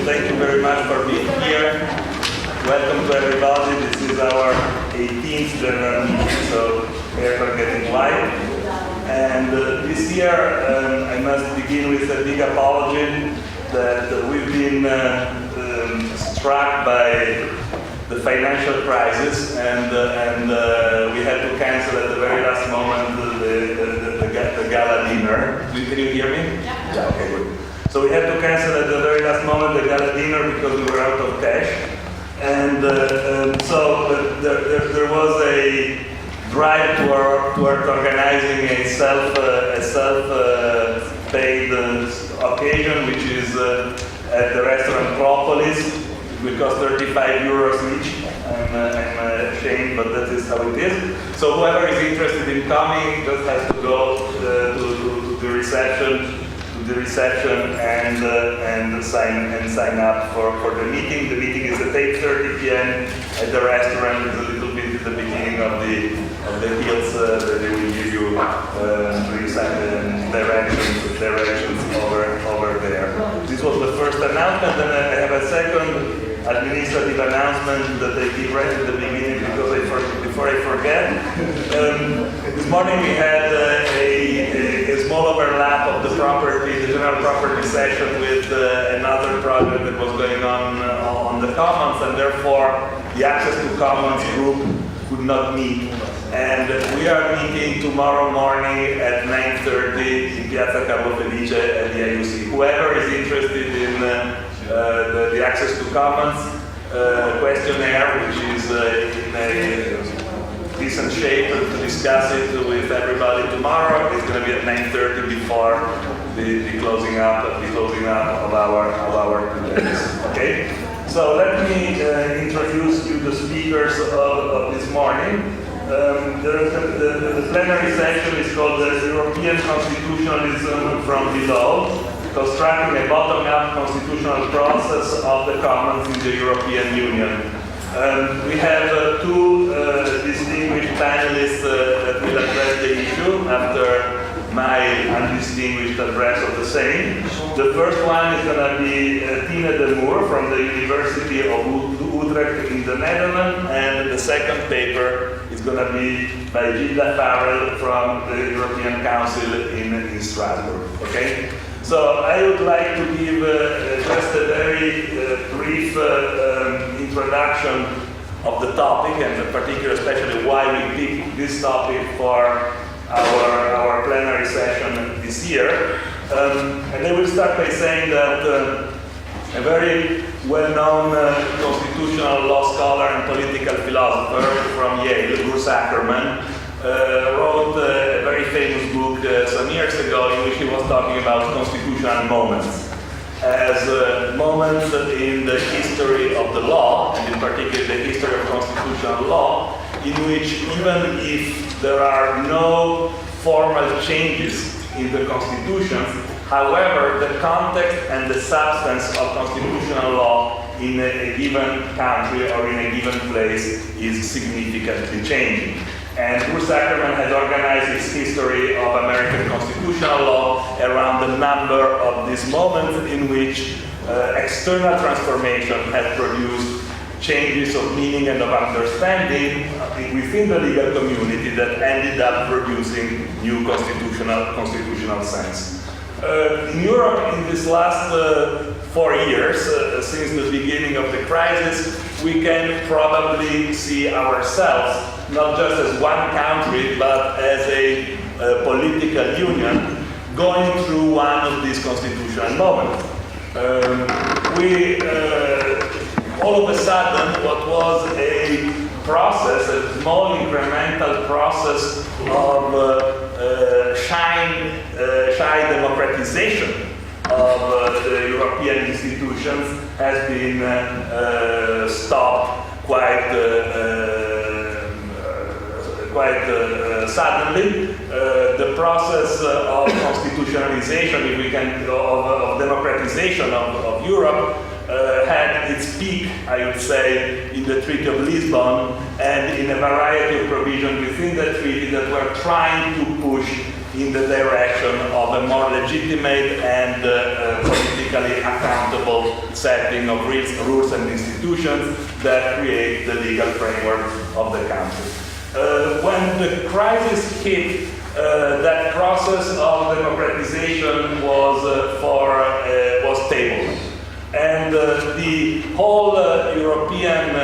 Thank you very much for being here. Welcome to everybody. This is our 18th general meeting, so we are getting live. And this year, I must begin with a big apology that we've been struck by the financial crisis, and we had to cancel at the very last moment the gala dinner. Can you hear me? Yeah. Okay, good. So we had to cancel at the very last moment the gala dinner because we were out of cash, and so there was a drive toward organizing a self-paid occasion, which is at the restaurant Propolis. It will cost 35 euros each. I'm ashamed, but that is how it is. So whoever is interested in coming just has to go to the reception. And sign up for the meeting. The meeting is at 8:30 p.m. at the restaurant. It's a little bit at the beginning of the hills. They will give you directions over there. This was the first announcement, and I have a second administrative announcement that I give right at the beginning because before I forget. This morning we had a small overlap of the general property session with another project that was going on the Commons, and therefore the Access to Commons group could not meet. And we are meeting tomorrow morning at 9:30 in Piazza Carlo Felice at the IUC. Whoever is interested in the Access to Commons questionnaire, which is in a decent shape to discuss it with everybody tomorrow, is going to be at 9:30 before the closing up of our days. Okay? So let me introduce you the speakers of this morning. The plenary session is called the European Constitutionalism from Below, constructing a bottom-up constitutional process of the Commons in the European Union. We have two distinguished panelists that will address the issue after my undistinguished address of the same. The first one is going to be Tine De Moore from the University of Utrecht in the Netherlands, and the second paper is going to be by Gilda Farrell from the European Council in Strasbourg. Okay? So I would like to give just a very brief introduction of the topic, and in particular, especially why we picked this topic for our plenary session this year. And I will start by saying that a very well-known constitutional law scholar and political philosopher from Yale, Bruce Ackerman, wrote a very famous book some years ago in which he was talking about constitutional moments as moments in the history of the law, and in particular the history of constitutional law, in which even if there are no formal changes in the constitutions, however, the context and the substance of constitutional law in a given country or in a given place is significantly changing. And Bruce Ackerman has organized his history of American constitutional law around the number of these moments in which external transformation has produced changes of meaning and of understanding within the legal community that ended up producing new constitutional sense. In Europe, in these last 4 years, since the beginning of the crisis, we can probably see ourselves not just as one country, but as a political union going through one of these constitutional moments. All of a sudden, what was a process, a small incremental process of shy democratization of the European institutions has been stopped quite suddenly. The process of constitutionalization, if we can, of democratization of Europe, had its peak, I would say, in the Treaty of Lisbon and in a variety of provisions within the treaty that were trying to push in the direction of a more legitimate and political politically accountable setting of rules and institutions that create the legal framework of the country. When the crisis hit, that process of democratization was tabled. And the whole European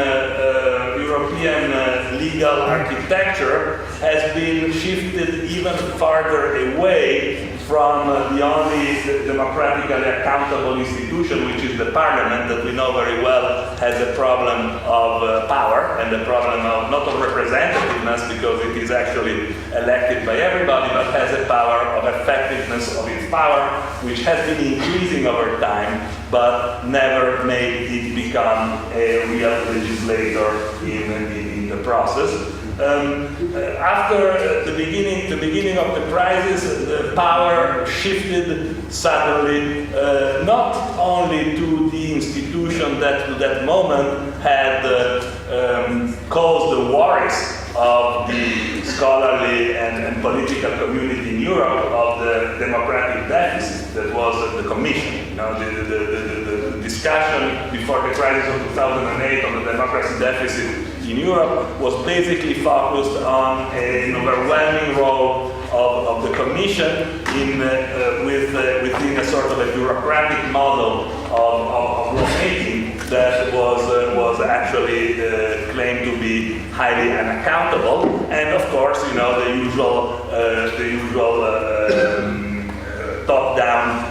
legal architecture has been shifted even farther away from the only democratically accountable institution, which is the parliament, that we know very well has a problem of power and a problem of not of representativeness, because it is actually elected by everybody, but has a power of effectiveness of its power, which has been increasing over time, but never made it become a real legislator in the process. After the beginning of the crisis, the power shifted suddenly, not only to the institution that to that moment had caused the worries of the scholarly and political community in Europe of the democratic deficit that was the Commission. You know, the discussion before the crisis of 2008 on the democracy deficit in Europe was basically focused on an overwhelming role of the Commission within a sort of a bureaucratic model of lawmaking that was actually claimed to be highly unaccountable, and of course, you know, the usual top-down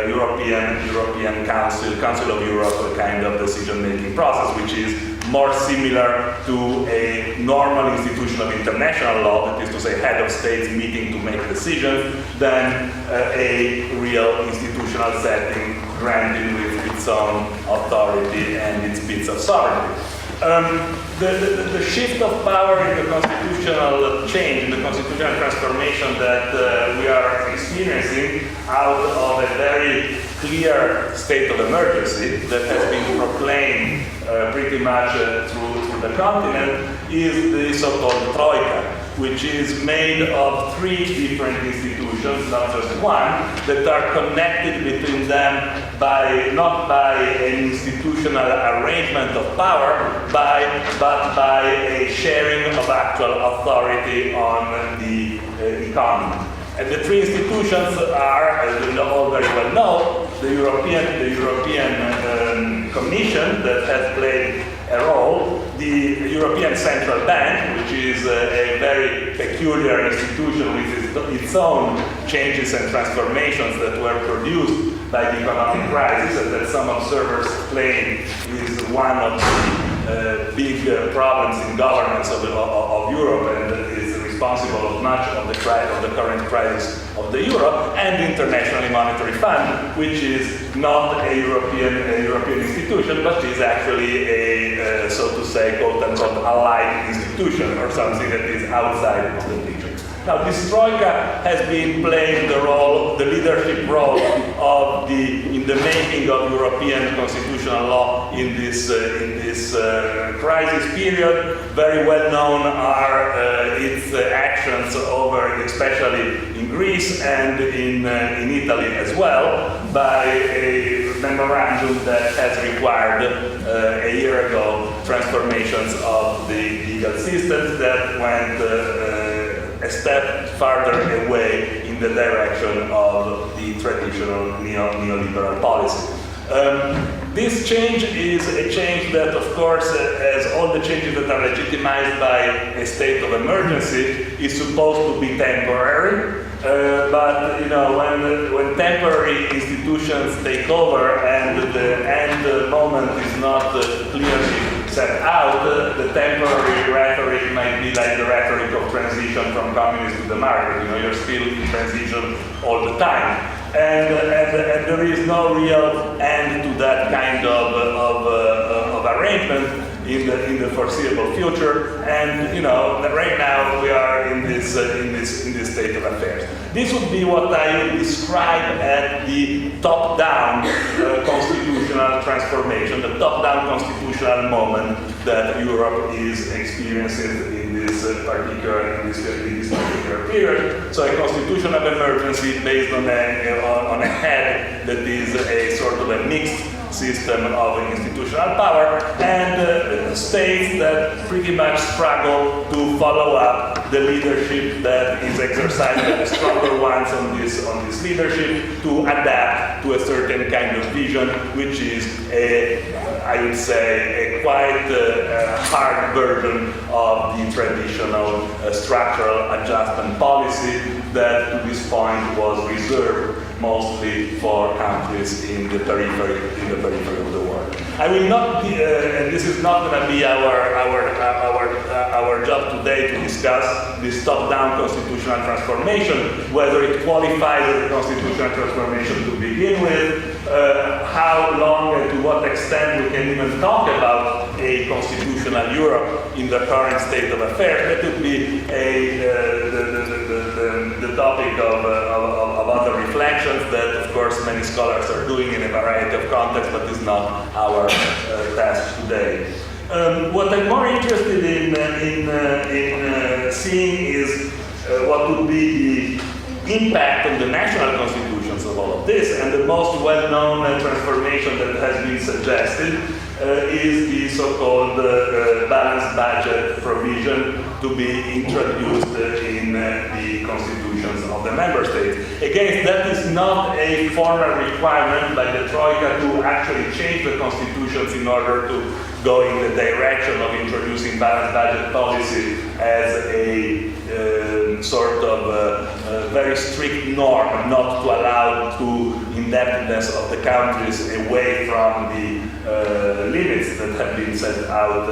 European Council of Europe kind of decision-making process, which is more similar to a normal institution of international law, that is to say head of states meeting to make decisions, than a real institutional setting granted with its own authority and its bits of sovereignty. The shift of power in the constitutional change, in the constitutional transformation that we are experiencing out of a very clear state of emergency that has been proclaimed pretty much through the continent, is the so-called Troika, which is made of three different institutions, not just one, that are connected between them not by an institutional arrangement of power, but by a sharing of actual authority on the economy. And the three institutions are, as we all very well know, the European Commission, that has played a role, the European Central Bank, which is a very peculiar institution with its own changes and transformations that were produced by the economic crisis, and that some observers claim is one of the big problems in governance of Europe, and is responsible of much of the current crisis of the euro, and the International Monetary Fund, which is not a European institution, but is actually a, so to say, quote-unquote, allied institution, or something that is outside of the picture. Now, this Troika has been playing the leadership role in the making of European constitutional law in this crisis period. Very well known are its actions over, especially in Greece and in Italy as well, by a memorandum that has required a year ago transformations of the legal systems that went a step farther away in the direction of the traditional neoliberal policy. This change is a change that, of course, as all the changes that are legitimized by a state of emergency, is supposed to be temporary. But you know, when temporary institutions take over and the end moment is not clearly set out, the temporary rhetoric might be like the rhetoric of transition from communist to the market. You know, you're still in transition all the time, and there is no real end to that kind of arrangement, in the foreseeable future. And right now we are in this state of affairs. This would be what I would describe as the top-down constitutional transformation, the top-down constitutional moment that Europe is experiencing in this particular period. So a constitution of emergency based on a head that is a sort of a mixed system of institutional power, and states that pretty much struggle to follow up the leadership that is exercised by the stronger ones on this leadership, to adapt to a certain kind of vision, which is I would say, a quite hard version of the traditional structural adjustment policy that to this point was reserved mostly for countries in the periphery of the world. I will not be, and this is not going to be our job today to discuss this top-down constitutional transformation, whether it qualifies as a constitutional transformation to begin with, how long and to what extent we can even talk about a constitutional Europe in the current state of affairs. That would be the topic of other reflections that, of course, many scholars are doing in a variety of contexts, but is not our task today. What I'm more interested in seeing is what would be the impact on the national constitutions of all of this, and the most well-known transformation that has been suggested is the so-called balanced budget provision to be introduced in the constitutions of the member states. Again, that is not a formal requirement by the Troika to actually change the constitutions in order to go in the direction of introducing balanced budget policy as a sort of very strict norm, not to allow to indebtedness of the countries away from the limits that have been set out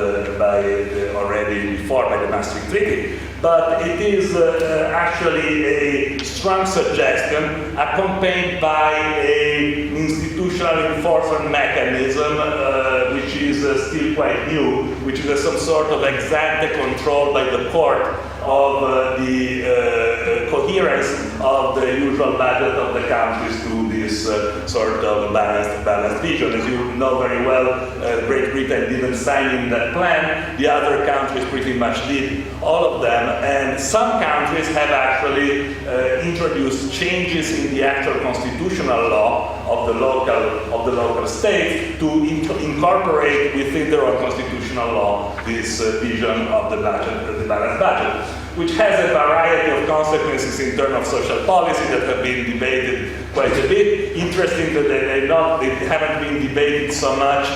already before by the Maastricht Treaty. But it is actually a strong suggestion accompanied by an institutional enforcement mechanism which is still quite new, which is some sort of ex-ante control by the court of the coherence of the usual budget of the countries to this sort of balanced vision. As you know very well, Great Britain didn't sign in that plan. The other countries pretty much did, all of them, and some countries have actually introduced changes in the actual constitutional law of the local states to incorporate within their own constitutional law this vision of the balanced budget, which has a variety of consequences in terms of social policy that have been debated quite a bit. Interesting that they haven't been debated so much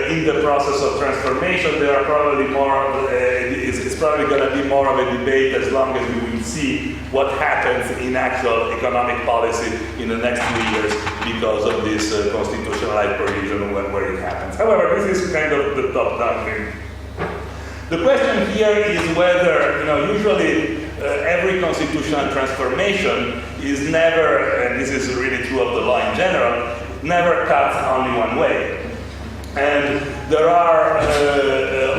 in the process of transformation. They are probably it's probably going to be more of a debate as long as we will see what happens in actual economic policy in the next few years because of this constitutionalized provision where it happens. However, this is kind of the top-down thing. The question here is whether, usually every constitutional transformation is never, and this is really true of the law in general, never cuts only one way. And there are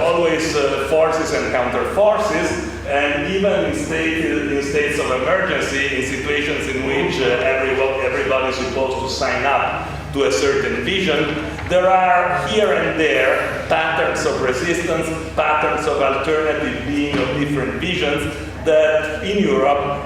always forces and counter-forces, and even in states of emergency, in situations in which everybody is supposed to sign up to a certain vision, there are here and there patterns of resistance, patterns of alternative being of different visions that in Europe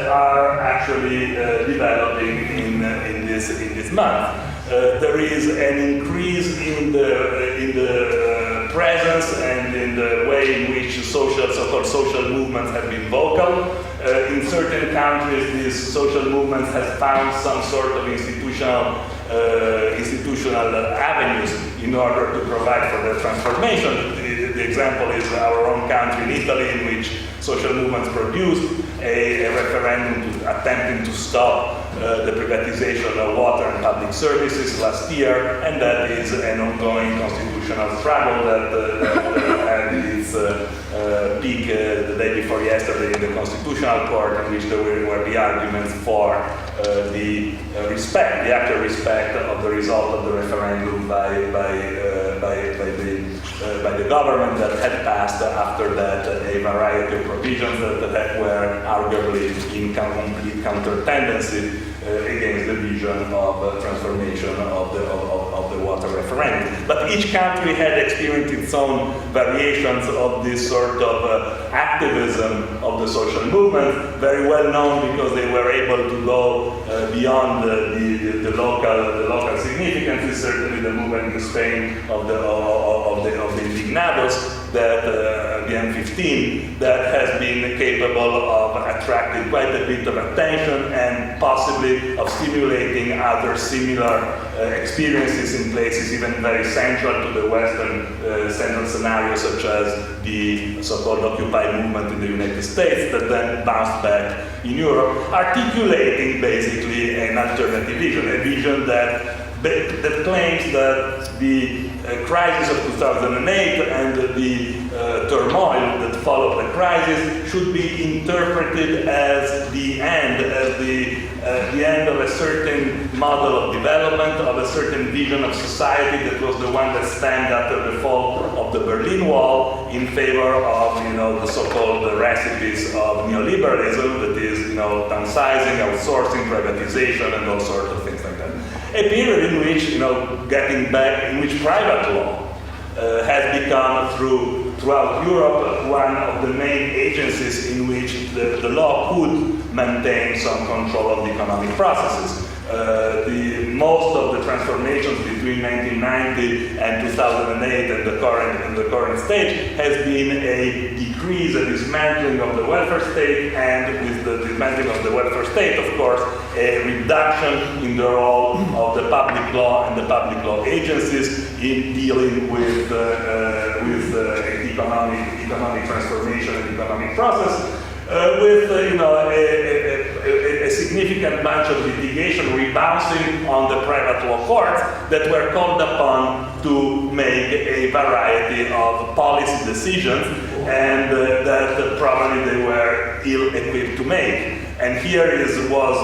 are actually developing in this month. There is an increase in the presence and in the way in which so-called social movements have been vocal. In certain countries, these social movements have found some sort of institutional avenues in order to provide for the transformation. The example is our own country in Italy, in which social movements produced a referendum attempting to stop the privatization of water and public services last year, and that is an ongoing constitutional struggle that had its peak the day before yesterday in the Constitutional Court, in which there were the arguments for the respect, the actual respect of the result of the referendum by the government that had passed after that a variety of provisions that were arguably in complete counter-tendency against the vision of transformation of the water referendum. But each country had experienced its own variations of this sort of activism of the social movement, very well known because they were able to go beyond the local significance. Certainly the movement in Spain of the Indignados, that the M15, that has been capable of attracting quite a bit of attention and possibly of stimulating other similar experiences in places even very central to the Western central scenario, such as the so-called Occupy movement in the United States, that then bounced back in Europe, articulating basically an alternative vision, a vision that claims that the crisis of 2008 and the turmoil that followed the crisis should be interpreted as the end of a certain model of development, of a certain vision of society that was the one that stand after the fall of the Berlin Wall in favor of, the so-called recipes of neoliberalism, that is, downsizing, outsourcing, privatization, and all sorts of things like that. A period in which, in which private law has become throughout Europe one of the main agencies in which the law could maintain some control of the economic processes. Most of the transformations between 1990 and 2008 and the current stage has been a decrease, a dismantling of the welfare state, and with the dismantling of the welfare state, of course, a reduction in the role of the public law and the public law agencies in dealing with economic transformation and economic process. With a significant bunch of litigation rebounding on the private law courts that were called upon to make a variety of policy decisions, and that probably they were ill-equipped to make. And here was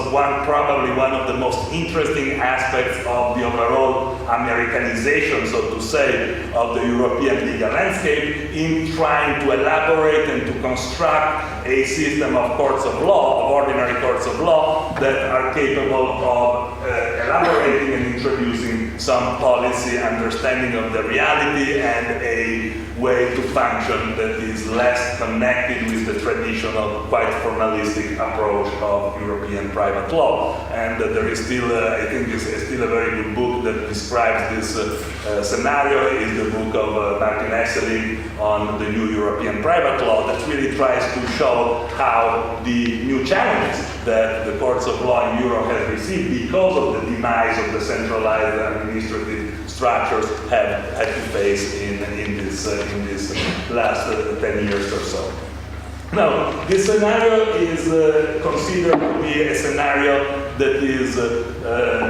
probably one of the most interesting aspects of the overall Americanization, so to say, of the European legal landscape in trying to elaborate and to construct a system of courts of law, of ordinary courts of law, that are capable of elaborating and introducing some policy understanding of the reality and a way to function that is less connected with the traditional, quite formalistic approach of European private law. And there is still, I think, is still a very good book that describes this scenario, is the book of Martin Esseling on the new European private law, that really tries to show how the new challenges that the courts of law in Europe have received because of the demise of the centralized administrative structures have had to face in this last 10 years or so. Now, this scenario is considered to be a scenario that is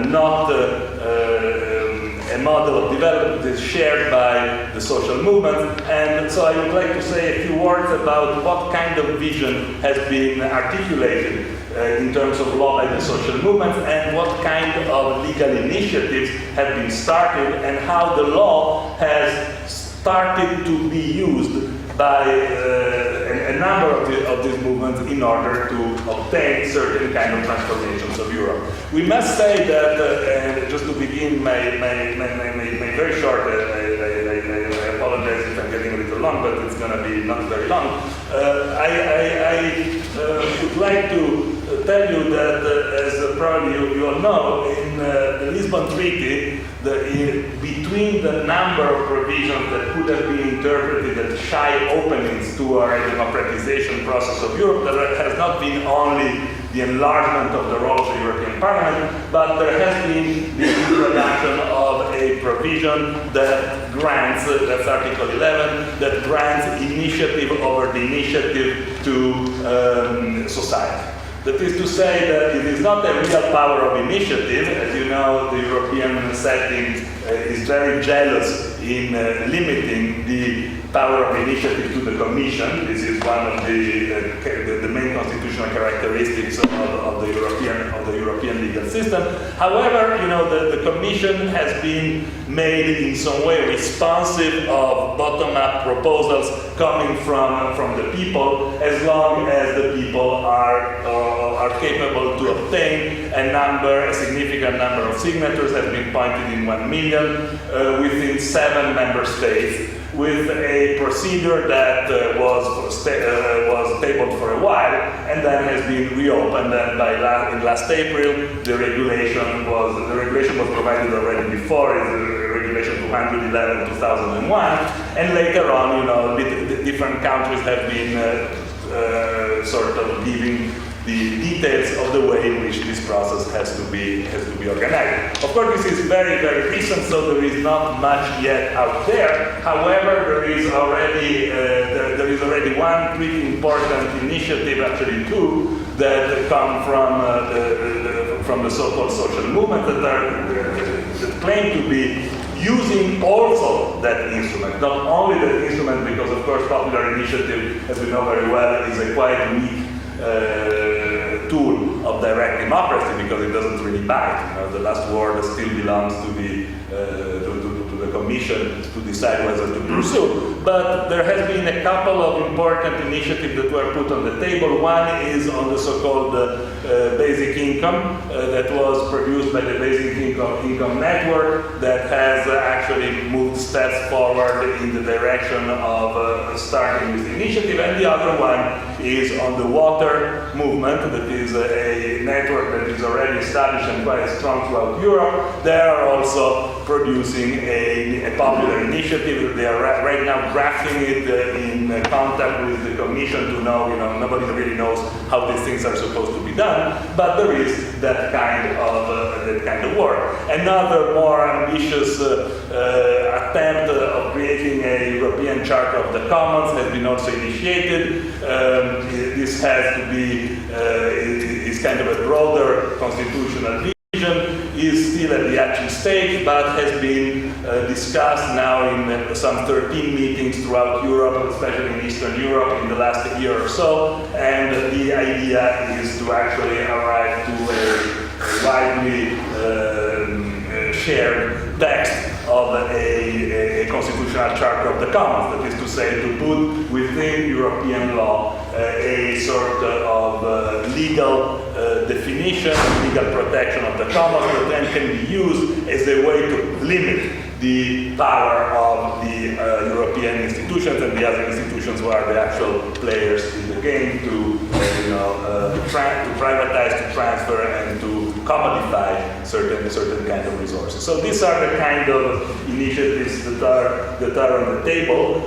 not a model of development that is shared by the social movement, and so I would like to say a few words about what kind of vision has been articulated in terms of law by the social movement, and what kind of legal initiatives have been started, and how the law has started to be used by a number of these movements in order to obtain certain kind of transformations of Europe. We must say that, just to begin my very short, I apologize if I'm getting a little long, but it's going to be not very long. I would like to tell you that, as probably you all know, in the Lisbon Treaty, between the number of provisions that could have been interpreted as shy openings to our democratization process of Europe, there has not been only the enlargement of the role of the European Parliament, but there has been the introduction of a provision that grants, that's Article 11, that grants initiative over the initiative to society. That is to say that it is not a real power of initiative. As you know, the European setting is very jealous in limiting the power of initiative to the Commission. This is one of the main constitutional characteristics of the European legal system. However, you know, the Commission has been made in some way responsive of bottom-up proposals coming from the people, as long as the people are capable to obtain a significant number of signatures, has been pointed in 1 million, within 7 member states, with a procedure that was tabled for a while and then has been reopened. And in last April, the regulation was provided already before. It's Regulation 211/2001, and later on, you know, different countries have been sort of giving the details of the way in which this process has to be organized. Of course, this is very, very recent, so there is not much yet out there. However, there is already one pretty important initiative, actually two, that come from the so-called social movement that claim to be using also that instrument, not only that instrument, because of course popular initiative, as we know very well, is a quite weak tool of direct democracy, because it doesn't really bite. You know, the last word still belongs to the Commission to decide whether to pursue. But there has been a couple of important initiatives that were put on the table. One is on the so-called basic income that was produced by the Basic Income Network, that has actually moved steps forward in the direction of starting this initiative. And the other one is on the water movement, that is a network that is already established and quite strong throughout Europe. They are also producing a popular initiative. They are right now drafting it in contact with the Commission to know, you know, nobody really knows how these things are supposed to be done, but there is that kind of work. Another more ambitious attempt of creating a European Charter of the Commons has been also initiated. This has to be is kind of a broader constitutional vision, is still at the action stage, but has been discussed now in some 13 meetings throughout Europe, especially in Eastern Europe, in the last year or so. And the idea is to actually arrive to a widely shared text of a constitutional charter of the commons, that is to say, to put within European law a sort of legal definition, legal protection of the commons that then can be used as a way to limit the power of the European institutions and the other institutions who are the actual players in the game to privatize, to transfer, and to commodify certain kind of resources. So these are the kind of initiatives that are on the table.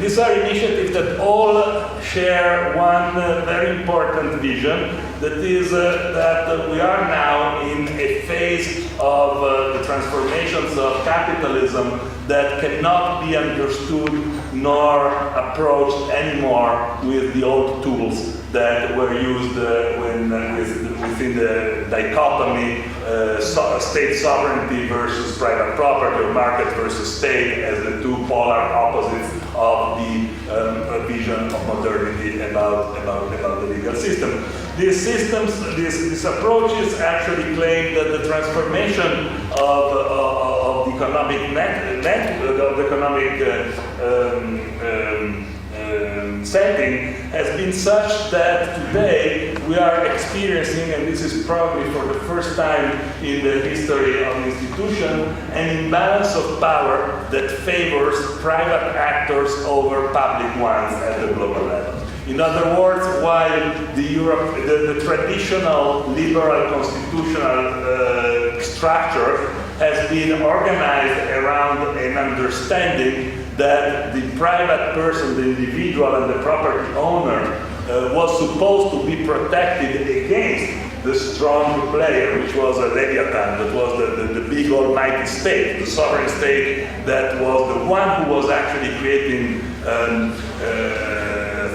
These are initiatives that all share one very important vision, that is that we are now in a phase of the transformations of capitalism that cannot be understood nor approached anymore with the old tools that were used within the dichotomy state sovereignty versus private property, or market versus state, as the two polar opposites of the vision of modernity about the legal system. These approaches actually claim that the transformation of the economic setting has been such that today we are experiencing, and this is probably for the first time in the history of the institution, an imbalance of power that favors private actors over public ones at the global level. In other words, while the traditional liberal constitutional structure has been organized around an understanding that the private person, the individual and the property owner was supposed to be protected against the strong player, which was a Leviathan, that was the big almighty state, the sovereign state that was the one who was actually creating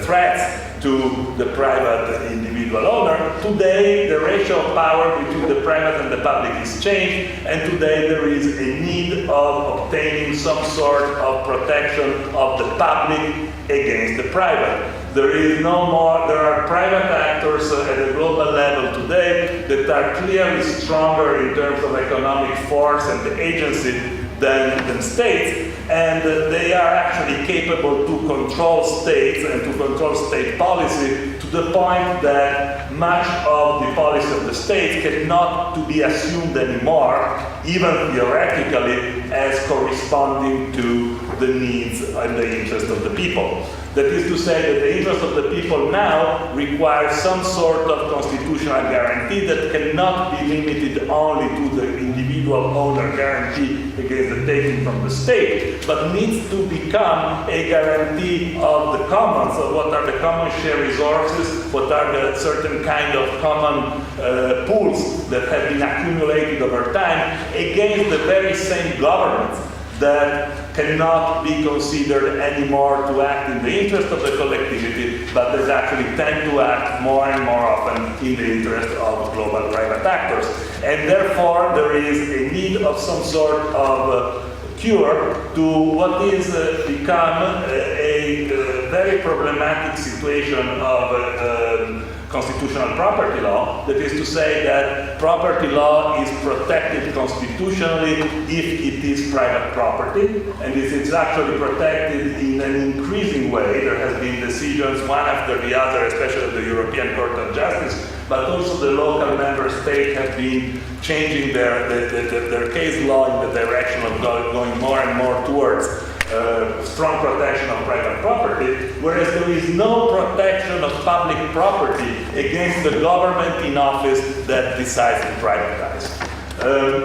threats to the private individual individual owner. Today, the ratio of power between the private and the public is changed, and today there is a need of obtaining some sort of protection of the public against the private. There is no more, there are private actors at a global level today that are clearly stronger in terms of economic force and agency than states, and they are actually capable to control states and to control state policy to the point that much of the policy of the state cannot to be assumed anymore, even theoretically, as corresponding to the needs and the interest of the people. That is to say that the interest of the people now requires some sort of constitutional guarantee that cannot be limited only to the individual owner guarantee against the taking from the state, but needs to become a guarantee of the commons, of what are the common shared resources, what are the certain kind of common pools that have been accumulated over time against the very same governments that cannot be considered anymore to act in the interest of the collectivity, but that actually tend to act more and more often in the interest of global private actors. And therefore, there is a need of some sort of cure to what is become a very problematic situation of constitutional property law. That is to say that property law is protected constitutionally if it is private property, and it is actually protected in an increasing way. There has been decisions one after the other, especially the European Court of Justice, but also the local member states have been changing their case law in the direction of going more and more towards strong protection of private property, whereas there is no protection of public property against the government in office that decides to privatize.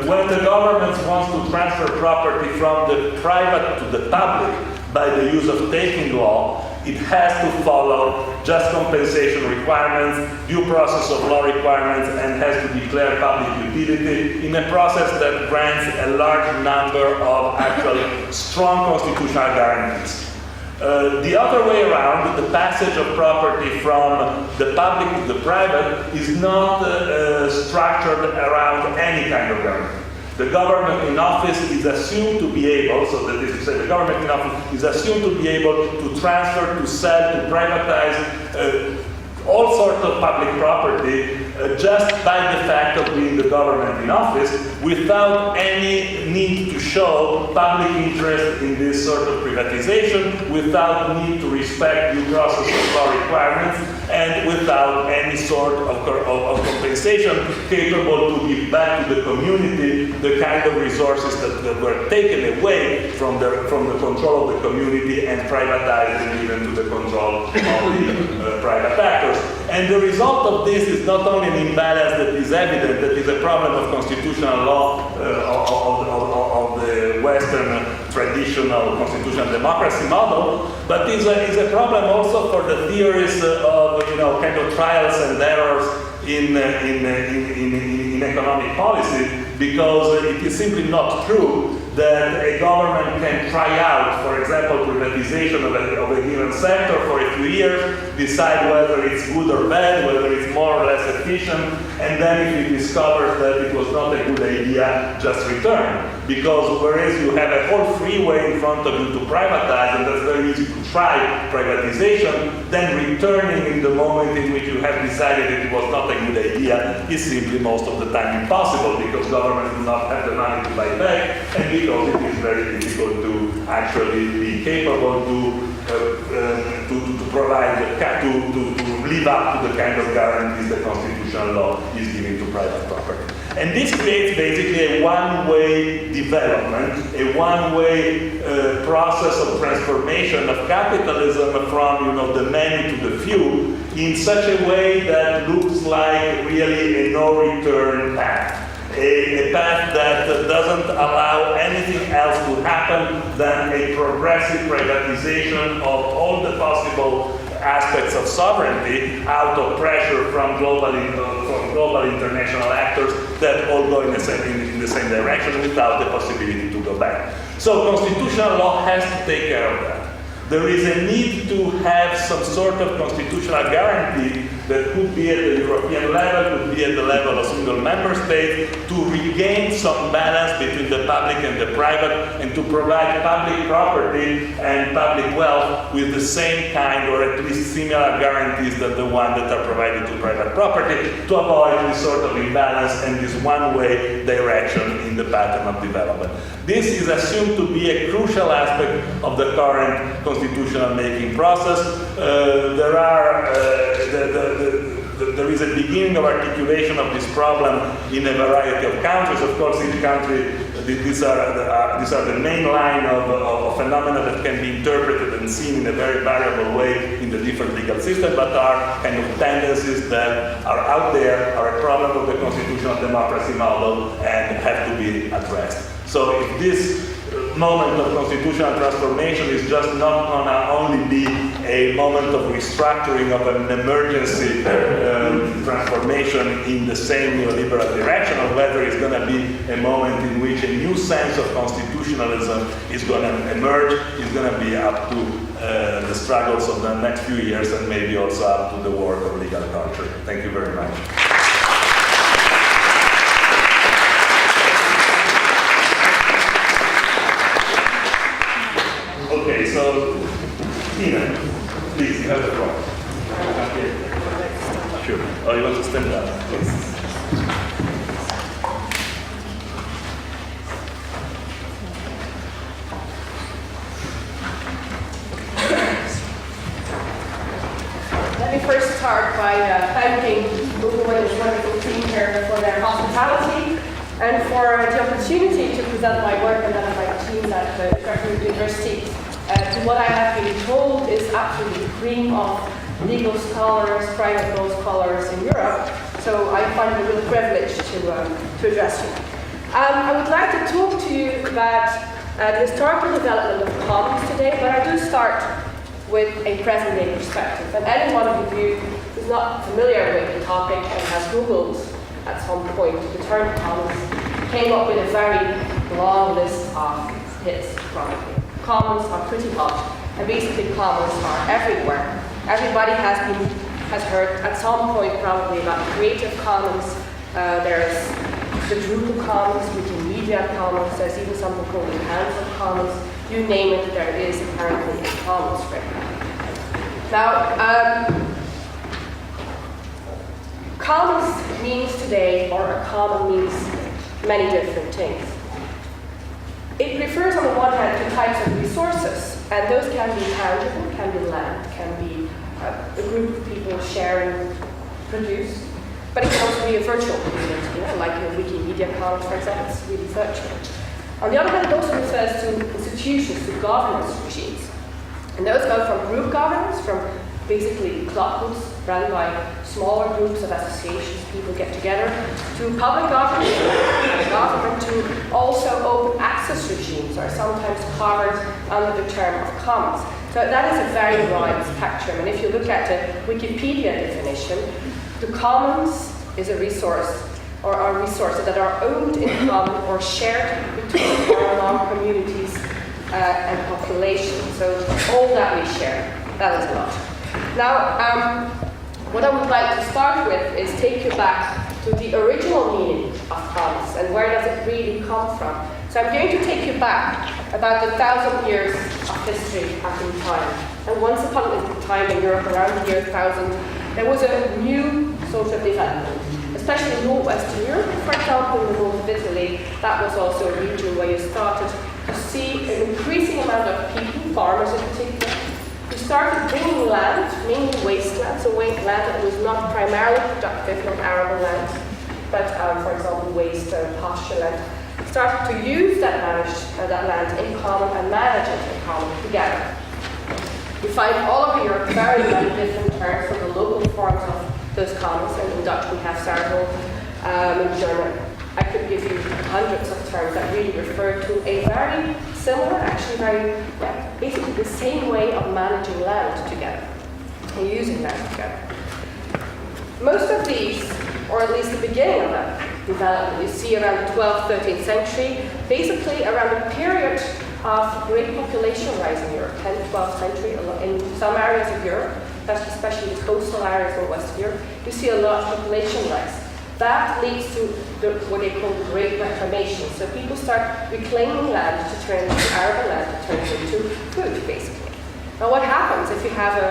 When the government wants to transfer property from the private to the public by the use of taking law, it has to follow just compensation requirements, due process of law requirements, and has to declare public utility in a process that grants a large number of actually strong constitutional guarantees. The other way around, the passage of property from the public to the private is not structured around any kind of guarantee. The government in office is assumed to be able, so that is to say the government in office is assumed to be able to transfer, to sell, to privatize all sorts of public property just by the fact of being the government in office without any need to show public interest in this sort of privatization, without need to respect due process of law requirements, and without any sort of compensation capable to give back to the community the kind of resources that were taken away from the control of the community and privatized and given to the control of the private actors. And the result of this is not only an imbalance that is evident, that is a problem of constitutional law of the Western traditional constitutional democracy model, but is a problem also for the theories of kind of trials and errors in economic policy, because it is simply not true that a government can try out, for example, privatization of a given sector for a few years, decide whether it's good or bad, whether it's more or less efficient, and then if it discovers that it was not a good idea, just return. Because whereas you have a whole freeway in front of you to privatize, and that's very easy to try privatization, then returning in the moment in which you have decided it was not a good idea is simply most of the time impossible, because governments do not have the money to buy back, and because it is very difficult to actually be capable to provide, to live up to the kind of guarantees the constitutional law is giving to private property. And this creates basically a one-way development, a one-way process of transformation of capitalism from the many to the few in such a way that looks like really a no-return path. A path that doesn't allow anything else to happen than a progressive privatization of all the possible aspects of sovereignty out of pressure from global international actors that all go in the same direction without the possibility to go back. So constitutional law has to take care of that. there is a need to have some sort of constitutional guarantee that could be at the European level, could be at the level of single member states, to regain some balance between the public and the private, and to provide public property and public wealth with the same kind, or at least similar guarantees than the one that are provided to private property, to avoid this sort of imbalance and this one-way direction in the pattern of development. This is assumed to be a crucial aspect of the current constitutional making process. There is a beginning of articulation of this problem in a variety of countries. Of course, each country, these are the main line of phenomena that can be interpreted and seen in a very variable way in the different legal systems, but are kind of tendencies that are out there, are a problem of the constitutional democracy model, and have to be addressed. So if this moment of constitutional transformation is just not going to only be a moment of restructuring of an emergency transformation in the same neoliberal direction, or whether it's going to be a moment in which a new sense of constitutionalism is going to emerge, is going to be up to the struggles of the next few years, and maybe also up to the work of legal culture. Thank you very much. Okay, so Tina, please, you have the floor. Sure. Oh, you want to stand up? Please. Let me first start by thanking Ugo and his wonderful team here for their hospitality and for the opportunity to present my work and that of my team at the Cooperative University. To what I have been told is absolutely the cream of legal scholars, private law scholars in Europe. So I find it a real privilege to address you. I would like to talk to you about the historical development of commons today, but I do start with a present-day perspective. And any one of you who is not familiar with the topic and has Googled at some point the term commons, came up with a very long list of hits from it. Commons are pretty hot, and basically commons are everywhere. Everybody has heard at some point probably about Creative Commons. There's the Drupal Commons, Wikimedia Commons. There's even something called the Council Commons. You name it, there is apparently a commons right now. Commons means today, or a common means many different things. It refers on the one hand to types of resources, and those can be tangible, can be land, can be a group of people sharing produce, but it can also be a virtual community, like a Wikimedia Commons, for example, it's really virtual. On the other hand, it also refers to institutions, to governance regimes. And those go from group governance, from basically clubs run by smaller groups of associations, people get together, to public government, to also open access regimes are sometimes covered under the term of commons. So that is a very wide spectrum. And if you look at the Wikipedia definition, the commons is a resource or are resources that are owned in common or shared between or among communities and populations. So all that we share, that is a lot. Now, what I would like to start with is take you back to the original meaning of commons and where does it really come from. So I'm going to take you back about 1,000 years of history back in time. And once upon a time in Europe, around the year 1000, there was a new sort of development, especially in northwestern Europe, for example, in the north of Italy. That was also a region where you started to see an increasing amount of people, farmers in particular, who started bringing land, mainly wasteland, so land that was not primarily productive, not arable land, but for example, waste pasture land, started to use that land in common and manage it in common together. You find all over Europe very many different terms for the local forms of those commons, and in Dutch we have several, in German I could give you hundreds of terms that really refer to a very similar, actually basically the same way of managing land together and using land together. Most of these, or at least the beginning of that development, you see around the 12th, 13th century, basically around the period of great population rise in Europe, 10th, 12th century, in some areas of Europe, especially the coastal areas in Western Europe, you see a large population rise. That leads to what they call the Great Reformation. So people start reclaiming land to turn into arable land, to turn it into food, basically. Now what happens if you have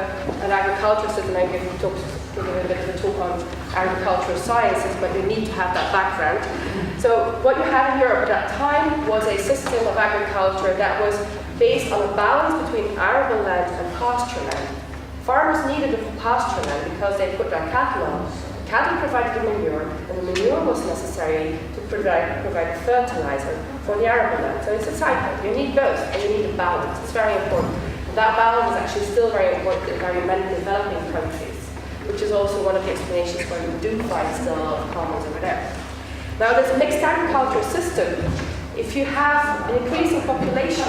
an agricultural system? I'm giving a bit of a talk on agricultural sciences, but you need to have that background. So what you had in Europe at that time was a system of agriculture that was based on a balance between arable land and pasture land. Farmers needed the pasture land because they put their cattle on. Cattle provided the manure, and the manure was necessary to provide the fertilizer for the arable land. So it's a cycle. You need both, and you need a balance. It's very important. And that balance is actually still very important in very many developing countries, which is also one of the explanations why we do find still a lot of commons over there. Now, this mixed agricultural system, if you have an increasing population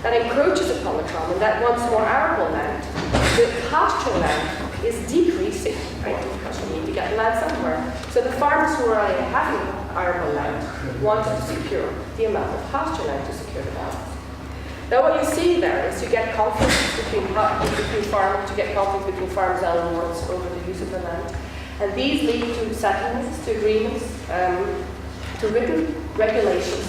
that encroaches upon the common, that wants more arable land, the pasture land is decreasing, right? Because you need to get land somewhere. So the farmers who are already having arable land wanted to secure the amount of pasture land to secure the balance. Now what you see there is you get conflicts between farmers, you get conflicts between farmers and lords over the use of the land. And these lead to settlements, to agreements, to written regulations,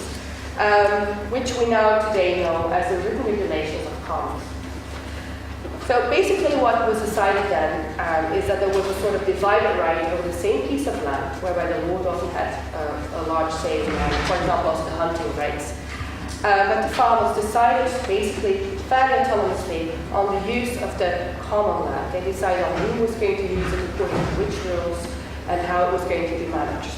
which we now today know as the written regulations of commons. So basically what was decided then is that there was a sort of divided right over the same piece of land, whereby the lord often had a large say in land, for example also the hunting rights. But the farmers decided basically fairly autonomously on the use of the common land. They decided on who was going to use it according to which rules and how it was going to be managed.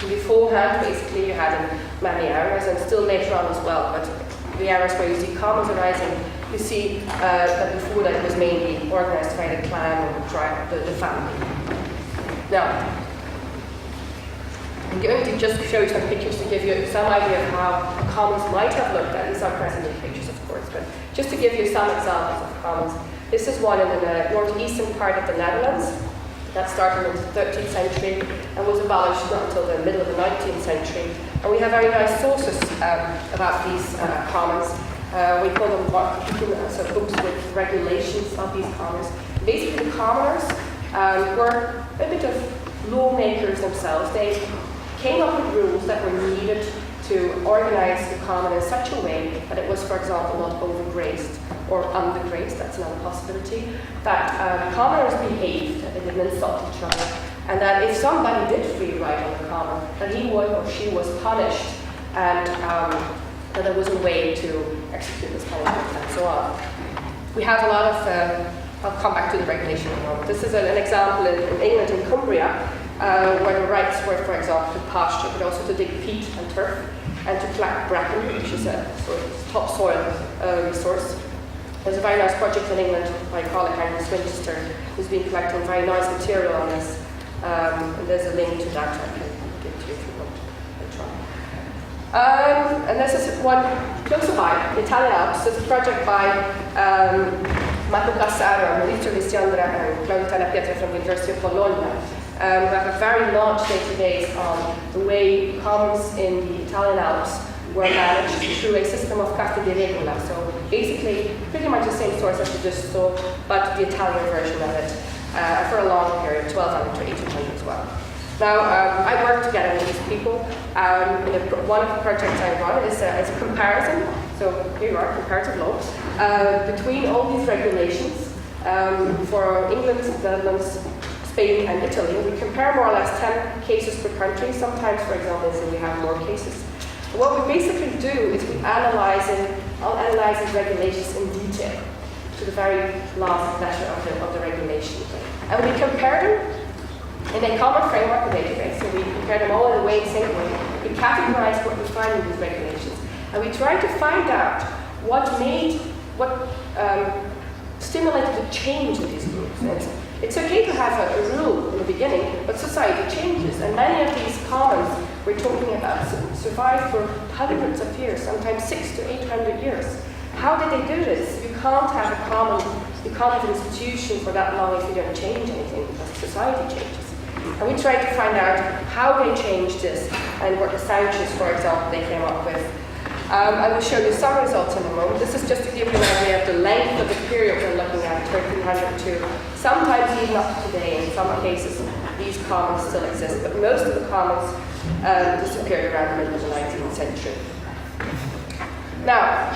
Beforehand, basically you had in many areas, and still later on as well, but the areas where you see commons arising, you see that before that it was mainly organized by the clan or the tribe, the family. Now, I'm going to just show you some pictures to give you some idea of how commons might have looked at. These are present in pictures, of course, but just to give you some examples of commons. This is one in the northeastern part of the Netherlands that started in the 13th century and was abolished not until the middle of the 19th century. And we have very nice sources about these commons. We call them so books with regulations of these commons. Basically, the commoners were a bit of lawmakers themselves. They came up with rules that were needed to organize the common in such a way that it was, for example, not overgrazed or undergrazed, that's another possibility, that commoners behaved, that they didn't insult each other, and that if somebody did free ride on the common, that he was or she was punished, and that there was a way to execute this punishment and so on. We have a lot of, I'll come back to the regulation in a moment. This is an example in England, in Cumbria, where the rights were, for example, to pasture, but also to dig peat and turf, and to collect bracken, which is a sort of topsoil resource. There's a very nice project in England by a colleague, Agnes Winchester, who's been collecting very nice material on this. And there's a link to that I can give to you if you want to try. And this is one closer by, the Italian Alps. There's a project by Marco Cassaro, Maurizio Visciandra, and Claudia Pietra from the University of Bologna. We have a very large database on the way commons in the Italian Alps were managed through a system of carte di regola. So basically, pretty much the same source as we just saw, but the Italian version of it for a long period, 1200 to 1800 as well. Now, I work together with these people. One of the projects I run is a comparison. So here you are, comparative law, between all these regulations for England, Netherlands, Spain, and Italy. We compare more or less 10 cases per country. Sometimes, for example, so we have more cases. What we basically do is we analyze these regulations in detail to the very last letter of the regulation. And we compare them in a common framework database. So we compare them all in a way, in the same way. We categorize what we find in these regulations. And we try to find out what stimulated the change in these groups. And it's okay to have a rule in the beginning, but society changes. And many of these commons we're talking about survived for hundreds of years, sometimes 600 to 800 years. How did they do this? You can't have a common, you can't have an institution for that long if you don't change anything, because society changes. And we tried to find out how they changed this, and what the sanctions, for example, they came up with. I will show you some results in a moment. This is just to give you an idea of the length of the period we're looking at, 1300 to sometimes even up to today. In some cases, these commons still exist, but most of the commons disappeared around the middle of the 19th century. Now,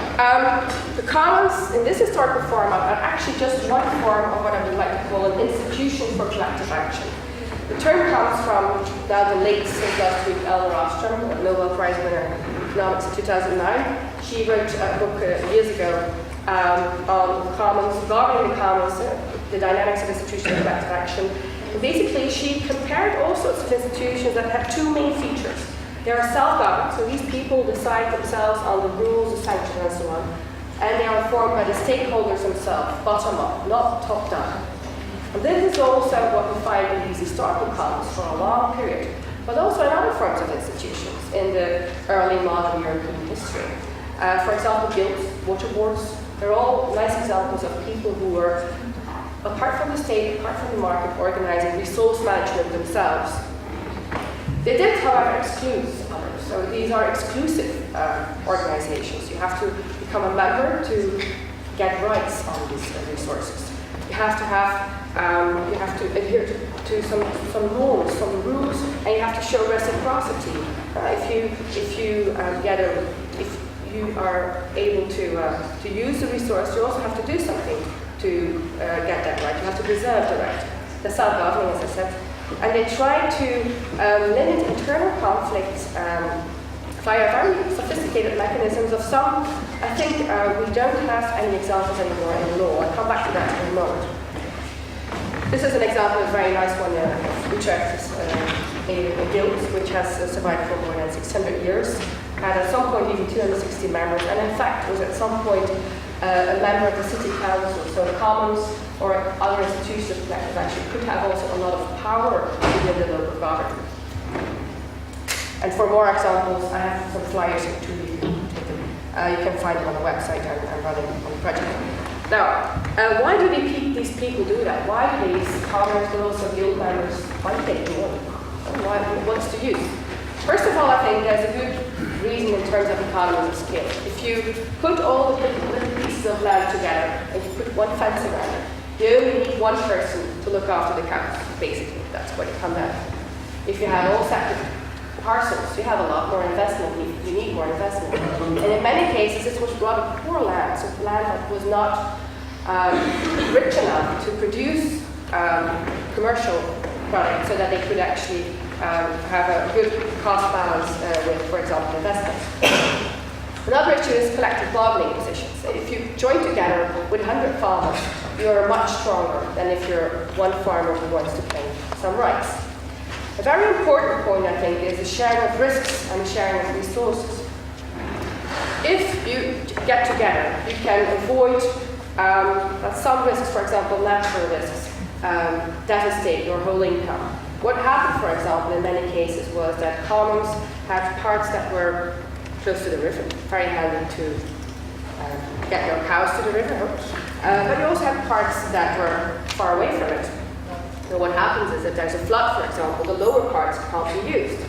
the commons in this historical format are actually just one form of what I would like to call an institution for collective action. The term comes from now the late last week Ella Ostrom, a Nobel Prize winner in economics in 2009. She wrote a book years ago on commons, governing the commons, the dynamics of institutions of collective action. And basically, she compared all sorts of institutions that have two main features. They are self-governed, so these people decide themselves on the rules, the sanctions, and so on. And they are formed by the stakeholders themselves, bottom-up, not top-down. And this is also what we find in these historical commons for a long period, but also in other forms of institutions in the early modern European history. For example, guilds, water boards, they're all nice examples of people who were, apart from the state, apart from the market, organizing resource management themselves. They did, however, exclude others. So these are exclusive organizations. You have to become a member to get rights on these resources. You have to adhere to some norms, some rules, and you have to show reciprocity. If you are able to use the resource, you also have to do something to get that right. You have to preserve the right. The self-governing, as I said. And they try to limit internal conflicts via very sophisticated mechanisms of some. I think we don't have any examples anymore in the law. I'll come back to that in a moment. This is an example, a very nice one of Utrecht, a guild which has survived for more than 600 years. Had at some point even 260 members, and in fact was at some point a member of the city council. So the commons or other institutions of collective action could have also a lot of power within the local government. And for more examples, I have some flyers here too. You can find them on the website I'm running on the project. Now, why do these people do that? Why do these commons, but also guild members, why do they do it? What's the use? First of all, I think there's a good reason in terms of economies of scale. If you put all the little pieces of land together and you put one fence around it, you only need one person to look after the cows, basically. That's what it comes out. If you have all separate parcels, you have a lot more investment. You need more investment. And in many cases, this was rather poor land, so land that was not rich enough to produce commercial products so that they could actually have a good cost balance with, for example, investments. Another issue is collective bargaining positions. If you join together with 100 farmers, you're much stronger than if you're one farmer who wants to claim some rights. A very important point, I think, is the sharing of risks and the sharing of resources. If you get together, you can avoid some risks, for example, natural risks, devastate your whole income. What happened, for example, in many cases was that commons had parts that were close to the river, very handy to get your cows to the river, but you also had parts that were far away from it. And what happens is that there's a flood, for example, the lower parts can't be used.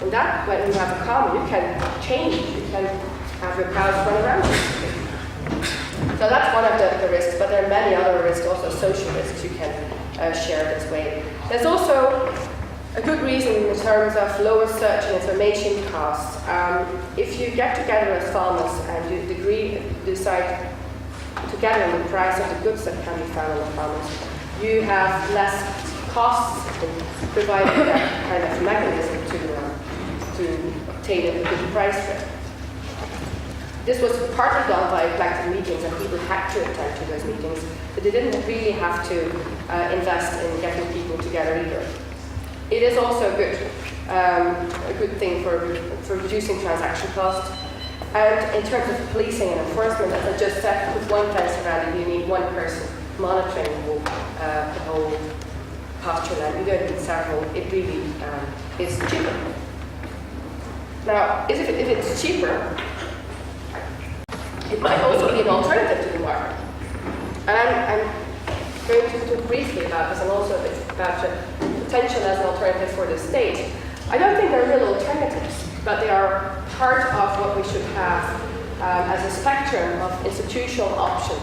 And that, when you have a common, you can change, you can have your cows run around. So that's one of the risks, but there are many other risks, also social risks you can share this way. There's also a good reason in terms of lower search and information costs. If you get together as farmers and you decide together on the price of the goods that can be found on the farmers, you have less costs in providing that kind of mechanism to obtain a good price for it. This was partly done by collective meetings, and people had to attend to those meetings, but they didn't really have to invest in getting people together either. It is also a good thing for reducing transaction costs. And in terms of policing and enforcement, as I just said, with one fence around it, you need one person monitoring the whole pasture land. You don't need several. It really is cheaper. Now, if it's cheaper, it might also be an alternative to the market. And I'm going to talk briefly about this and also about the potential as an alternative for the state. I don't think there are real alternatives. but they are part of what we should have as a spectrum of institutional options.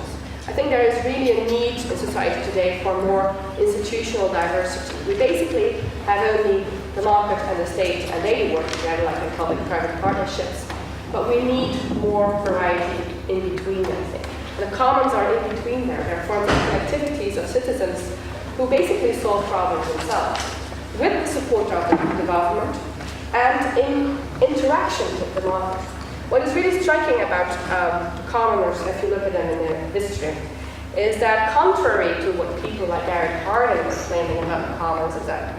I think there is really a need in society today for more institutional diversity. We basically have only the market and the state, and they work together like in public-private partnerships. But we need more variety in between, I think. And the commons are in between there. They're forms of activities of citizens who basically solve problems themselves with the support of the government and in interaction with the market. What is really striking about commoners, if you look at them in their history, is that contrary to what people like Derek Harding were claiming about the commons, is that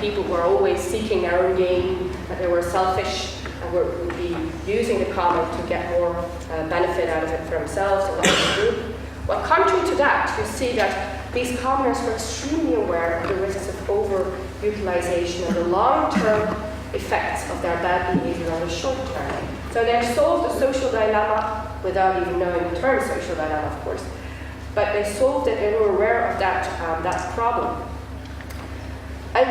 people were always seeking their own gain, that they were selfish, and would be using the common to get more benefit out of it for themselves and the group. Well, contrary to that, you see that these commoners were extremely aware of the risks of over-utilization and the long-term effects of their bad behavior on the short term. So they solved the social dilemma without even knowing the term social dilemma, of course. But they solved it, they were aware of that problem. And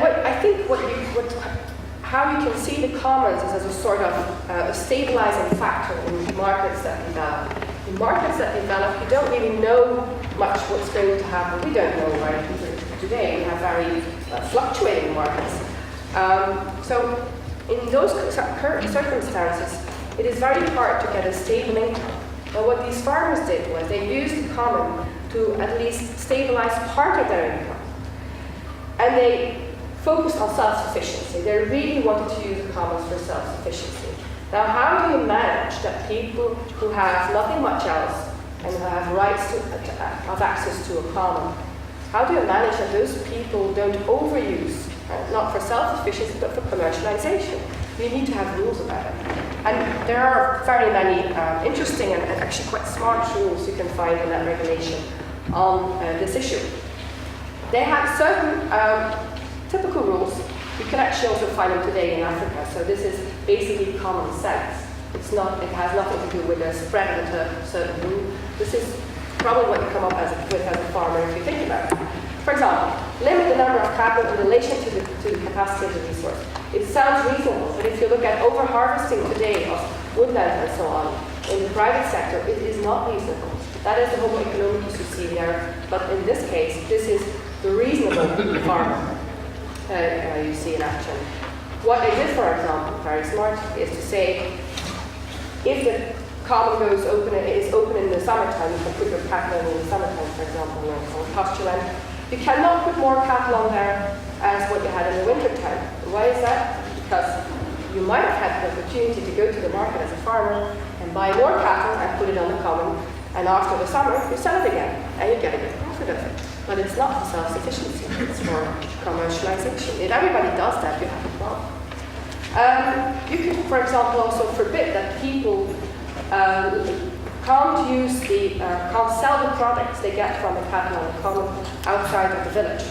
how you can see the commons is as a sort of a stabilizing factor in markets that develop. In markets that develop, you don't really know much what's going to happen. We don't know, right? Today we have very fluctuating markets. So in those current circumstances, it is very hard to get a stable income. But what these farmers did was they used the common to at least stabilize part of their income. And they focused on self-sufficiency. They really wanted to use the commons for self-sufficiency. Now, how do you manage that people who have nothing much else and who have rights of access to a common, how do you manage that those people don't overuse, not for self-sufficiency, but for commercialization? You need to have rules about it. And there are very many interesting and actually quite smart rules you can find in that regulation on this issue. They have certain typical rules. You can actually also find them today in Africa. So this is basically common sense. It has nothing to do with a spread of a certain rule. This is probably what you come up with as a farmer if you think about it. For example, limit the number of cattle in relation to the capacity of the resource. It sounds reasonable, but if you look at over-harvesting today of woodland and so on in the private sector, it is not reasonable. That is the homo economicus you see there. But in this case, this is the reasonable farmer you see in action. What they did, for example, very smart, is to say, if the common is open in the summertime, you can put your cattle in the summertime, for example, on pasture land. You cannot put more cattle on there as what you had in the wintertime. Why is that? Because you might have had the opportunity to go to the market as a farmer and buy more cattle and put it on the common, and after the summer, you sell it again, and you get a good profit of it. But it's not for self-sufficiency, it's for commercialization. If everybody does that, you have a problem. You can, for example, also forbid that people can't sell the products they get from the cattle on the common outside of the village.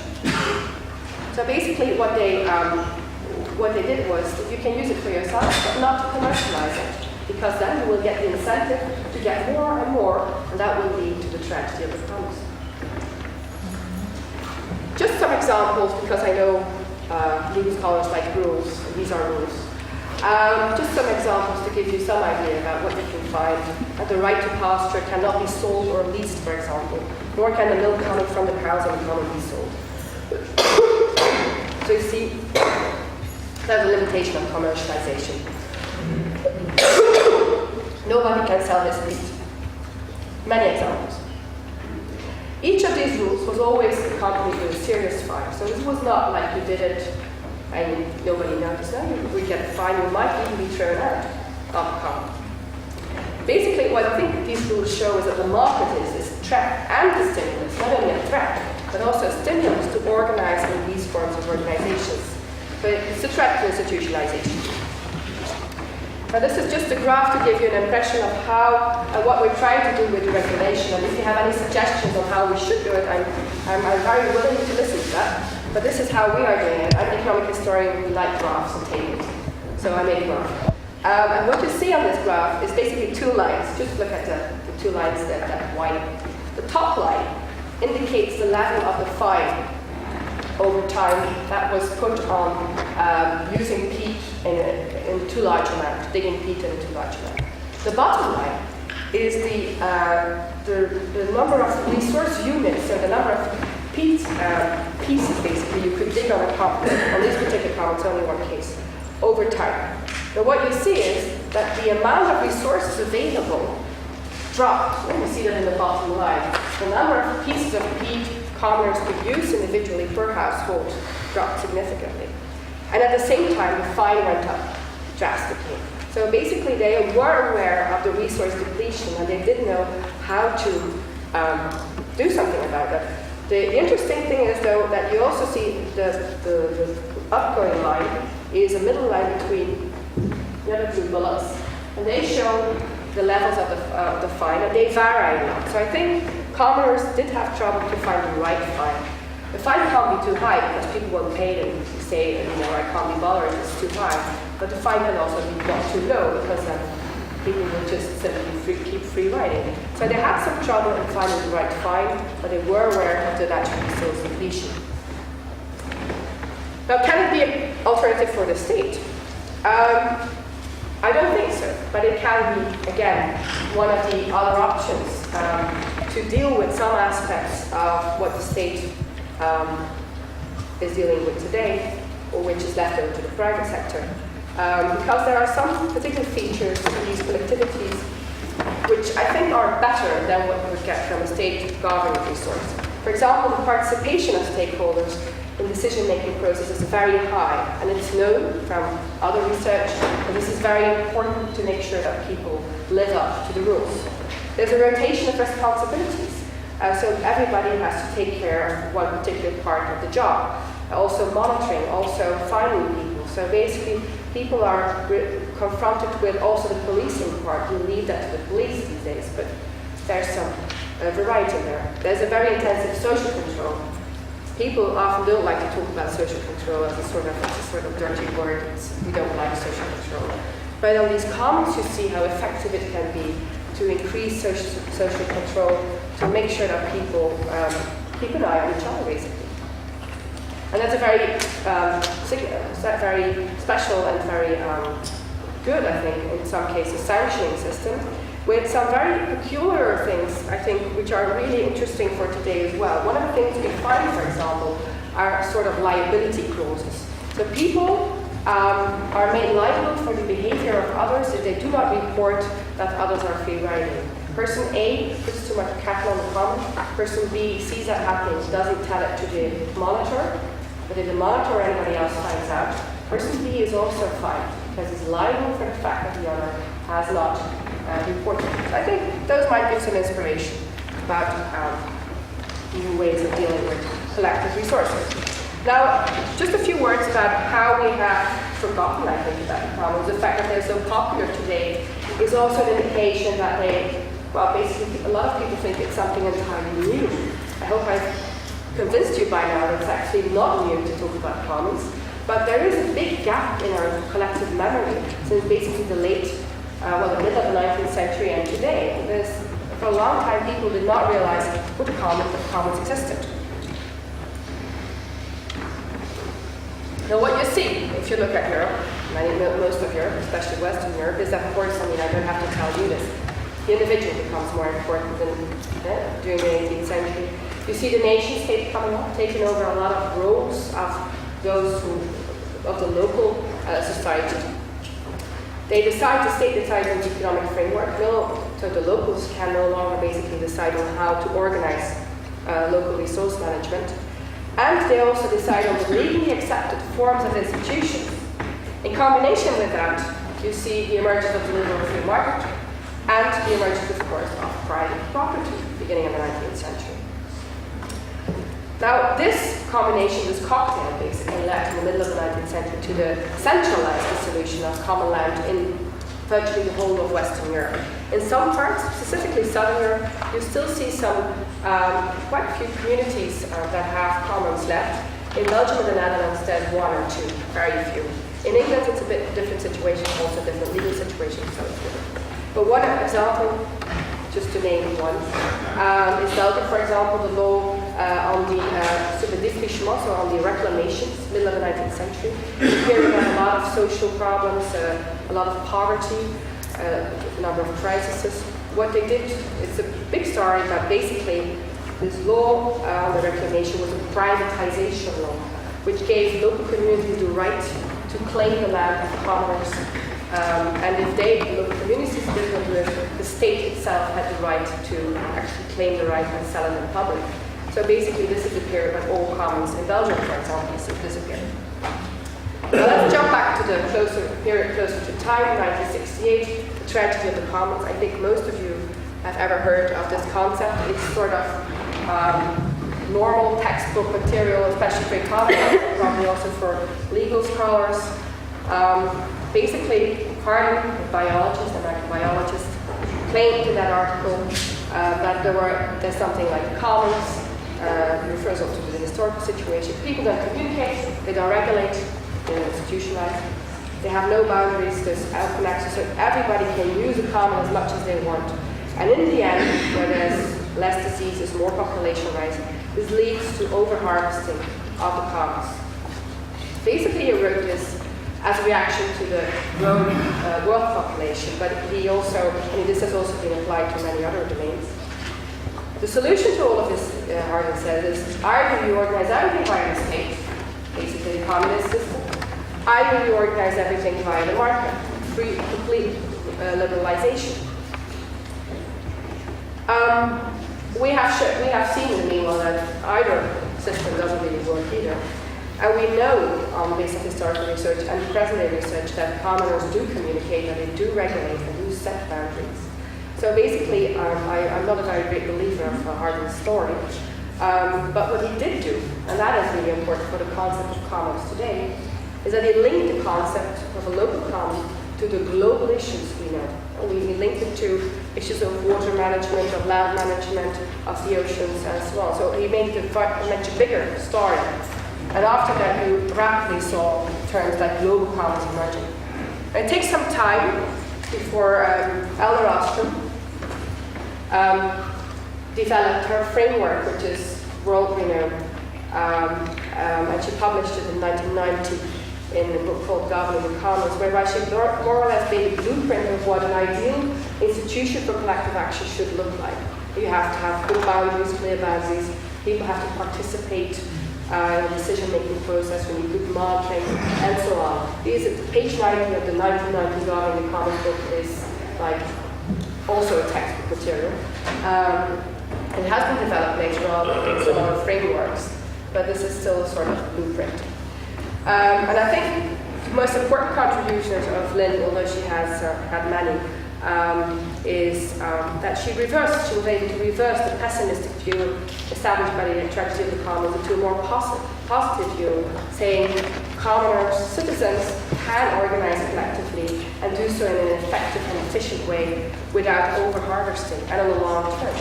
So basically what they did was, you can use it for yourself, but not to commercialize it, because then you will get the incentive to get more and more, and that will lead to the tragedy of the commons. Just some examples, because I know legal scholars like rules, and these are rules. Just some examples to give you some idea about what you can find. The right to pasture cannot be sold or leased, for example, nor can the milk coming from the cows on the common be sold. So you see, there's a limitation of commercialization. Nobody can sell his meat. Many examples. Each of these rules was always accompanied with a serious fine. So this was not like you did it and nobody noticed. No, we get a fine, you might even be thrown out of the common. Basically, what I think these rules show is that the market is a threat and a stimulus, not only a threat, but also a stimulus to organize in these forms of organizations. But it's a threat to institutionalization. Now this is just a graph to give you an impression of how what we're trying to do with the regulation. And if you have any suggestions on how we should do it, I'm very willing to listen to that. But this is how we are doing it. I'm an economic historian, we like graphs and tables. So I made a graph. And what you see on this graph is basically two lines. Just look at the two lines that white. The top line indicates the level of the fine over time that was put on using peak in too large amount, digging peat in too large amount. The bottom line is the number of resource units, so the number of peat pieces basically you could dig on a common. On this particular common, it's only one case, over time. But what you see is that the amount of resources available dropped. And you see that in the bottom line. The number of pieces of peat commoners could use individually per household dropped significantly. And at the same time, the fine went up drastically. So basically, they were aware of the resource depletion and they didn't know how to do something about it. The interesting thing is, though, that you also see the upgoing line is a middle line between the other two bullets. And they show the levels of the fine, and they vary a lot. So I think commoners did have trouble to find the right fine. The fine can't be too high because people won't pay it and say, I can't be bothered, it's too high. But the fine can also be not too low because people will just simply keep free riding. So they had some trouble in finding the right fine, but they were aware of the natural resource depletion. Now, can it be an alternative for the state? I don't think so, but it can be, again, one of the other options to deal with some aspects of what the state is dealing with today, or which is left over to the private sector. Because there are some particular features in these collectivities which I think are better than what we would get from a state government resource. For example, the participation of stakeholders in decision-making process is very high, and it's known from other research that this is very important to make sure that people live up to the rules. There's a rotation of responsibilities, so everybody has to take care of one particular part of the job. Also monitoring, also fining people. So basically, people are confronted with also the policing part. We leave that to the police these days, but there's some variety there. There's a very intensive social control. People often don't like to talk about social control as a sort of dirty word. We don't like social control. But on these commons, you see how effective it can be to increase social control, to make sure that people keep an eye on each other, basically. And that's a very special and very good, I think, in some cases, sanctioning system, with some very peculiar things, I think, which are really interesting for today as well. One of the things we find, for example, are sort of liability clauses. So people are made liable for the behavior of others if they do not report that others are free riding. Person A puts too much cattle on the common. Person B sees that happening, doesn't tell it to the monitor. But if the monitor or anybody else finds out, person B is also fined because he's liable for the fact that the other has not reported. So I think those might give some inspiration about new ways of dealing with collective resources. Now, just a few words about how we have forgotten, I think, about the commons. The fact that they're so popular today is also an indication that basically, a lot of people think it's something entirely new. I hope I've convinced you by now that it's actually not new to talk about commons, but there is a big gap in our collective memory since basically the middle of the 19th century and today. For a long time, people did not realize what commons existed. Now, what you see, if you look at Europe, most of Europe, especially Western Europe, is that, of course, I don't have to tell you this, the individual becomes more important than during the 18th century. You see the nation-state coming up, taking over a lot of roles of the local society. The state decides on the economic framework. So the locals can no longer basically decide on how to organize local resource management. And they also decide on the legally accepted forms of institutions. In combination with that, you see the emergence of the liberal free market and the emergence, of course, of private property beginning in the 19th century. Now, this combination, this cocktail, basically led in the middle of the 19th century to the centralized dissolution of common land in virtually the whole of Western Europe. In some parts, specifically Southern Europe, you still see some quite a few communities that have commons left. In Belgium and the Netherlands, there's one or two, very few. In England, it's a bit different situation, also different legal situation, so it's different. But one example, just to name one, is Belgium, for example, the law on the défrichement, so on the reclamations, middle of the 19th century. Here we have a lot of social problems, a lot of poverty, a number of crises. What they did, it's a big story, but basically this law on the reclamation was a privatization law, which gave local communities the right to claim the land of commoners. And if the local communities didn't do it, the state itself had the right to actually claim the right and sell it in public. So basically, this is the period when all commons in Belgium, for example, disappeared. Now let's jump back to the period closer to time, 1968, the tragedy of the commons. I think most of you have ever heard of this concept. It's sort of normal textbook material, especially for economists, probably also for legal scholars. Basically, Harding, a biologist, American biologist, claimed in that article that there's something like the commons. Refers also to the historical situation. People don't communicate, they don't regulate, they don't institutionalize, they have no boundaries, there's open access, so everybody can use a common as much as they want. And in the end, where there's less diseases, more population rise, this leads to over-harvesting of the commons. Basically, he wrote this as a reaction to the growing world population, but this has also been applied to many other domains. The solution to all of this, Harding said, is either you organize everything via the state, basically the communist system, either you organize everything via the market, complete liberalization. We have seen in the meanwhile that either system doesn't really work either. And we know on the basis of historical research and present-day research that commoners do communicate, and they do regulate, and do set boundaries. So basically, I'm not a very great believer of Harding's story, but what he did do, and that is really important for the concept of commons today, is that he linked the concept of a local common to the global issues we know. We linked it to issues of water management, of land management, of the oceans, and so on. So he made it a much bigger story. And after that, you rapidly saw terms like global commons emerging. And it takes some time before Elder Ostrom developed her framework, which is world renowned, and she published it in 1990 in a book called Governing the Commons, whereby she more or less made a blueprint of what an ideal institution for collective action should look like. You have to have good boundaries, clear boundaries. People have to participate in the decision-making process, we need good monitoring, and so on. Page 90 of the 1990 Governing the Commons book is like also a textbook material. It has been developed later on in some other frameworks, but this is still a sort of blueprint. And I think the most important contributions of Lynn, although she has had many, is that she was able to reverse the pessimistic view established by the tragedy of the commons into a more positive view, saying commoners, citizens, can organize collectively and do so in an effective and efficient way without over-harvesting and on the long term.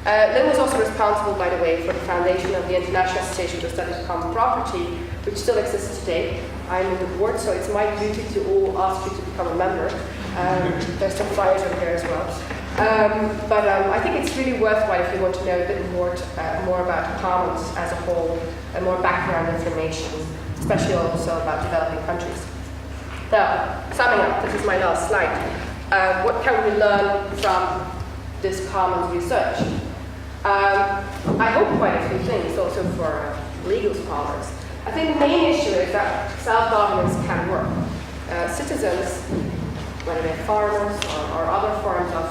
Lynn was also responsible, by the way, for the foundation of the International Association for the Study of Common Property, which still exists today. I'm on the board, so it's my duty to all ask you to become a member. There's some flyers over here as well. But I think it's really worthwhile if you want to know a bit more about commons as a whole and more background information, especially also about developing countries. Now, summing up, this is my last slide. What can we learn from this commons research? I hope quite a few things, also for legal scholars. I think the main issue is that self-governance can work. Citizens, whether they're farmers or other forms of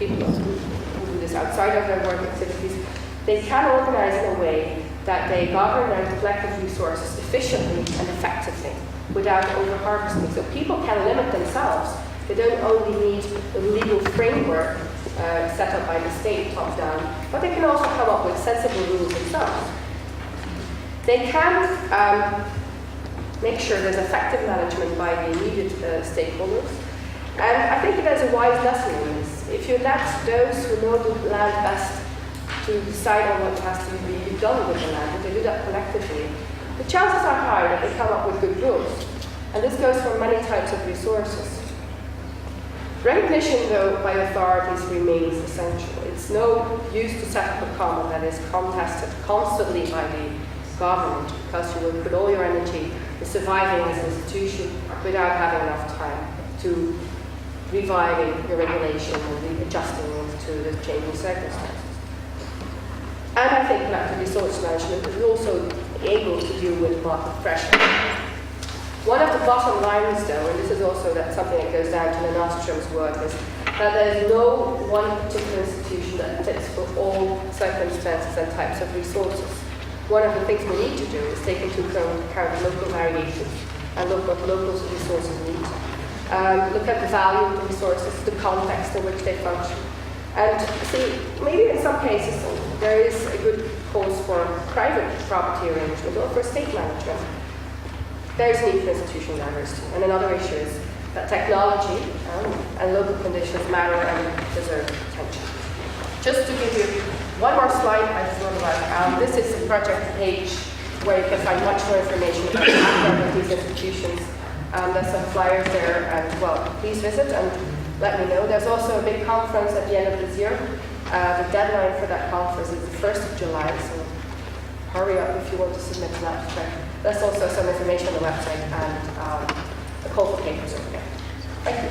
people who do this outside of their work activities, they can organize in a way that they govern their collective resources efficiently and effectively without over-harvesting. So people can limit themselves. They don't only need a legal framework set up by the state top-down, but they can also come up with sensible rules themselves. They can make sure there's effective management by the immediate stakeholders. And I think there's a wise lesson in this. If you let those who know the land best to decide on what has to be done with the land, if they do that collectively, the chances are high that they come up with good rules. And this goes for many types of resources. Recognition, though, by authorities remains essential. It's no use to set up a common that is contested constantly by the government, because you will put all your energy in surviving as an institution without having enough time to reviving your regulation and adjusting it to the changing circumstances. And I think collective resource management is also able to deal with market pressure. One of the bottom lines, though, and this is also something that goes down to Nostrom's work, is that there is no one particular institution that fits for all circumstances and types of resources. One of the things we need to do is take into account local variations and look what local resources need. Look at the value of the resources, the context in which they function. And see, maybe in some cases there is a good cause for private property arrangement or for state management. There is need for institutional diversity. And another issue is that technology and local conditions matter and deserve attention. Just to give you one more slide I thought about, this is a project page where you can find much more information about the background of these institutions. There's some flyers there, and well, please visit and let me know. There's also a big conference at the end of this year. The deadline for that conference is the 1st of July, so hurry up if you want to submit to that. There's also some information on the website and a call for papers over there. Thank you.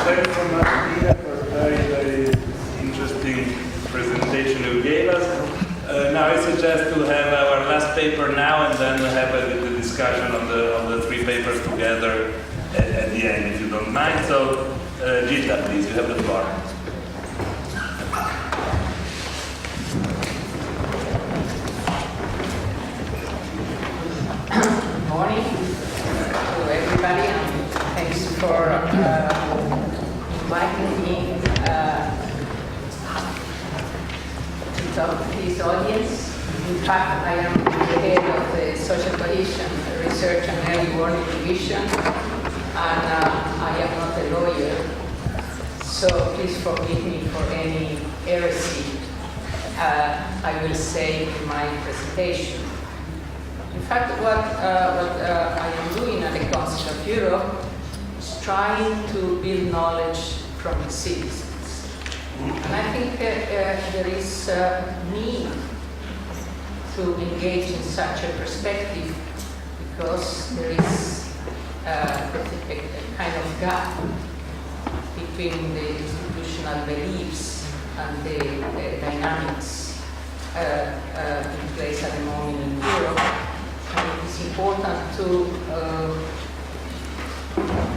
Thank you so much, Tina, for a very, very interesting presentation you gave us. Now I suggest to have our last paper now and then have the discussion on the three papers together at the end, if you don't mind. So, Gilda, please, you have the floor. Good morning to everybody, and thanks for inviting me to talk to this audience. In fact, I am the head of the Social Coalition Research and Early Warning Division, and I am not a lawyer, so please forgive me for any heresy I will say in my presentation. In fact, what I am doing at the Council of Europe is trying to build knowledge from the citizens. And I think there is a need to engage in such a perspective because there is a kind of gap between the institutional beliefs and the dynamics in place at the moment in Europe. And it is important to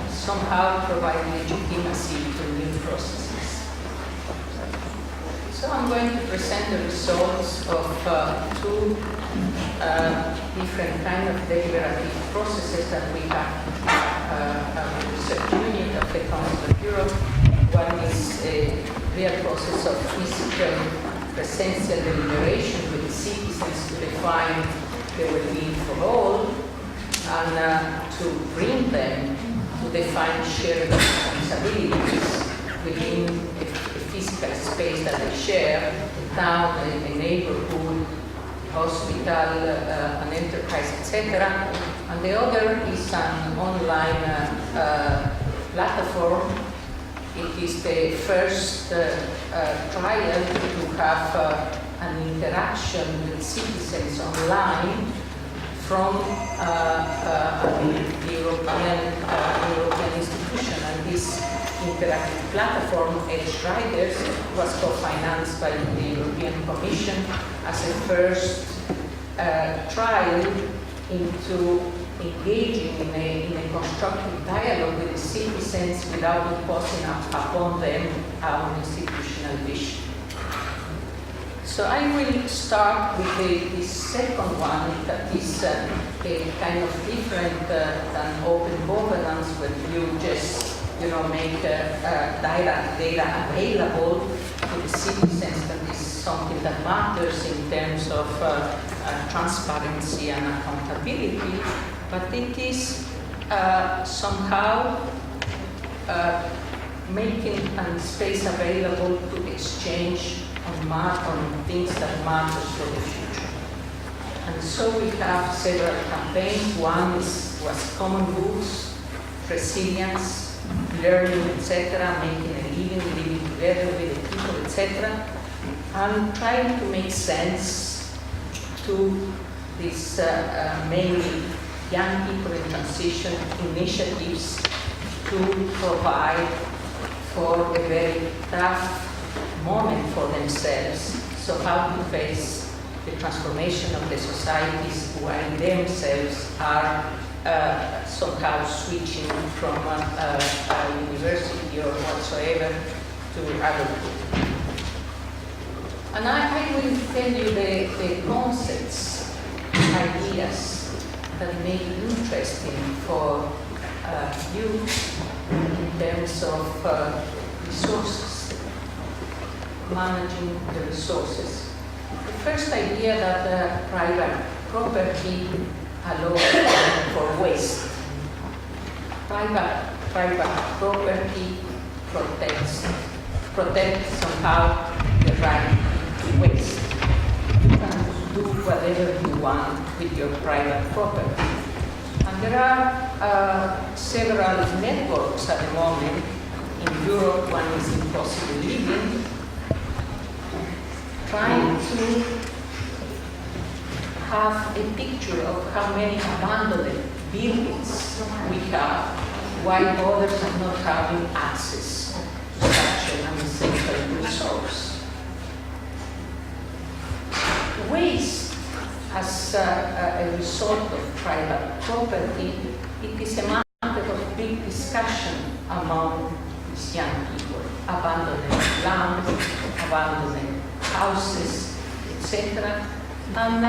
somehow provide legitimacy to new processes. So I'm going to present the results of two different kind of deliberative processes that we have at the research unit of the Council of Europe. One is a real process of physical presential deliberation with the citizens to define the well-being for all, and to bring them to define shared responsibilities within a physical space that they share, a town, a neighborhood, hospital, an enterprise, etc. And the other is an online platform. It is the first trial to have an interaction with citizens online from the European institution. And this interactive platform, Edge Riders, was co-financed by the European Commission as a first trial into engaging in a constructive dialogue with the citizens without imposing upon them our institutional vision. So I will start with the second one, that is a kind of different than open governance, where you just make data available to the citizens. That is something that matters in terms of transparency and accountability. But it is somehow making space available to exchange on things that matter for the future. And so we have several campaigns. One was common goods, resilience, learning, etc., making a living together with the people, etc., and trying to make sense to these mainly young people in transition initiatives to provide for a very tough moment for themselves. So how to face the transformation of the societies while themselves are somehow switching from a university or whatsoever to adulthood. And I will tell you the concepts, ideas that may be interesting for you in terms of resources, managing the resources. The first idea that private property allows for waste. Private property protects somehow the right to waste. You can do whatever you want with your private property. And there are several networks at the moment. In Europe, one is Impossible Living, trying to have a picture of how many abandoned buildings we have, while others are not having access to such an essential resource. Waste, as a result of private property, it is a matter of big discussion among these young people. Abandoning land, abandoning houses, etc. And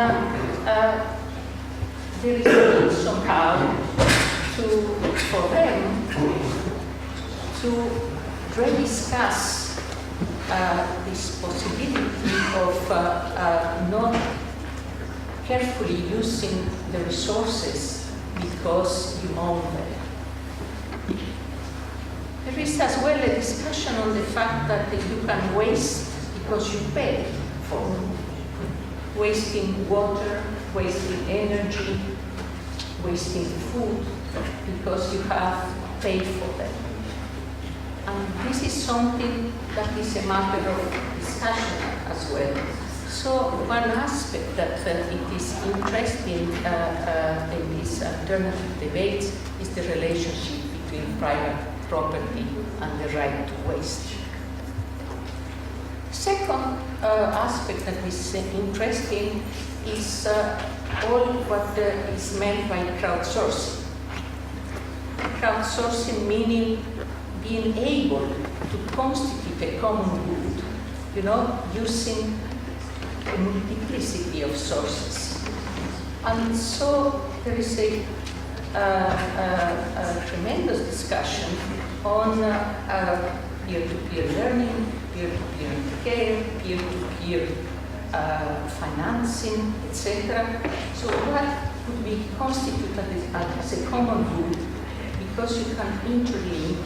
there is a need somehow for them to rediscuss this possibility of not carefully using the resources because you own them. There is as well a discussion on the fact that you can waste because you pay for it. Wasting water, wasting energy, wasting food because you have paid for them. And this is something that is a matter of discussion as well. So one aspect that it is interesting in these alternative debates is the relationship between private property and the right to waste. Second aspect that is interesting is all what is meant by crowdsourcing. Crowdsourcing meaning being able to constitute a common good, using a multiplicity of sources. And so there is a tremendous discussion on peer-to-peer learning, peer-to-peer care, peer-to-peer financing, etc. So what could be constituted as a common good because you can interlink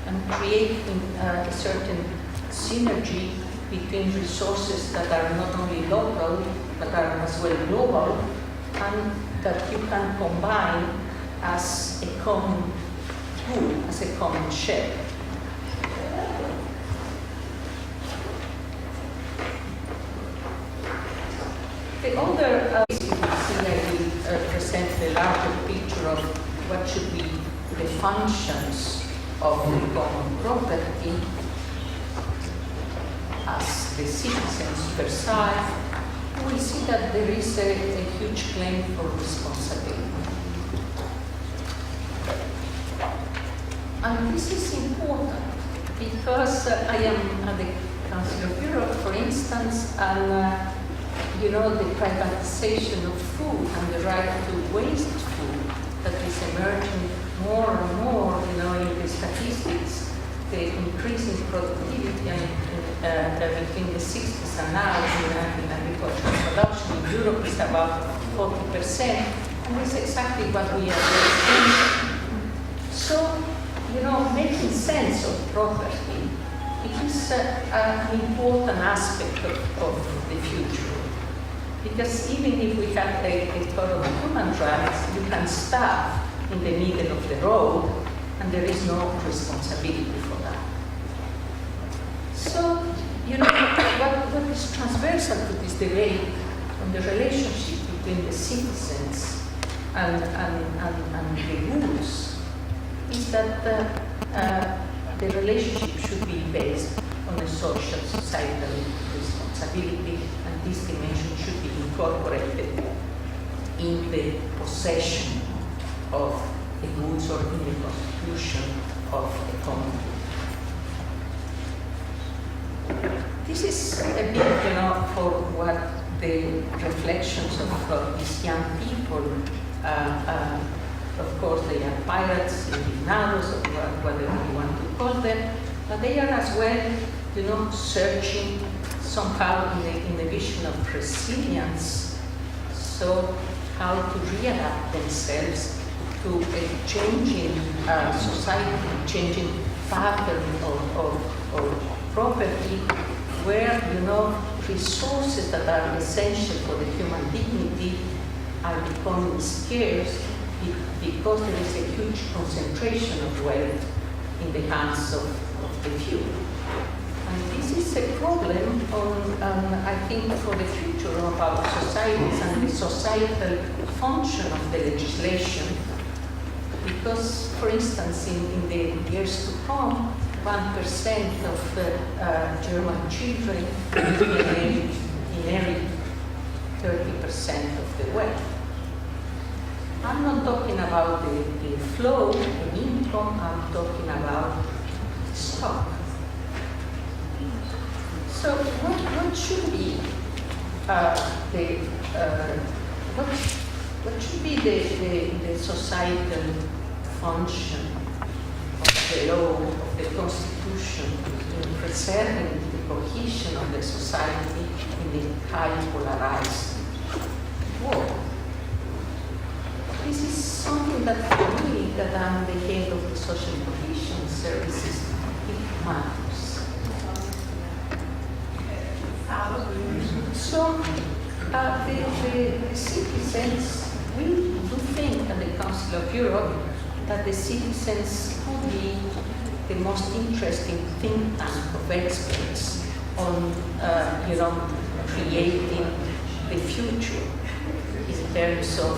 and create a certain synergy between resources that are not only local but are as well global, and that you can combine as a common good, as a common share. The other I will present the larger picture of what should be the functions of the common property as the citizens per se. We see that there is a huge claim for responsibility. And this is important because I am at the Council of Europe, for instance, and the privatization of food and the right to waste food that is emerging more and more, in the statistics, the increasing productivity between the 60s and now in agricultural production in Europe is about 40%, and that's exactly what we are doing. So, making sense of property, it is an important aspect of the future. Because even if we have a code of human rights, you can stop in the middle of the road and there is no responsibility for that. So, what is transversal to this debate on the relationship between the citizens and the rules is that the relationship should be based on a social, societal responsibility, and this dimension should be incorporated in the possession of the goods or in the constitution of a common good. This is a bit, for what the reflections of these young people. Of course, they are pirates, indignados, or whatever you want to call them, but they are as well, searching somehow in the vision of resilience. So, how to readapt themselves to a changing society, changing pattern of property, where resources that are essential for the human dignity are becoming scarce because there is a huge concentration of wealth in the hands of the few. And this is a problem I think, for the future of our societies and the societal function of the legislation. Because, for instance, in the years to come, 1% of German children will inherit 30% of the wealth. I'm not talking about the flow in income, I'm talking about stock. So what should be what should be the societal function of the law, of the Constitution, in preserving the cohesion of the society in the highly polarized world? This is something that for me, that I'm the head of the social cohesion services, it matters. So the citizens, we do think at the Council of Europe that the citizens could be the most interesting think tank of experts on, creating the future in terms of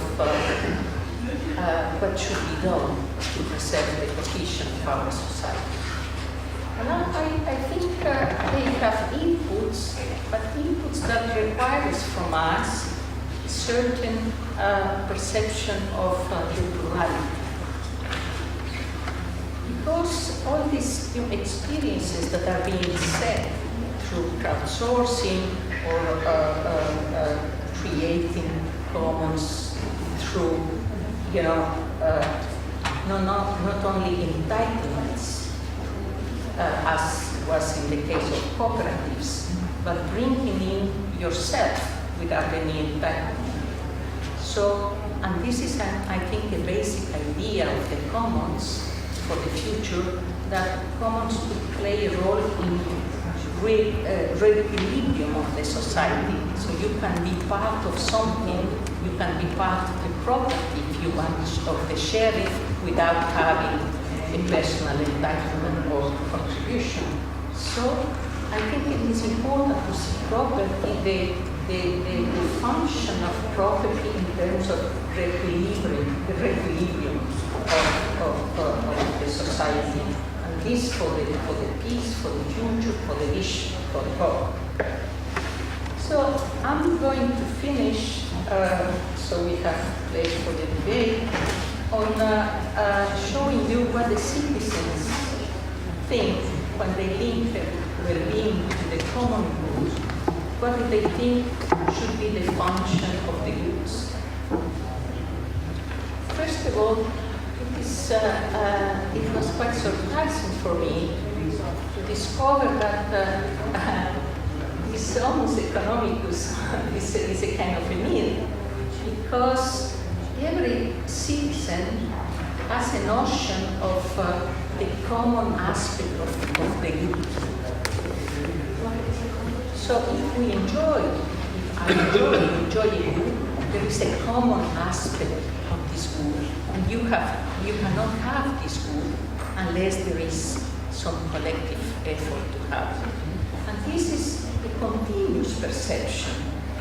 what should be done to preserve the cohesion of our society. And I think they have inputs, but inputs that requires from us certain perception of the plurality. Because all these new experiences that are being set through crowdsourcing or creating commons through, not only entitlements, as was in the case of cooperatives, but bringing in yourself without any entitlement. So, and this is, I think, a basic idea of the commons for the future, that commons could play a role in re-equilibrium of the society. So you can be part of something, you can be part of the property, if you want, of the sharing without having a personal entitlement or contribution. So I think it is important to see property, the function of property in terms of the re-equilibrium of the society. And this for the peace, for the future, for the vision, for the hope. So I'm going to finish, so we have place for the debate, on showing you what the citizens think when they link their well-being to the common good. What do they think should be the function of the goods? First of all, it was quite surprising for me to discover that this homus economicus is a kind of a myth, because every citizen has a notion of the common aspect of the good. So if we enjoy, if enjoy a good, there is a common aspect of this good, and you cannot have this good unless there is some collective effort to have it. And this is a continuous perception.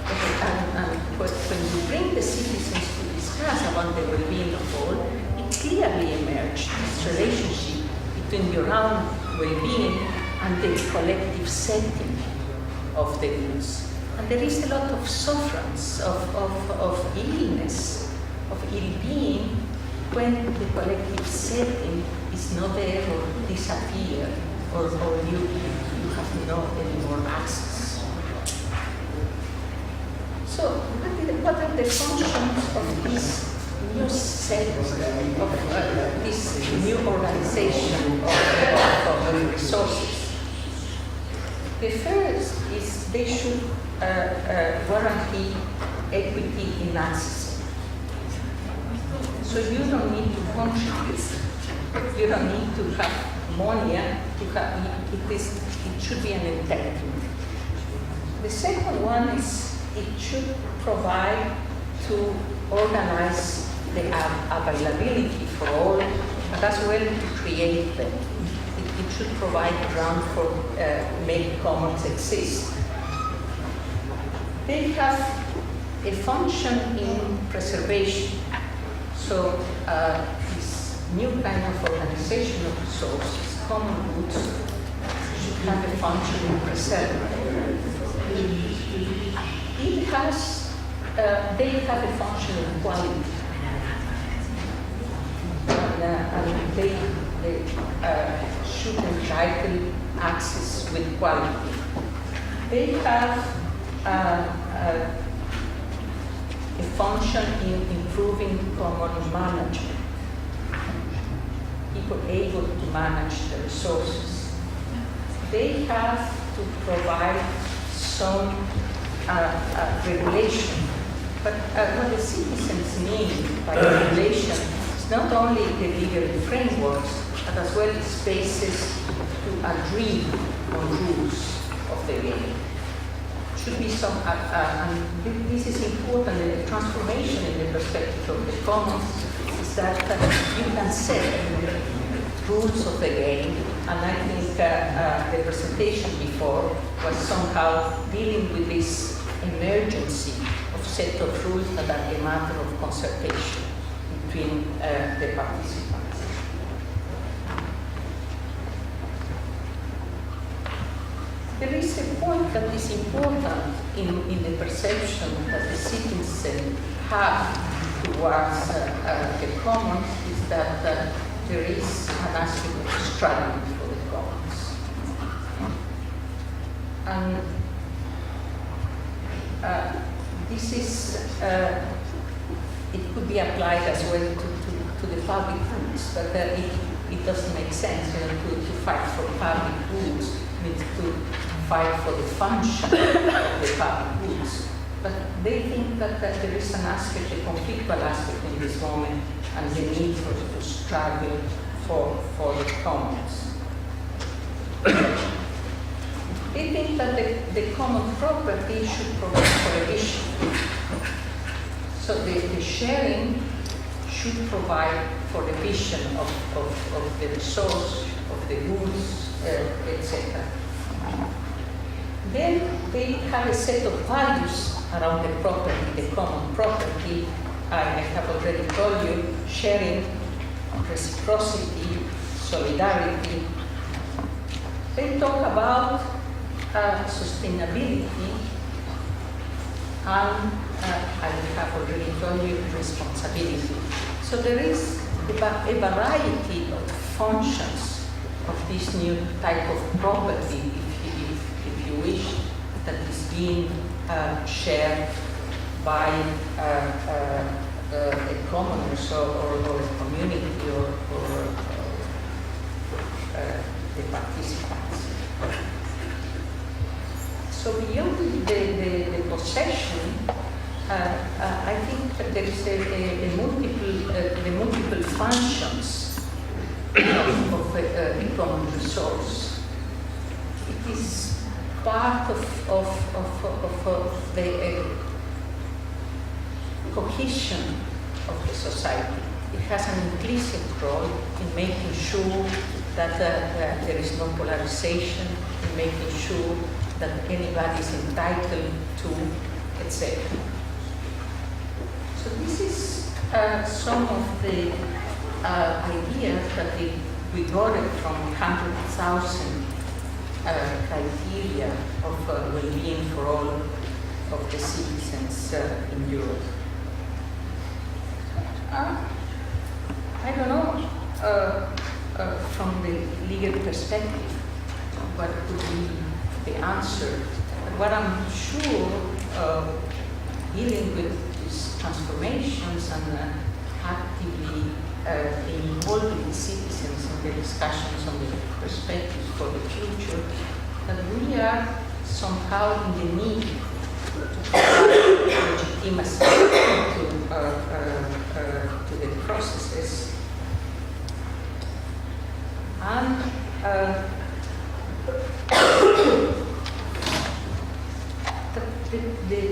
And when you bring the citizens to discuss about the well-being of all, it clearly emerges this relationship between your own well-being and the collective setting of the goods. And there is a lot of sufferance, of illness, of ill-being, when the collective setting is not there or disappear, or you have not any more access. So what are the functions of this new set of this new organization of the resources? The first is they should guarantee equity in access. So you don't need to contribute. You don't need to have money. It should be an entitlement. The second one is it should provide to organize the availability for all, but as well to create them. It should provide ground for make commons exist. They have a function in preservation. So this new kind of organization of resources, common goods, should have a function in preserving. It has, they have a function in quality. And they should entitle access with quality. They have a function in improving common management. People able to manage the resources. They have to provide some regulation. But what the citizens mean by regulation is not only the legal frameworks, but as well spaces to agree on rules of the game. Should be some, and this is important, the transformation in the perspective of the commons is that you can set rules of the game, and I think the presentation before was somehow dealing with this emergency of set of rules that are a matter of consultation between the participants. There is a point that is important in the perception that the citizens have towards the commons is that there is an aspect of struggling for the commons. And this is, it could be applied as well to the public goods, but it doesn't make sense, to fight for public goods means to fight for the function of the public goods. But they think that there is an aspect, a conflictual aspect in this moment, and the need to struggle for the commons. They think that the common property should provide for a vision. So the sharing should provide for the vision of the resource, of the goods, etc. Then they have a set of values around the property, the common property. I have already told you, sharing, reciprocity, solidarity. They talk about sustainability, and I have already told you responsibility. So there is a variety of functions of this new type of property, if you wish, that is being shared by a commoners or a community or the participants. So beyond the possession, I think that there is the multiple functions of a common resource. It is part of the cohesion of the society. It has an implicit role in making sure that there is no polarization, in making sure that anybody is entitled to, etc. So this is some of the ideas that we got it from 100,000 criteria of well-being for all of the citizens in Europe. I don't know, from the legal perspective, what could be the answer. But what I'm sure, dealing with these transformations and actively involving the citizens in the discussions on the perspectives for the future, that we are somehow in the need to provide legitimacy to the processes. And the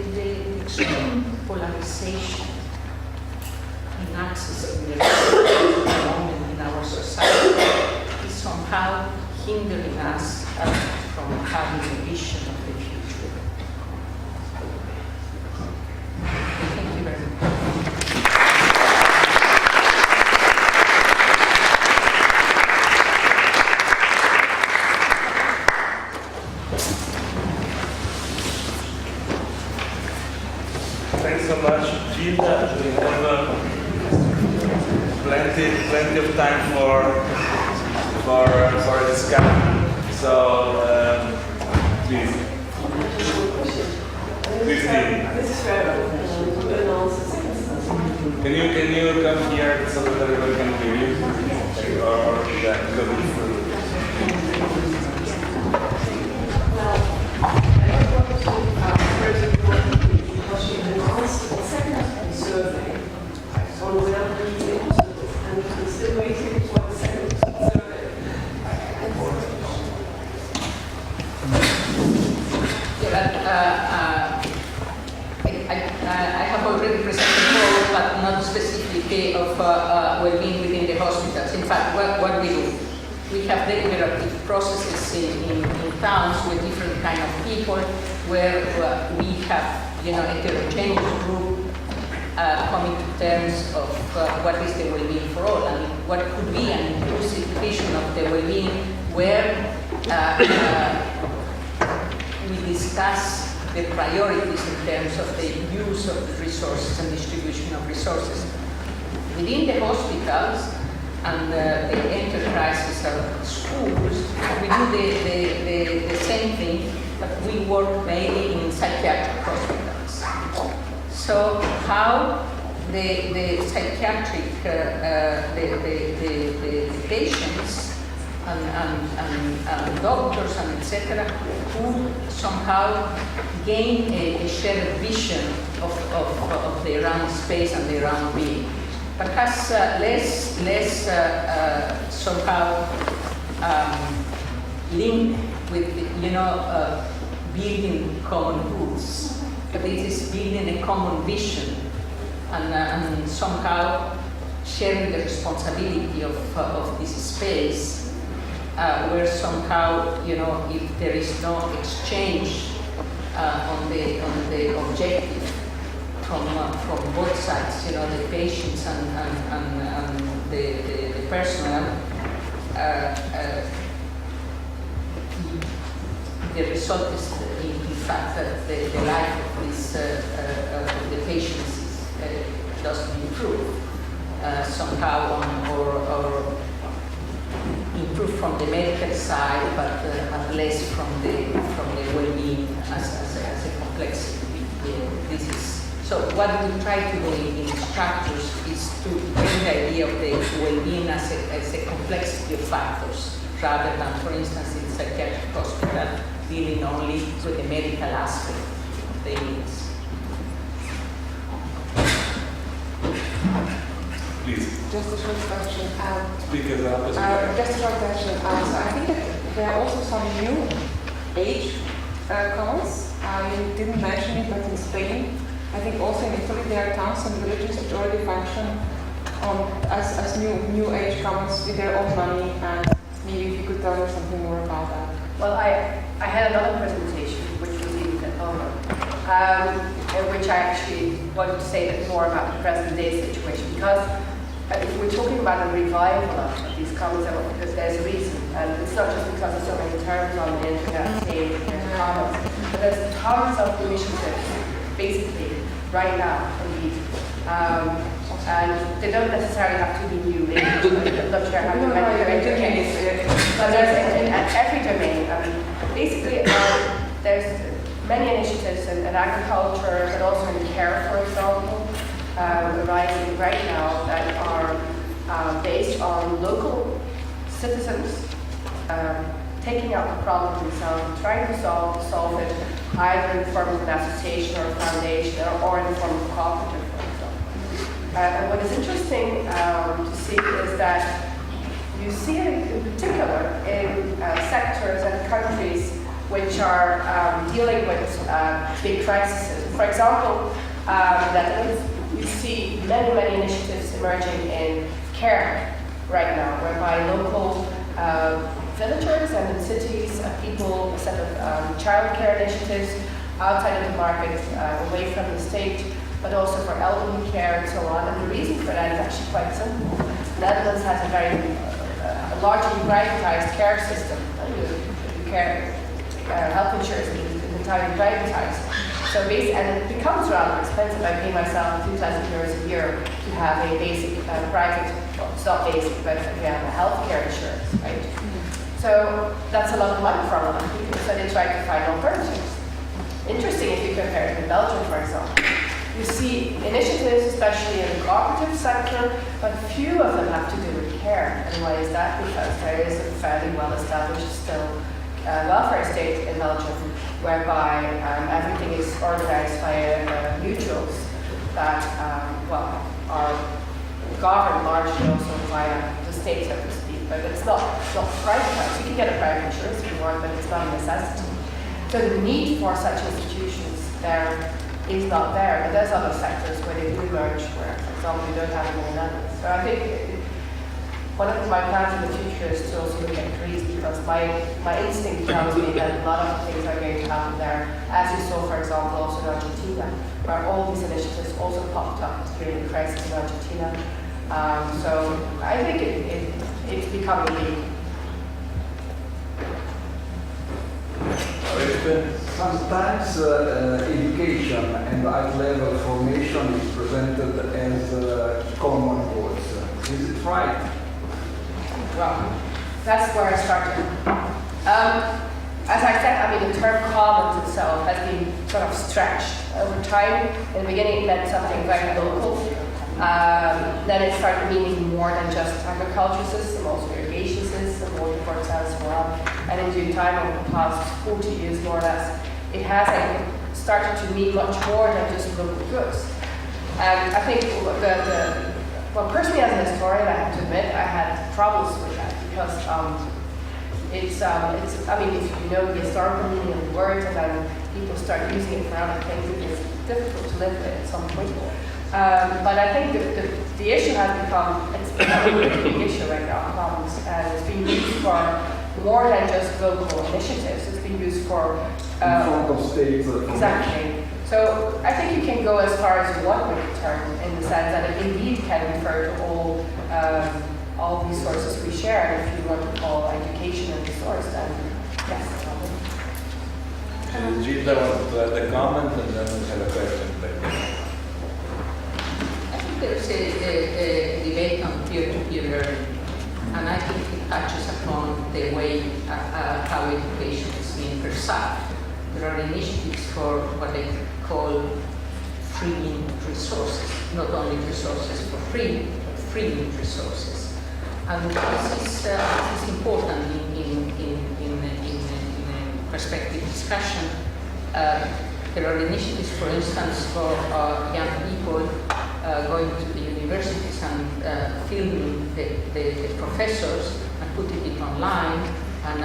extreme polarization in access to the moment in our society is somehow hindering us from having a vision of the future. Thank you very much. Thanks so much, Gilda. We have plenty of time for discussion. So please, Tine. This is Farrell. Can you come here so that everyone can hear you? Or yeah, go through. Second survey on well-being and still waiting for the second survey. I have already presented more, but not specifically of well-being within the hospitals. In fact, what we do, we have deliberative processes in towns with different kind of people, where we have, a heterogeneous group coming to terms of what is the well-being for all, and what could be an inclusive vision of the well-being, where we discuss the priorities in terms of the use of the resources and distribution of resources. Within the hospitals and the enterprises of schools, we do the same thing, but we work mainly in psychiatric hospitals. So how the psychiatric, the patients and doctors and etc. who somehow gain a shared vision of their own space and their own being. Perhaps less somehow linked with building common goods, but it is building a common vision and somehow sharing the responsibility of this space, where somehow if there is no exchange on the objective from both sides, the patients and the personnel, the result is in fact that the life of the patients doesn't improve somehow or improve from the medical side, but less from the well-being as a complexity. This is so. What we try to do in structures is to bring the idea of the well-being as a complexity of factors, rather than, for instance, in psychiatric hospital, dealing only with the medical aspect of the needs. Please. Just a short question. Speak up. Just a short question. So I think that there are also some new age commons. I didn't mention it, but in Spain, I think also in Italy, there are towns and villages which already function as new age commons with their own money, and maybe if you could tell us something more about that. Well, I had another presentation, which was in the Homer, in which I actually wanted to say a bit more about the present day situation, because if we're talking about a revival of these commons, there's a reason, and it's not just because there's so many terms on the internet saying there's commons, but there's tons of initiatives, basically, right now, indeed. And they don't necessarily have to be new. I'm not sure how to mention it. But there's in every domain. I mean, basically, there's many initiatives in agriculture, but also in care, for example, arising right now that are based on local citizens taking up the problem themselves, trying to solve it, either in the form of an association or a foundation, or in the form of a cooperative. And what is interesting to see is that you see it in particular in sectors and countries which are dealing with big crises. For example, that you see many initiatives emerging in care right now, whereby local villagers and in cities, people set up child care initiatives outside of the market, away from the state, but also for elderly care and so on. And the reason for that is actually quite simple. The Netherlands has a very largely privatized care system. Health insurance is entirely privatized. So and it becomes rather expensive. I pay myself €2,000 a year to have a basic private, well, it's not basic, but we have a healthcare insurance, right? So that's a lot of money for a lot of people. So they try to find alternatives. Interesting if you compare it to Belgium, for example. You see initiatives, especially in the cooperative sector, but few of them have to do with care. And why is that? Because there is a fairly well-established still welfare state in Belgium, whereby everything is organized by mutuals that, are governed largely also via the state, so to speak. But it's not privatized. You can get a private insurance if you want, but it's not a necessity. So the need for such institutions there is not there, but there's other sectors where they do emerge, where, for example, we don't have them in the Netherlands. So I think one of my plans in the future is to also look at Greece, because my instinct tells me that a lot of things are going to happen there, as you saw, for example, also in Argentina, where all these initiatives also popped up during the crisis in Argentina. So I think it's becoming legal. Sometimes education and high-level formation is presented as common goals. Is it right? Well, that's where I started. As I said, I mean, the term commons itself has been sort of stretched over time. In the beginning, it meant something very local. Then it started meaning more than just agriculture system, also irrigation system, water courts as well. And in due time, over the past 40 years more or less, it has started to mean much more than just local goods. And I think well, personally as an historian, I have to admit, I had problems with that, because I mean, if you know the historical meaning of the words and then people start using it for other things, it's difficult to live with at some point. But I think the issue has become a really big issue right now, commons, and it's being used for more than just local initiatives. It's being used for in front of states. Exactly. So I think you can go as far as you want with the term, in the sense that it indeed can refer to all resources we share. And if you want to call education a resource, then yes. Gilda wants to add a comment, and then we have a question. I think there's a debate on peer-to-peer learning, and I think it touches upon the way how education is being perceived. There are initiatives for what they call freeing resources, not only resources for free, but freeing resources. And this is important in a perspective discussion. There are initiatives, for instance, for young people going to the universities and filming the professors and putting it online, and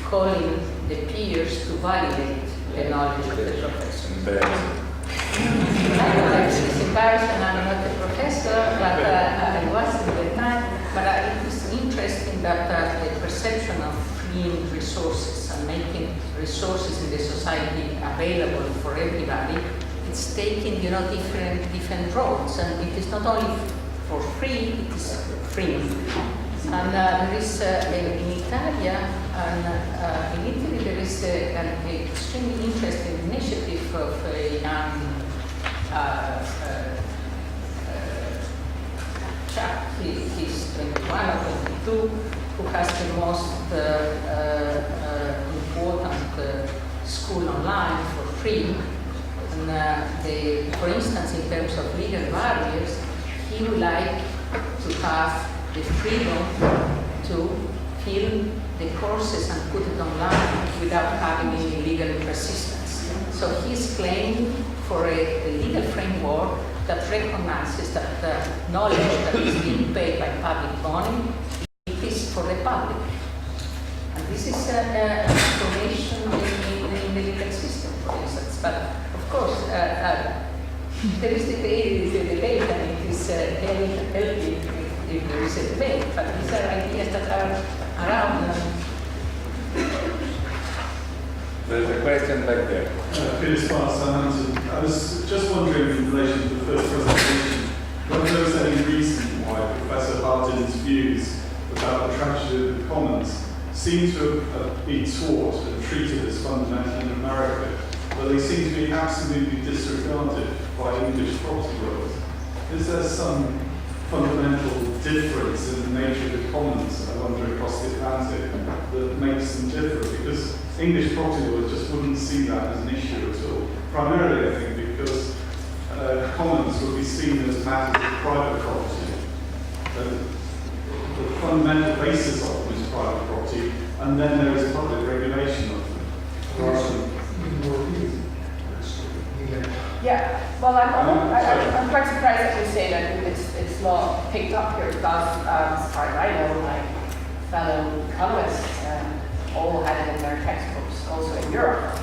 calling the peers to validate the knowledge of the professor. It's embarrassing, I'm not a professor, but I was in the time. But it is interesting that the perception of freeing resources and making resources in the society available for everybody, it's taking different roles, and it is not only for free, it is free. And there is in Italy, and in Italy there is an extremely interesting initiative of a young chap. He's 21 or 22, who has the most important school online for free. And for instance, in terms of legal barriers, he would like to have the freedom to film the courses and put it online without having any legal resistance. So he's claiming for a legal framework that recognizes that the knowledge that is being paid by public money, it is for the public. And this is information in the legal system, for instance. But of course, there is the debate, and it is healthy if there is a debate. But these are ideas that are around. There's a question back there. I was just wondering in relation to the first presentation, whether there was any reason why Professor Hardin's views about the tragedy of the commons seem to have been taught and treated as fundamental in America, but they seem to be absolutely disregarded by English property lawyers. Is there some fundamental difference in the nature of the commons, I wonder, across the Atlantic that makes them different? Because English property lawyers just wouldn't see that as an issue at all. Primarily, I think, because commons would be seen as matters of private property. The fundamental basis of them is private property, and then there is public regulation of them. Yeah, well, I'm quite surprised that you say that it's not picked up here, because as far as I know, my fellow economists all had it in their textbooks, also in Europe.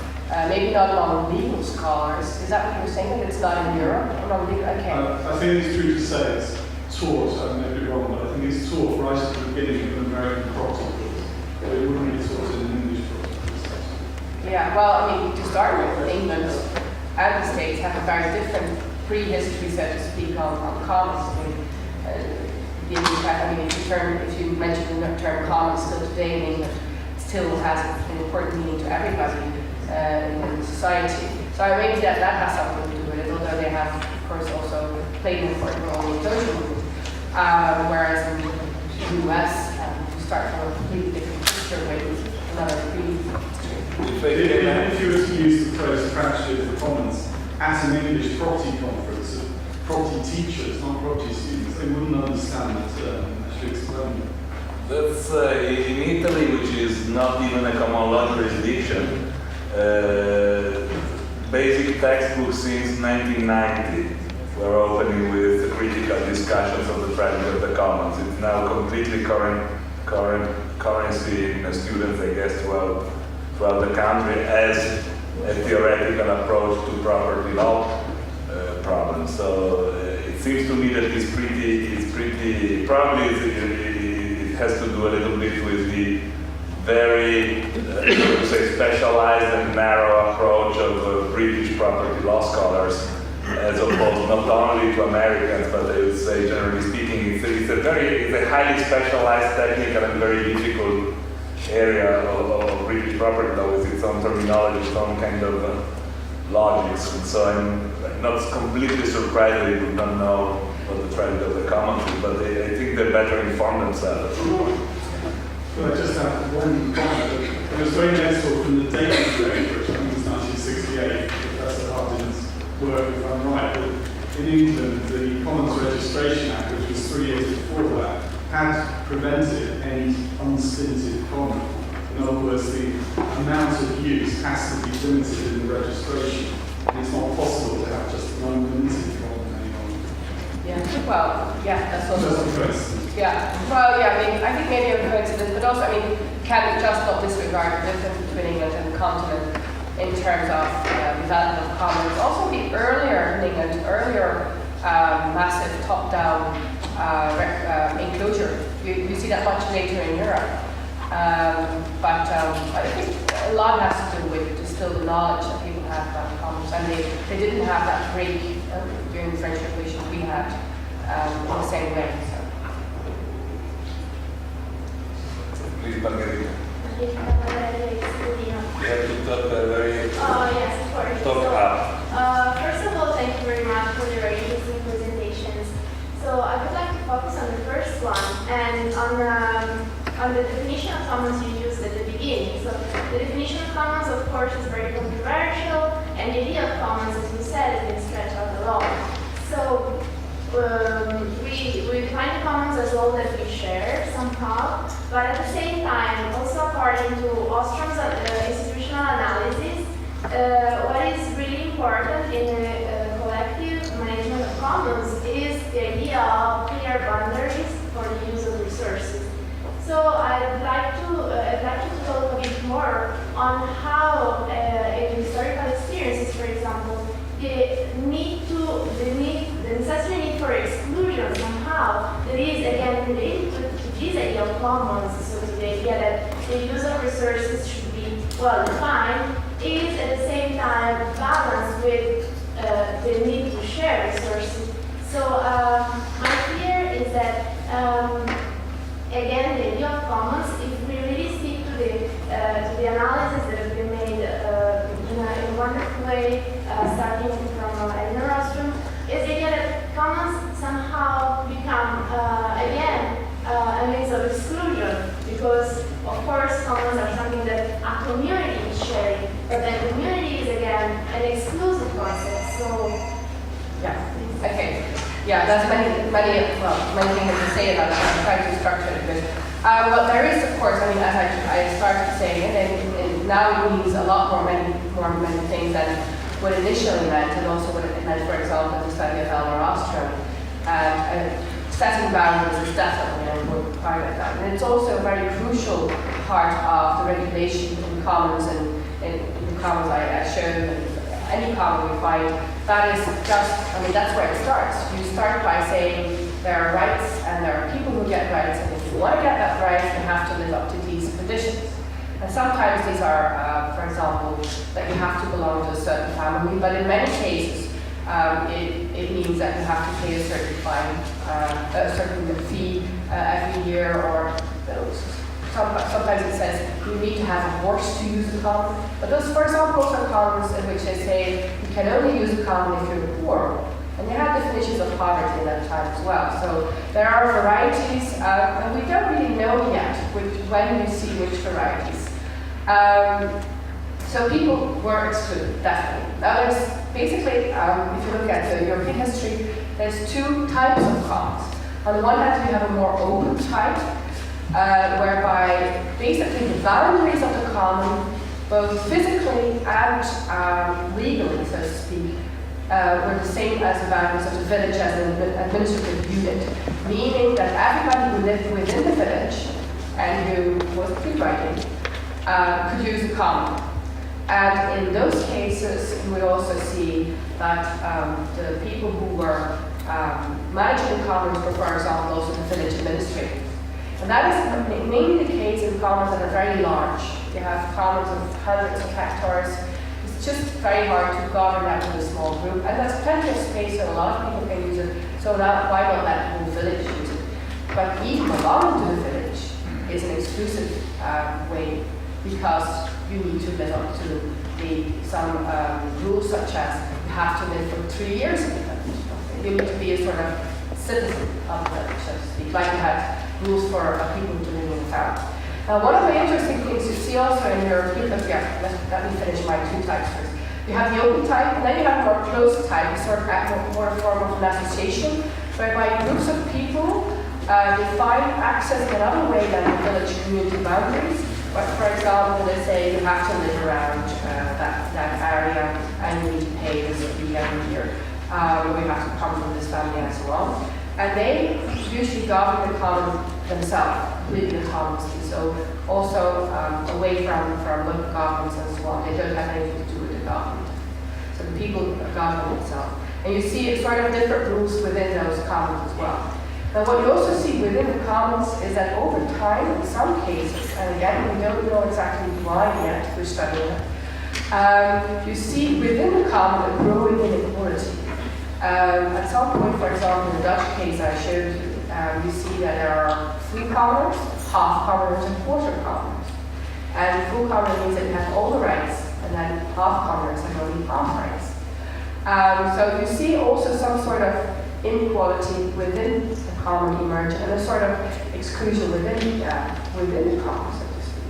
Maybe not among legal scholars. Is that what you're saying, that it's not in Europe? Among legal, okay. I think it's true to say it's taught, I may be wrong, but I think it's taught right at the beginning of an American property course. But it wouldn't be taught in an English property course. Yeah, well, I mean, to start with, England and the States have a very different prehistory, so to speak, on commons. I mean, if you mention the term commons still today in England, it still has an important meaning to everybody in society. So maybe that has something to do with it, although they have, of course, also played an important role in social movement. Whereas in the US, you start from a completely different picture with another prehistory. If you were to use the phrase tragedy of the commons at an English property conference of property teachers, not property students, they wouldn't understand that term. I should explain it. That's in Italy, which is not even a common law jurisdiction. Basic textbooks since 1990 were opening with critical discussions of the tragedy of the commons. It's now completely currency in students, I guess, throughout the country as a theoretical approach to property law problems. So it seems to me that it's pretty probably it has to do a little bit with the very specialized and narrow approach of British property law scholars, as opposed not only to Americans, but I would say, generally speaking, it's a highly specialized, technical, and very difficult area of British property law with its own terminology, its own kind of logics. And so I'm not completely surprised that they would not know what the tragedy of the commons is, but I think they're better informed themselves. Well, I just have one comment. It was very noticeable from the data range, which I think was 1968, Professor Hardin's work, if I'm right, that in England, the Commons Registration Act, which was 3 years before that, had prevented any unstinted comment. In other words, the amount of use has to be limited in the registration. And it's not possible to have just an unlimited comment any longer. Yeah. Well, yeah, that's also. Just a coincidence. Yeah, well, yeah, I mean, I think maybe a coincidence, but also, I mean, can just not disregard the difference between England and the continent in terms of development of commons. Also, the earlier in England, massive top-down enclosure. You see that much later in Europe. But I think a lot has to do with just still the knowledge that people have about commons, and they didn't have that break during the French Revolution we had in the same way. So. Please, Margherita. You have to talk very. yes, of course. Talk up. First of all, thank you very much for the very interesting presentations. So I would like to focus on the first one and on the definition of commons you used at the beginning. So the definition of commons, of course, is very controversial, and the idea of commons, as you said, has been stretched out a lot. So we define commons as all that we share somehow, but at the same time, also according to Ostrom's institutional analysis, what is really important in a collective management of commons is the idea of clear boundaries for the use of resources. So I'd like to talk a bit more on how in historical experiences, for example, the necessary need for exclusion somehow that is again related to this idea of commons, so to the idea that the use of resources should be well defined, is at the same time balanced with the need to share resources. So my fear is that again the idea of commons, if we really stick to the analysis that has been made in a wonderful way, starting from Elinor Ostrom, is the idea that commons somehow become again a means of exclusion, because of course commons are something that a community is sharing, but then community is again an exclusive concept. So yeah, okay. Yeah, there's many things to say about that. I'm trying to structure it a bit. Well, there is, of course, I mean, as I started saying it, and now it means a lot more, many things than what it initially meant, and also what it meant, for example, in the study of Elinor Ostrom. Setting boundaries is definitely an important part of that. And it's also a very crucial part of the regulation in commons, and in the commons I showed, and any common we find. That is just, I mean, that's where it starts. You start by saying there are rights and there are people who get rights, and if you want to get that right, you have to live up to these conditions. And sometimes these are, for example, that you have to belong to a certain family, but in many cases, it means that you have to pay a certain fine, a certain fee every year, or sometimes it says you need to have a horse to use a common. But those, for example, those are commons in which they say you can only use a common if you're poor. And you have definitions of poverty in that time as well. So there are varieties, and we don't really know yet when you see which varieties. So people were excluded, definitely. Now there's basically, if you look at the European history, there's two types of commons. On the one hand, you have a more open type, whereby basically the boundaries of the common, both physically and legally, so to speak, were the same as the boundaries of the village as an administrative unit, meaning that everybody who lived within the village and who was free writing could use the common. And in those cases, we also see that the people who were managing the commons were, for example, also the village administrators. And that is mainly the case in commons that are very large. You have commons of hundreds of hectares. It's just very hard to govern that with a small group. And there's plenty of space, so a lot of people can use it. So now, why not let the whole village use it? But even belonging to the village is an exclusive way, because you need to live up to some rules, such as you have to live for 3 years in the village. You need to be a sort of citizen of the village, so to speak, like you had rules for people who live in the town. One of the interesting things you see also in European, let me finish my two types first. You have the open type, and then you have a more closed type, sort of more a form of an association, whereby groups of people define access in another way than the village community boundaries. But for example, they say you have to live around that area and you need to pay this fee every year. You have to come from this family and so on. And they usually govern the common themselves, completely autonomously. So also away from local governments and so on. They don't have anything to do with the government. So the people govern themselves. And you see sort of different rules within those commons as well. Now what you also see within the commons is that over time, in some cases, and again, we don't know exactly why yet, we're studying it, you see within the common a growing inequality. At some point, for example, in the Dutch case I showed you, you see that there are full commoners, half commoners, and quarter commoners. And full commoner means that you have all the rights, and then half commoners have only half rights. So you see also some sort of inequality within the common emerge, and a sort of exclusion within the common, so to speak.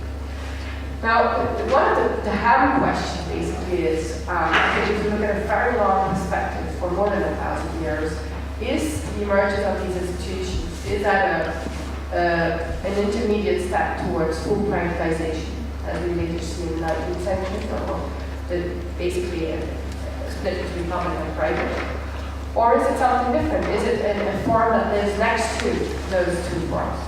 Now, one of the ham question basically is, if you look at a very long perspective for more than 1,000 years, is the emergence of these institutions, is that an intermediate step towards full privatization, as we later see in the 19th century, or basically a split between public and private? Or is it something different? Is it a form that lives next to those two forms?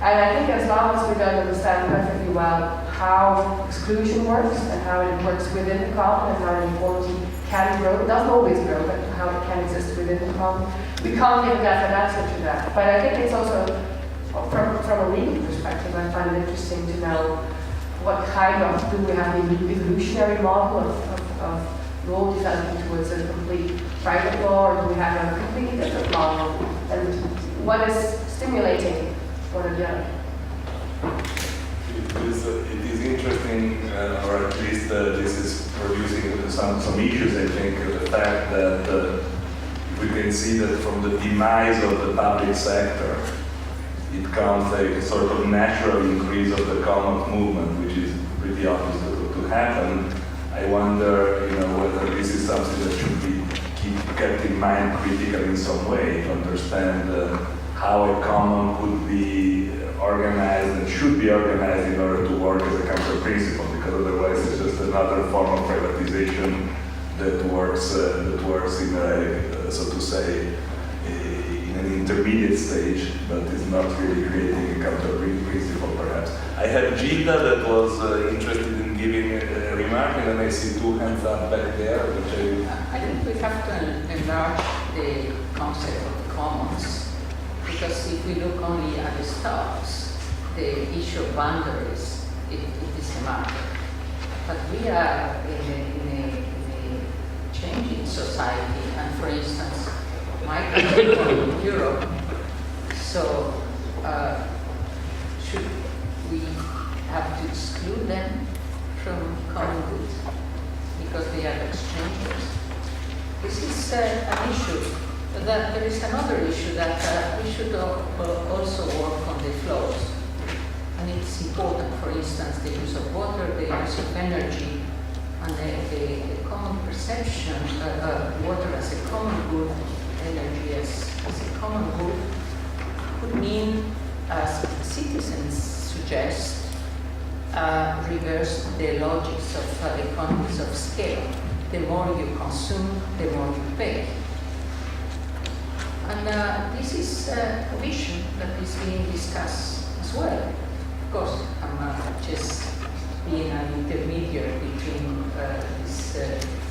And I think as long as we don't understand perfectly well how exclusion works and how it works within the common and how inequality can grow, it doesn't always grow, but how it can exist within the common, we can't give a definite answer to that. But I think it's also, from a legal perspective, I find it interesting to know what kind of, do we have an evolutionary model of law developing towards a complete private law, or do we have a completely different model? And what is stimulating one or the other? It is interesting, or at least this is producing some issues, I think, the fact that we can see that from the demise of the public sector, it comes a sort of natural increase of the common movement, which is pretty obvious to happen. I wonder, whether this is something that should be kept in mind critically in some way to understand how a common could be organized and should be organized in order to work as a counter principle, because otherwise it's just another form of privatization that works in a, so to say, in an intermediate stage, but is not really creating a counter principle, perhaps. I have Gilda that was interested in giving a remark, and then I see two hands up back there, which I think we have to enlarge the concept of commons, because if we look only at the stocks, the issue of boundaries, it is a matter. But we are in a changing society, and for instance, my country in Europe, so should we have to exclude them from common goods because they are exchangers? This is an issue. There is another issue that we should also work on the flows. And it's important, for instance, the use of water, the use of energy, and the common perception of water as a common good, energy as a common good, could mean, as citizens suggest, reverse the logics of economies of scale. The more you consume, the more you pay. And this is a vision that is being discussed as well. Of course, I'm just being an intermediary between this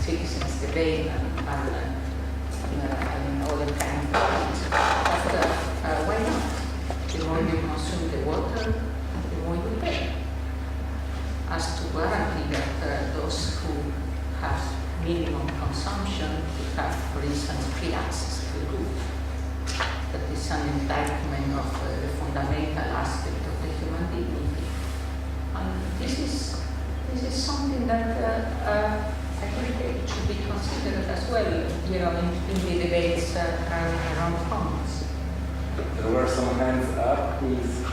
citizens' debate and all the kind of things. But why not? The more you consume the water, the more you pay. As to guarantee that those who have minimum consumption have, for instance, free access to good. That is an entitlement of the fundamental aspect of the human dignity. And this is something that I think it should be considered as well, in the debates around commons. there were some hands up with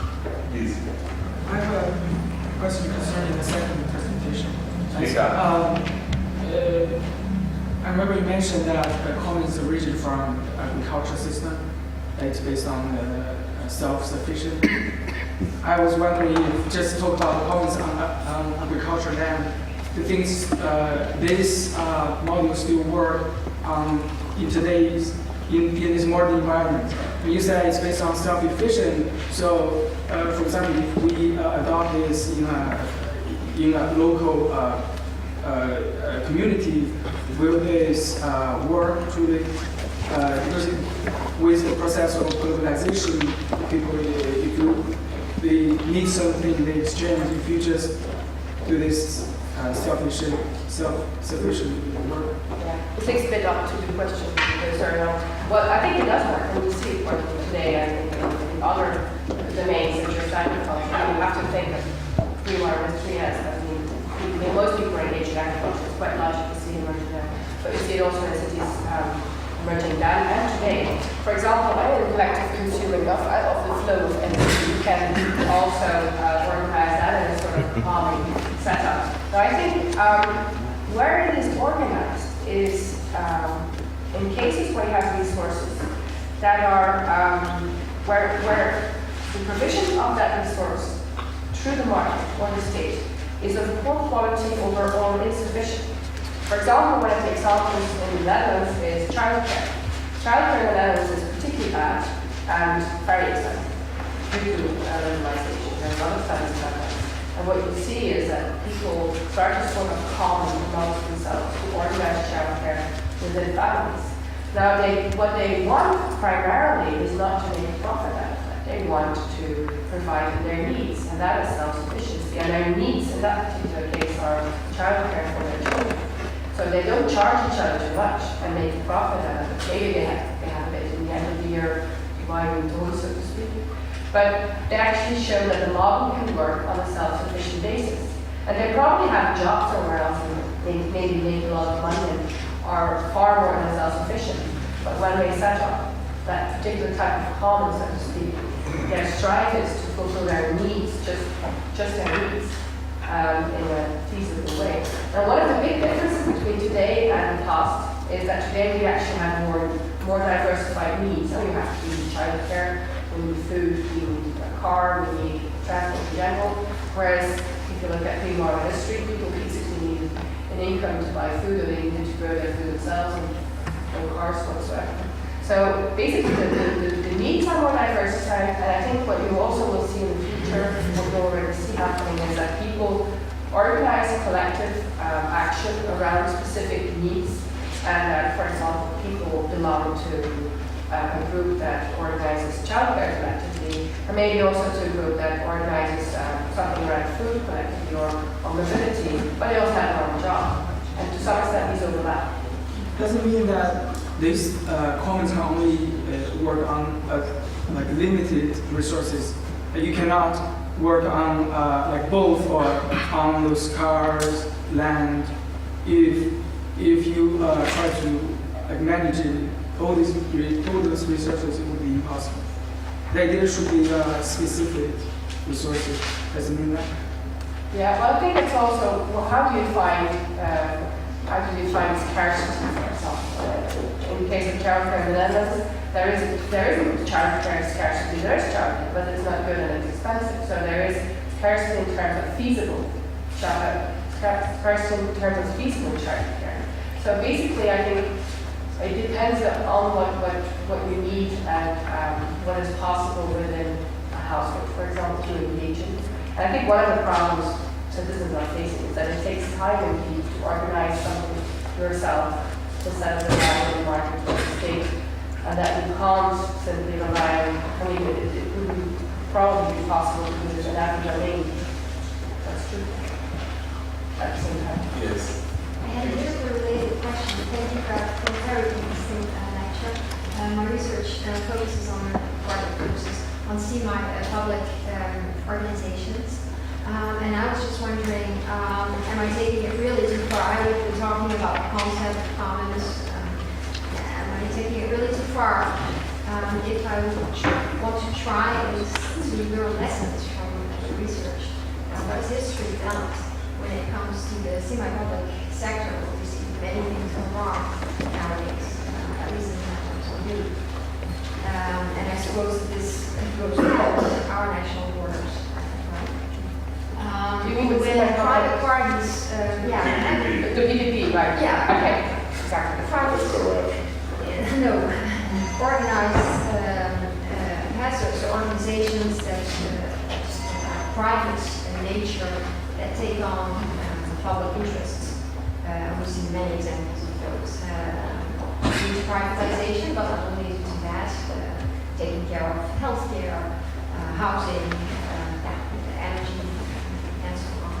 this. I have a question concerning the second presentation. Speak up. I remember you mentioned that the commons origin from agricultural system. It's based on self-sufficient. I was wondering if just talk about the commons on agricultural land. Do you think this model still work in today's in this modern environment. You say it's based on self-efficient. So, for example, if we adopt this in a local community, will this work truly? Because with the process of globalization, people, if they need something in the exchange, if you just do this self-sufficient work. Yeah, it takes a bit up to the question because well, I think it does work, and we see it working today and in other domains that you're talking about. You have to think of free water industry as most people are engaged in agriculture. It's quite logical to see emerging there, but you see it also in cities emerging down. And today, for example, I am collective consuming of the flow of energy. You can also organize that in a sort of calming setup. Now, I think where it is organized is in cases where you have resources that are where the provision of that resource through the market or the state is of poor quality or insufficient. For example, one of the examples in the Netherlands is childcare. Childcare in the Netherlands is particularly bad and very expensive due to liberalization. There are a lot of studies about that. And what you see is that people start to sort of calm amongst themselves to organize childcare within families. Now, what they want primarily is not to make a profit out of it. They want to provide their needs, and that is self-sufficiency. And their needs in that particular case are childcare for their children. So they don't charge each other too much and make a profit out of it. Maybe they have a bit in the end of the year dividing total, so to speak. But they actually show that the model can work on a self-sufficient basis. And they probably have jobs somewhere else and maybe make a lot of money and are far more than self-sufficient. But when they set up that particular type of common, so to speak, their strive is to fulfill their needs, just their needs, in a feasible way. Now, one of the big differences between today and the past is that today we actually have more diversified needs. So we have to need childcare, we need food, we need a car, we need transport in general. Whereas if you look at pre-modern history, people basically needed an income to buy food, or they needed to grow their food themselves and no cars whatsoever. So basically the needs are more diversified, and I think what you also will see in the future, what you already see happening, is that people organize collective action around specific needs, and that, for example, people belong to a group that organizes childcare collectively, or maybe also to a group that organizes something around food collectively or mobility, but they also have their own job, and to some extent these overlap. Doesn't mean that these commons can only work on like limited resources. You cannot work on like both or on those cars, land. If you try to like manage it, all those resources, it would be impossible. The idea should be specific resources. Doesn't mean that. Yeah, well, I think it's also how do you define scarcity, for example? In the case of childcare in the Netherlands, there isn't childcare scarcity. There is childcare, but it's not good and it's expensive. So there is scarcity in terms of feasible scarcity in terms of feasible childcare. So basically, I think it depends on what you need and what is possible within a household, for example, to engage in. And I think one of the problems citizens are facing is that it takes time indeed to organize something yourself instead of relying on the market or the state, and that you can't simply rely on, I mean, it would probably be possible to use an average domain. That's true. At the same time. Yes. I had just a related question. Thank you for clarifying this lecture. My research focuses on public organizations. And I was just wondering, am I taking it really too far? I would be talking about the concept of commons. Am I taking it really too far? If I would want to try to learn lessons from the research, what is history done when it comes to the semi-public sector? We see many things go wrong nowadays, at least in terms of me. And I suppose this goes beyond our national borders. You mean the private parties? The PPP, right? Yeah. Okay. Exactly. Private. No. has organizations that are private in nature that take on public interests. We've seen many examples of those. Huge privatization, but not only to that, taking care of healthcare, housing, energy, and so on,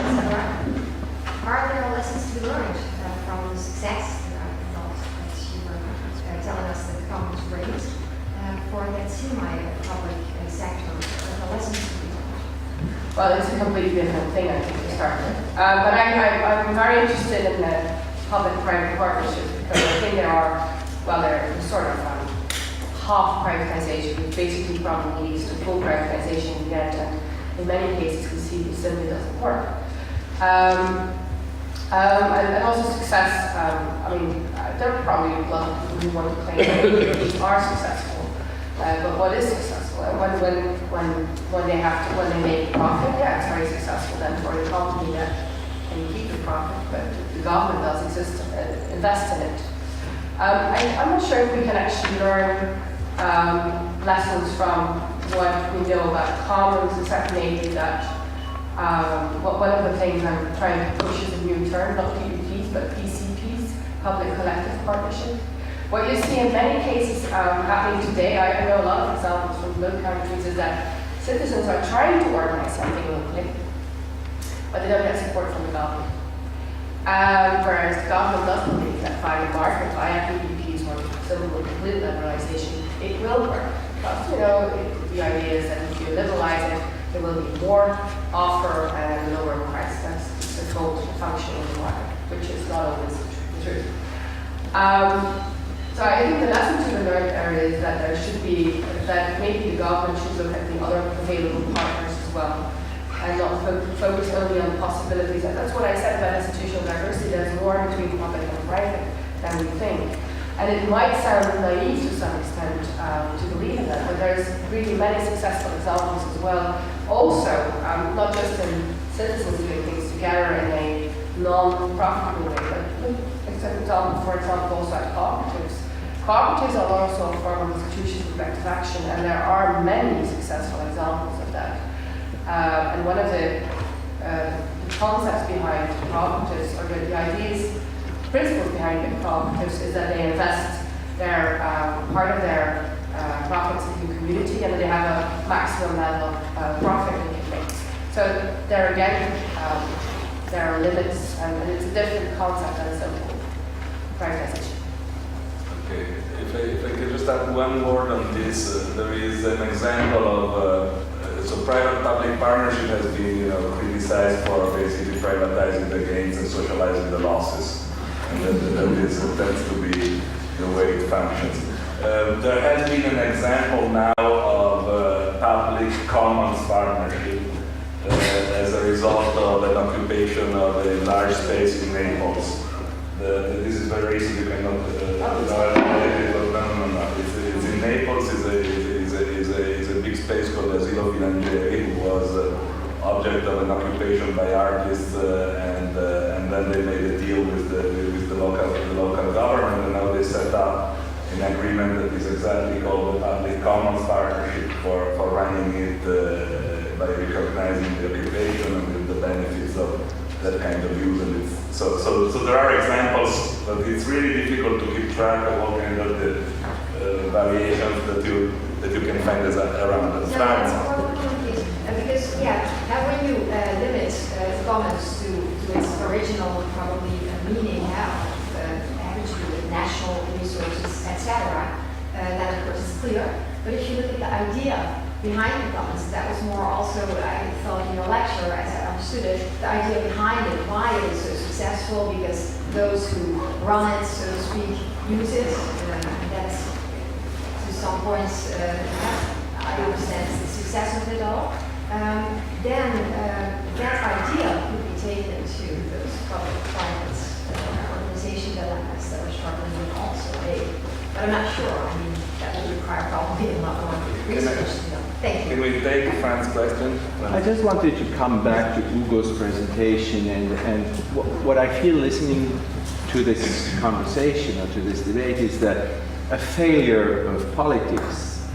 etc. Are there lessons to be learned from the success that I thought that you were telling us that the Commons brings for that semi-public sector? The lessons to be learned? Well, it's a completely different thing, I think, to start with. But I'm very interested in the public-private partnerships because I think they're sort of half privatization, which basically probably leads to full privatization in the end, and in many cases we see it simply doesn't work. And also success, there are probably a lot of people who want to claim that these are successful, but what is successful? And when they make profit, yeah, it's very successful then for the company that can keep the profit, but the government does invest in it. I'm not sure if we can actually learn lessons from what we know about commons, except maybe that one of the things I'm trying to push is a new term, not PPPs, but PCPs, public collective partnership. What you see in many cases happening today, I know a lot of examples from local countries, is that citizens are trying to organize something locally, but they don't get support from the government. Whereas the government does believe that via the market, via PPPs or civil complete liberalization, it will work. Because, the idea is that if you liberalize it, there will be more offer and lower price. That's the default functioning in the market, which is not always the truth. So I think the lesson to be learned there is that that maybe the government should look at the other available partners as well, and not focus only on possibilities. And that's what I said about institutional diversity. There's more between public and private than we think. And it might sound naive to some extent to believe in that, but there's really many successful examples as well. Also, not just in citizens doing things together in a non-profitable way, but for example, also at cooperatives. Cooperatives are also a form of institutional collective action, and there are many successful examples of that. And one of the concepts behind cooperatives, or the ideas, principles behind the cooperatives, is that they invest their part of their profits in the community, and that they have a maximum level of profit they can make. So there again, there are limits, and it's a different concept than simple privatization. Okay, if I could just add one word on this, there is an example of so private-public partnership has been criticized for basically privatizing the gains and socializing the losses, and that tends to be the way it functions. There has been an example now of public commons partnership as a result of an occupation of a large space in Naples. This is very recent. You cannot. No. It's in Naples. It's a big space called Asilo Filangieri, who was object of an occupation by artists, and then they made a deal with the local government, and now they set up an agreement that is exactly called the Public Commons Partnership for running it by recognizing the occupation and the benefits of that kind of use. And so there are examples, but it's really difficult to keep track of all kind of the variations that you can find around the because now when you limit commons to its original probably meaning having to do with national resources, etc., that of course is clear. But if you look at the idea behind the commons, that was more also, I thought in your lecture, as I understood it, the idea behind it, why it is so successful, because those who run it, so to speak, use it. That's to some points, I understand the success of it all. Then that idea could be taken to those public-private organization dilemmas that we're struggling with also. But I'm not sure. I mean, that would require probably a lot more research. Thank you. Can we take Fran's question? I just wanted to come back to Ugo's presentation, and what I feel listening to this conversation or to this debate is that a failure of politics,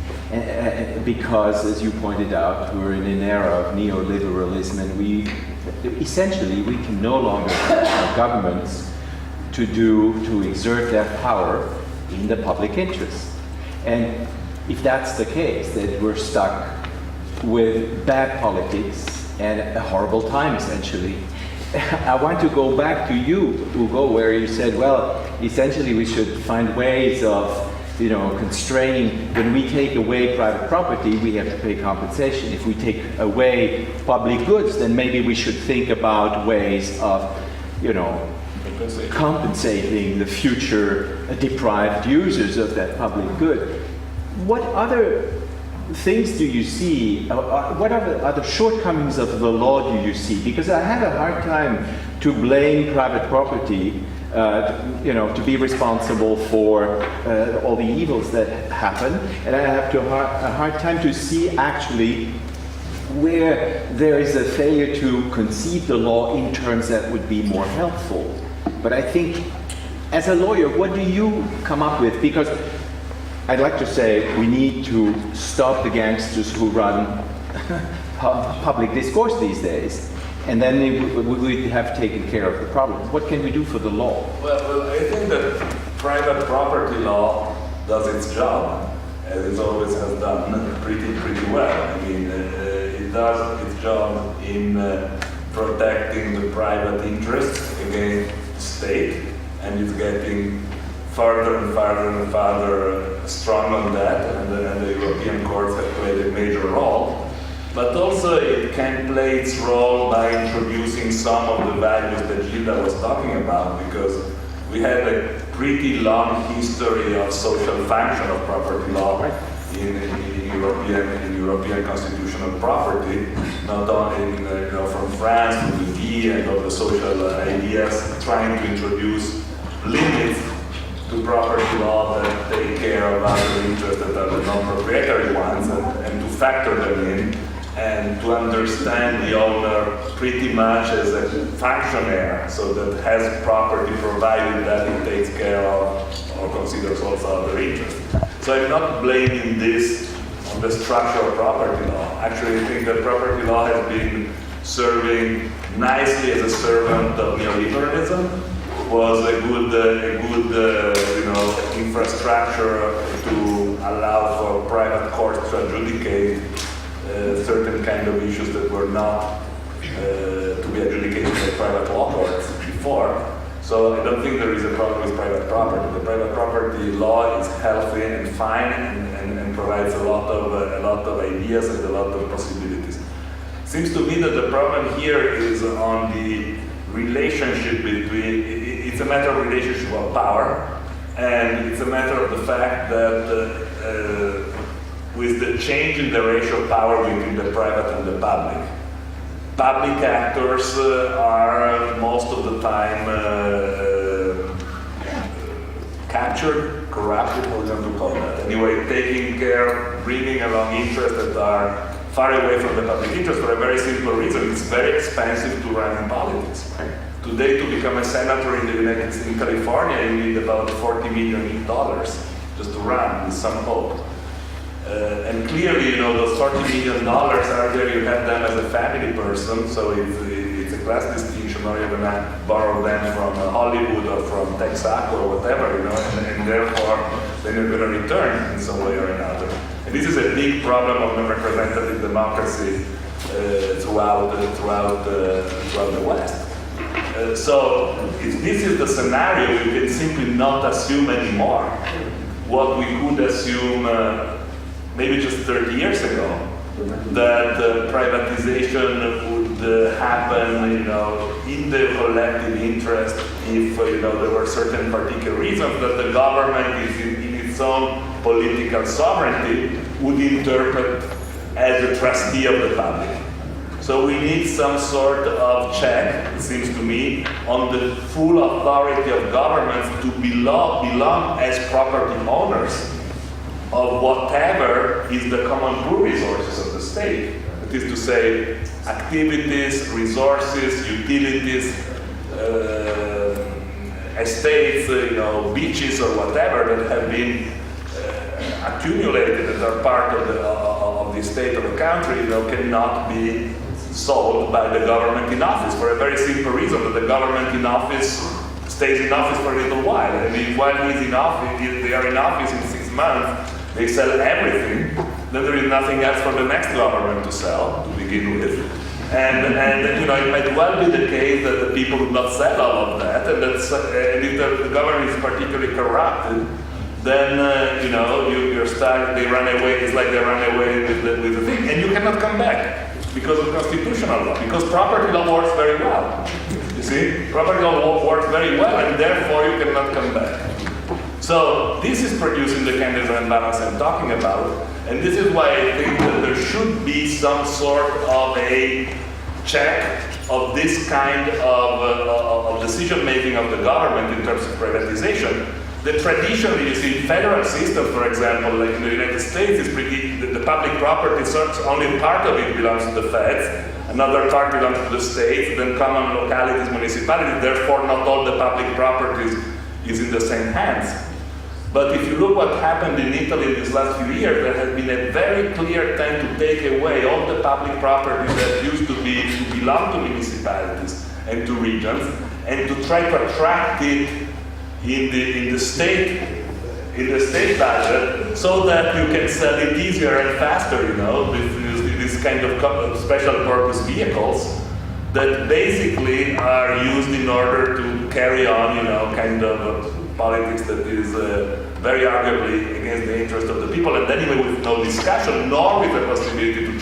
because, as you pointed out, we're in an era of neoliberalism, and we can no longer allow governments to exert their power in the public interest. And if that's the case, that we're stuck with bad politics and a horrible time, essentially. I want to go back to you, Ugo, where you said, well, essentially we should find ways of, constraining. When we take away private property, we have to pay compensation. If we take away public goods, then maybe we should think about ways of, compensating the future deprived users of that public good. What other things do you see? What are the shortcomings of the law do you see? Because I have a hard time to blame private property, to be responsible for all the evils that happen, and I have a hard time to see actually where there is a failure to conceive the law in terms that would be more helpful. But I think, as a lawyer, what do you come up with? Because I'd like to say we need to stop the gangsters who run public discourse these days, and then we have taken care of the problem. What can we do for the law? Well, I think that private property law does its job, as it always has done, pretty well. I mean, it does its job in protecting the private interests against the state, and it's getting further and farther strong on that, and the European courts have played a major role. But also it can play its role by introducing some of the values that Gilda was talking about, because we had a pretty long history of social function of property law in European constitutional property, not only from France to the V and all the social ideas, trying to introduce limits to property law that take care of other interests that are the non-proprietary ones, and to factor them in, and to understand the owner pretty much as a functionary, so that has property provided that it takes care of or considers also other interests. So I'm not blaming this on the structure of property law. Actually, I think that property law has been serving nicely as a servant of neoliberalism, was a good infrastructure to allow for private courts to adjudicate certain kind of issues that were not to be adjudicated by private law courts before. So I don't think there is a problem with private property. The private property law is healthy and fine, and provides a lot of ideas and a lot of possibilities. Seems to me that the problem here is on the relationship between. It's a matter of relationship of power, and it's a matter of the fact that with the change in the ratio of power between the private and the public actors are most of the time captured, corrupted, what do you call that? Anyway, taking care, bringing along interests that are far away from the public interest for a very simple reason. It's very expensive to run in politics. Today, to become a senator in the United States, in California, you need about $40 million just to run with some hope. And clearly, those $40 million are there. You have them as a family person, so it's a class distinction, or you're going to borrow them from Hollywood or from Texaco or whatever, and therefore, then you're going to return in some way or another. And this is a big problem of representative democracy throughout the West. So if this is the scenario, we can simply not assume anymore what we could assume maybe just 30 years ago, that privatization would happen, in the collective interest if there were certain particular reasons that the government is in its own political sovereignty would interpret as a trustee of the public. So we need some sort of check, it seems to me, on the full authority of governments to belong as property owners of whatever is the common pool resources of the state. That is to say, activities, resources, utilities, estates, beaches or whatever that have been accumulated that are part of the estate of the country, cannot be sold by the government in office for a very simple reason, that the government in office stays in office for a little while. I mean, while he's in office, they are in office in 6 months, they sell everything, then there is nothing else for the next government to sell, to begin with. And it might well be the case that the people would not sell all of that, and if the government is particularly corrupted, then you're stuck. They run away. It's like they run away with the thing, and you cannot come back because of constitutional law. Because property law works very well. You see, property law works very well, and therefore you cannot come back. So this is producing the kind of imbalance I'm talking about, and this is why I think that there should be some sort of a check of this kind of decision-making of the government in terms of privatization. The traditionally, you see, federal system, for example, like in the United States, is pretty, the public property, only part of it belongs to the feds, another part belongs to the states, then common localities, municipalities, therefore not all the public properties is in the same hands. But if you look what happened in Italy in these last few years, there has been a very clear attempt to take away all the public properties that used to belong to municipalities and to regions, and to try to attract it in the state budget, so that you can sell it easier and faster. With this kind of special purpose vehicles that basically are used in order to carry on, kind of politics that is very arguably against the interest of the people, and anyway with no discussion, nor with the possibility to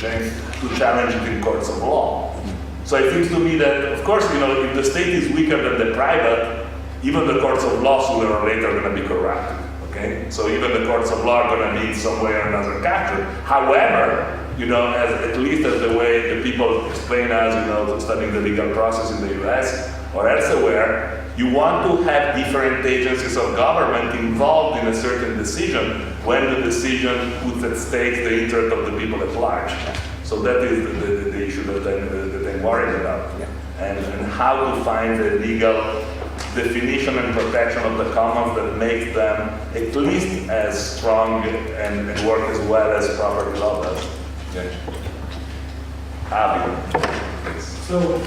challenge it in courts of law. So it seems to me that, of course, if the state is weaker than the private, even the courts of law sooner or later are going to be corrupted. Okay, so even the courts of law are going to need some way or another capture. However, at least as the way the people explain us, studying the legal process in the U.S. or elsewhere, you want to have different agencies of government involved in a certain decision when the decision puts at stake the interest of the people at large. So that is the issue that I'm worried about, and how to find a legal definition and protection of the commons that makes them at least as strong and work as well as property law does. So,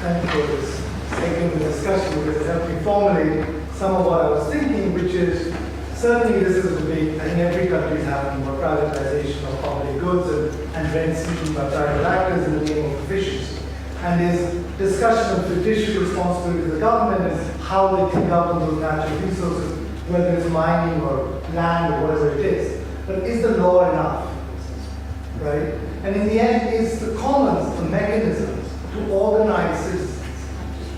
thank you for this segment discussion, because it helped me formulate some of what I was thinking, which is certainly this is a debate. I think every country is having about privatization of public goods and rent seeking by private actors in the name of efficiency. And there's discussion of judicial responsibility of the government and how they can govern those natural resources, whether it's mining or land or whatever it is. But is the law enough? Right? And in the end, it's the commons, the mechanisms to organize citizens,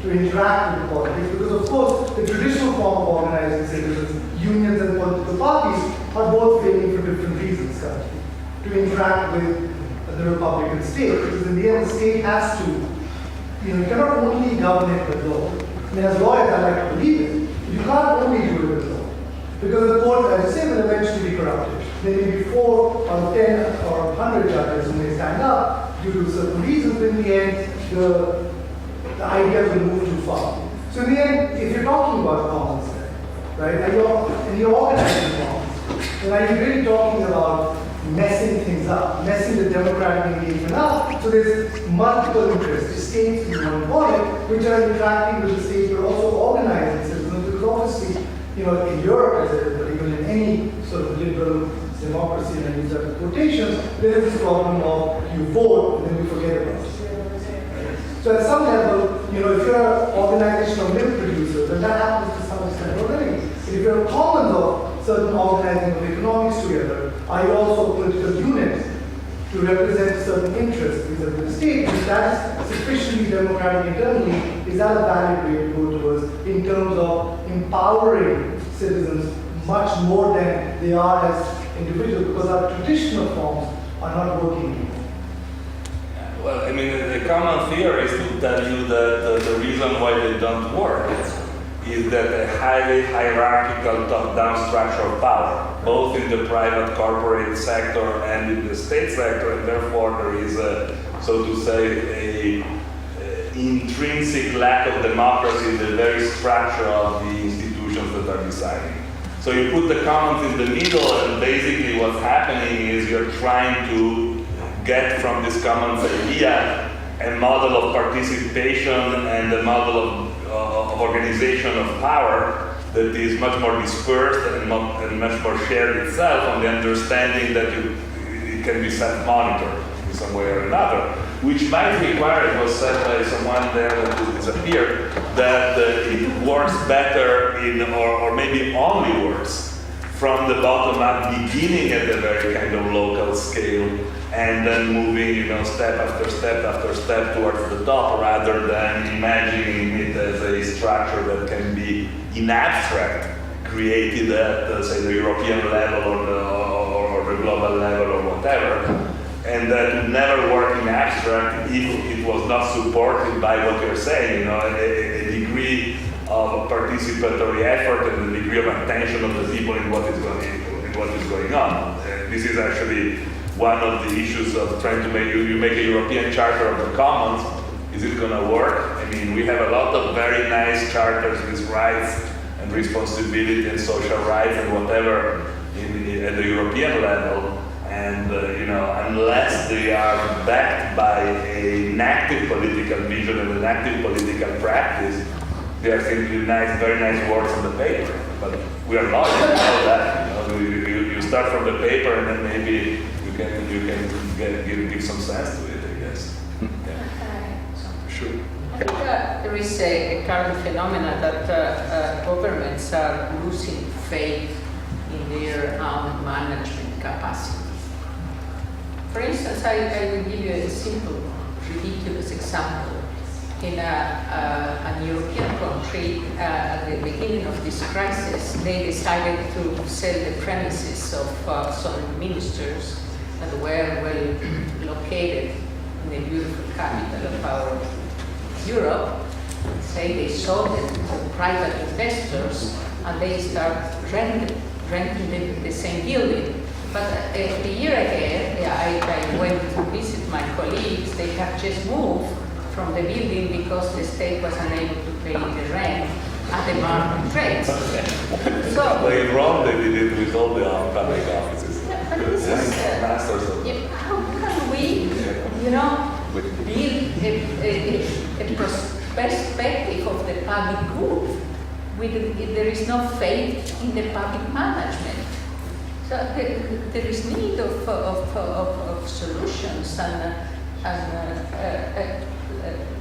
to interact with politics, because of course the traditional form of organizing citizens, unions and political parties, are both failing for different reasons currently. To interact with the Republican state, because in the end the state has to, you cannot only govern it with law. I mean, as lawyers I like to believe it, you can't only do it with law. Because the court, as you say, will eventually be corrupted. There may be 4 or 10 or 100 judges who may stand up due to certain reasons, but in the end, the idea will move too far. So in the end, if you're talking about commons, right, and you're organizing commons, then are you really talking about messing things up, messing the democratic engagement up? So there's multiple interests, states in one body, which are interacting with the state, but also organizing citizens, because obviously, in Europe, or even in any sort of liberal democracy, and I use that in quotations, there is this problem of you vote and then we forget about it. So at some level, if you're an organization of milk producers, then that happens to some extent already. If you're a commons of certain organizing of economics together, are you also a political unit to represent certain interests vis-a-vis the state? If that is sufficiently democratic internally, is that a valid way to go towards in terms of empowering citizens much more than they are as individuals, because our traditional forms are not working anymore? Well, I mean, the common theory is to tell you that the reason why they don't work is that a highly hierarchical top-down structure of power, both in the private corporate sector and in the state sector, and therefore there is, so to say, a intrinsic lack of democracy in the very structure of the institutions that are deciding. So you put the commons in the middle, and basically what's happening is you're trying to get from this commons idea a model of participation and a model of organization of power that is much more dispersed and much more shared itself on the understanding that it can be self-monitored in some way or another, which might require, it was said by someone there that disappeared, that it works better or maybe only works from the bottom up, beginning at a very kind of local scale, and then moving, step after step after step towards the top, rather than imagining it as a structure that can be in abstract created at, say, the European level or the global level or whatever, and that would never work in abstract if it was not supported by what you're saying, a degree of participatory effort and the degree of attention of the people in what is going on. This is actually one of the issues of trying to make you make a European Charter of the Commons. Is it going to work? I mean, we have a lot of very nice charters with rights and responsibility and social rights and whatever at the European level. And unless they are backed by an active political vision and an active political practice, they are simply nice, very nice words on the paper. But we are lawyers, you know that. You start from the paper, and then maybe you can give some sense to it, I guess. Yeah. Sure. I think there is a current phenomenon that governments are losing faith in their own management capacity. For instance, I will give you a simple, ridiculous example. In a European country, at the beginning of this crisis, they decided to sell the premises of some ministers that were well located in the beautiful capital of our Europe. Say they sold it to private investors, and they start renting the same building. But a year ago, I went to visit my colleagues. They have just moved from the building because the state was unable to pay the rent at the market rates. So, in Rome, they did it with all the public offices. But this is, how can we, build a perspective of the public good if there is no faith in the public management? So there is need of solutions and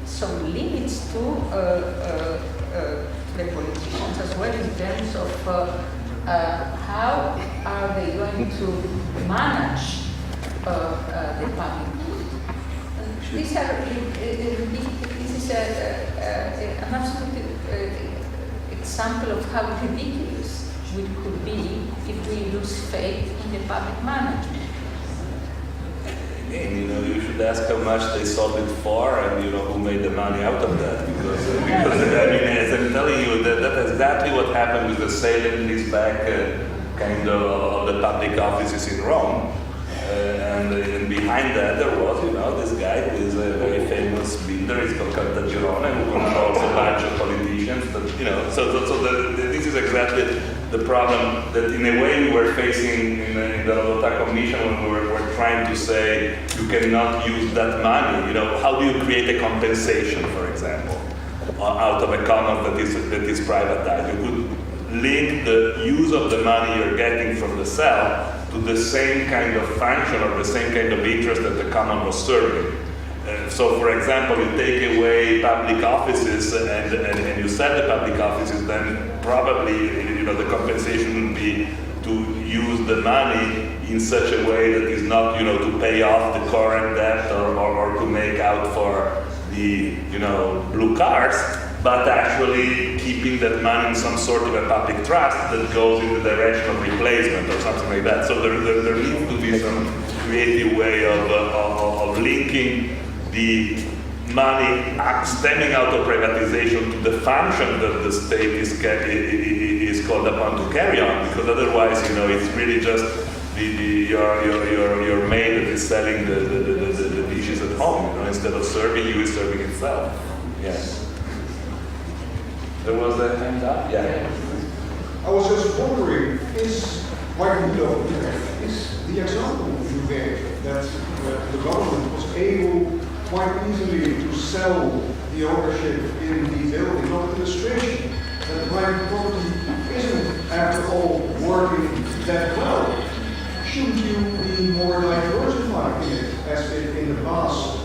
some limits to the politicians as well in terms of how are they going to manage the public good. This is an absolute example of how ridiculous we could be if we lose faith in the public management. Again, you should ask how much they sold it for, and who made the money out of that. Because I mean, as I'm telling you, that's exactly what happened with the sale and leaseback kind of the public offices in Rome. And behind that there was, this guy who is a very famous builder. He's called Caltagirone, who controls a bunch of politicians. This is exactly the problem that in a way we were facing in the Lota Commission when we were trying to say you cannot use that money. How do you create a compensation, for example, out of a common that is privatized? You could link the use of the money you're getting from the sale to the same kind of function or the same kind of interest that the common was serving. So, for example, you take away public offices and you sell the public offices, then probably the compensation would be to use the money in such a way that is not to pay off the current debt or to make out for the blue cars, but actually keeping that money in some sort of a public trust that goes in the direction of replacement or something like that. So there needs to be some creative way of linking the money stemming out of privatization to the function that the state is called upon to carry on, because otherwise, it's really just your maid that is selling the dishes at home. Instead of serving you, is serving itself. Yes. There was a hand up? Yeah. I was just wondering, is the example you gave that the government was able quite easily to sell the ownership in the building, not an illustration that private property isn't, after all, working that well? Shouldn't you be more diversified in it, as it in the past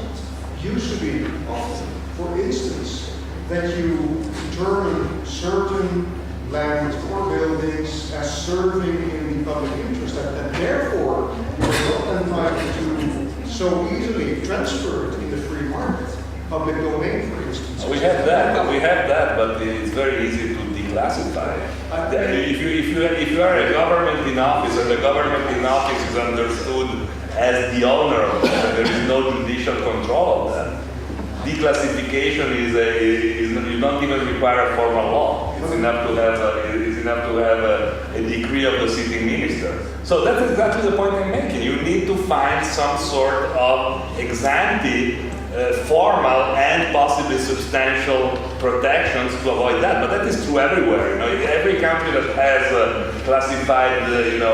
used to be often? For instance, that you determine certain land or buildings as serving in the public interest, and therefore you are not entitled to so easily transfer it in the free market, public domain, for instance. We have that, but it's very easy to declassify. If you are a government in office, and the government in office is understood as the owner of that, there is no judicial control of that. Declassification you don't even require a formal law. It's enough to have a decree of the sitting minister. So that's exactly the point I'm making. You need to find some sort of ex ante formal and possibly substantial protections to avoid that. But that is true everywhere. Every country that has classified,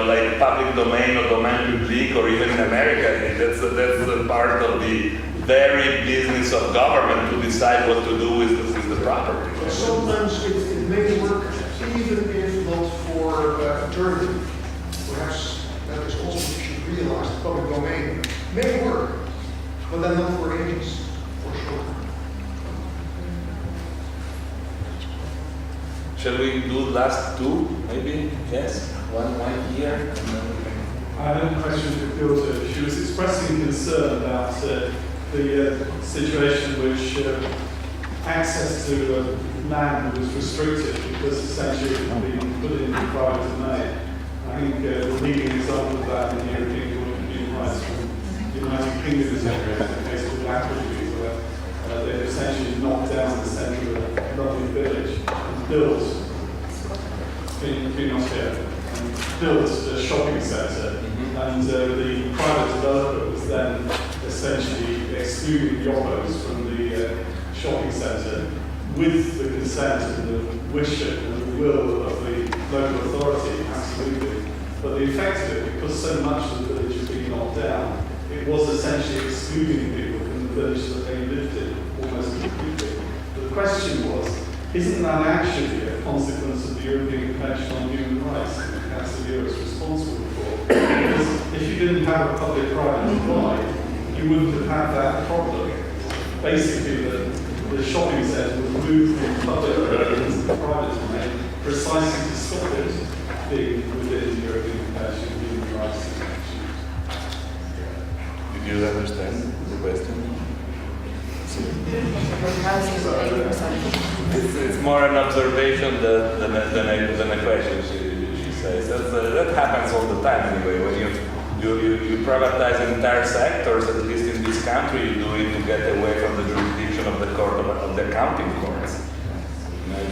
like public domain or domain public, or even in America, that's a part of the very business of government to decide what to do with the property. But sometimes it may work even if not for eternity. Perhaps that is also what you should realize. The public domain may work, but then not for ages, for sure. Shall we do last two, maybe? Yes? One here, and then we can... I have a question for Gilda. She was expressing concern about the situation in which access to land was restricted because essentially it had been put in private domain. I think the leading example of that in the European Court of Human Rights from the United Kingdom is the case of Archivio, where they essentially knocked down the centre of a lovely village and built a shopping centre, and the private developer was then essentially excluding the oppos from the shopping centre with the consent and the wish and the will of the local authority, absolutely. But the effect of it, because so much of the village was being knocked down, it was essentially excluding people from the village that they lived in almost completely. But the question was, isn't that actually a consequence of the European Convention on Human Rights that the Council of Europe is responsible for? Because if you didn't have a public-private divide, you wouldn't have had that problem. Basically, the shopping centre was moved from public domain into the private domain precisely to stop it being within the European Convention on Human Rights. Did you understand the question? It's more an observation than a question, she says. That happens all the time anyway. When you privatize entire sectors, at least in this country, you do it to get away from the jurisdiction of the court of the accounting courts.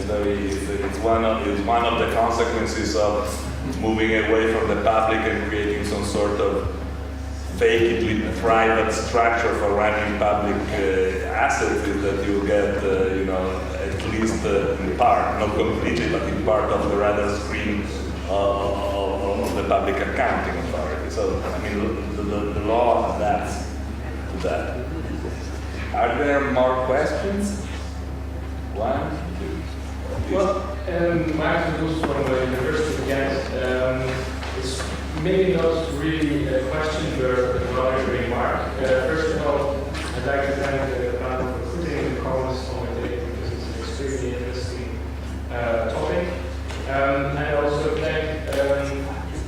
It's one of the consequences of moving away from the public and creating some sort of vaguely private structure for running public assets, is that you get, at least in part, not completely, but in part of the radar screen of the public accounting authority. So, the law adapts to that. Are there more questions? One, two. Well, Maarten Roos from the University of Ghent. It's maybe not really a question, but rather a remark. First of all, I'd like to thank the panel for putting the comments on the table because it's an extremely interesting topic. And I also thank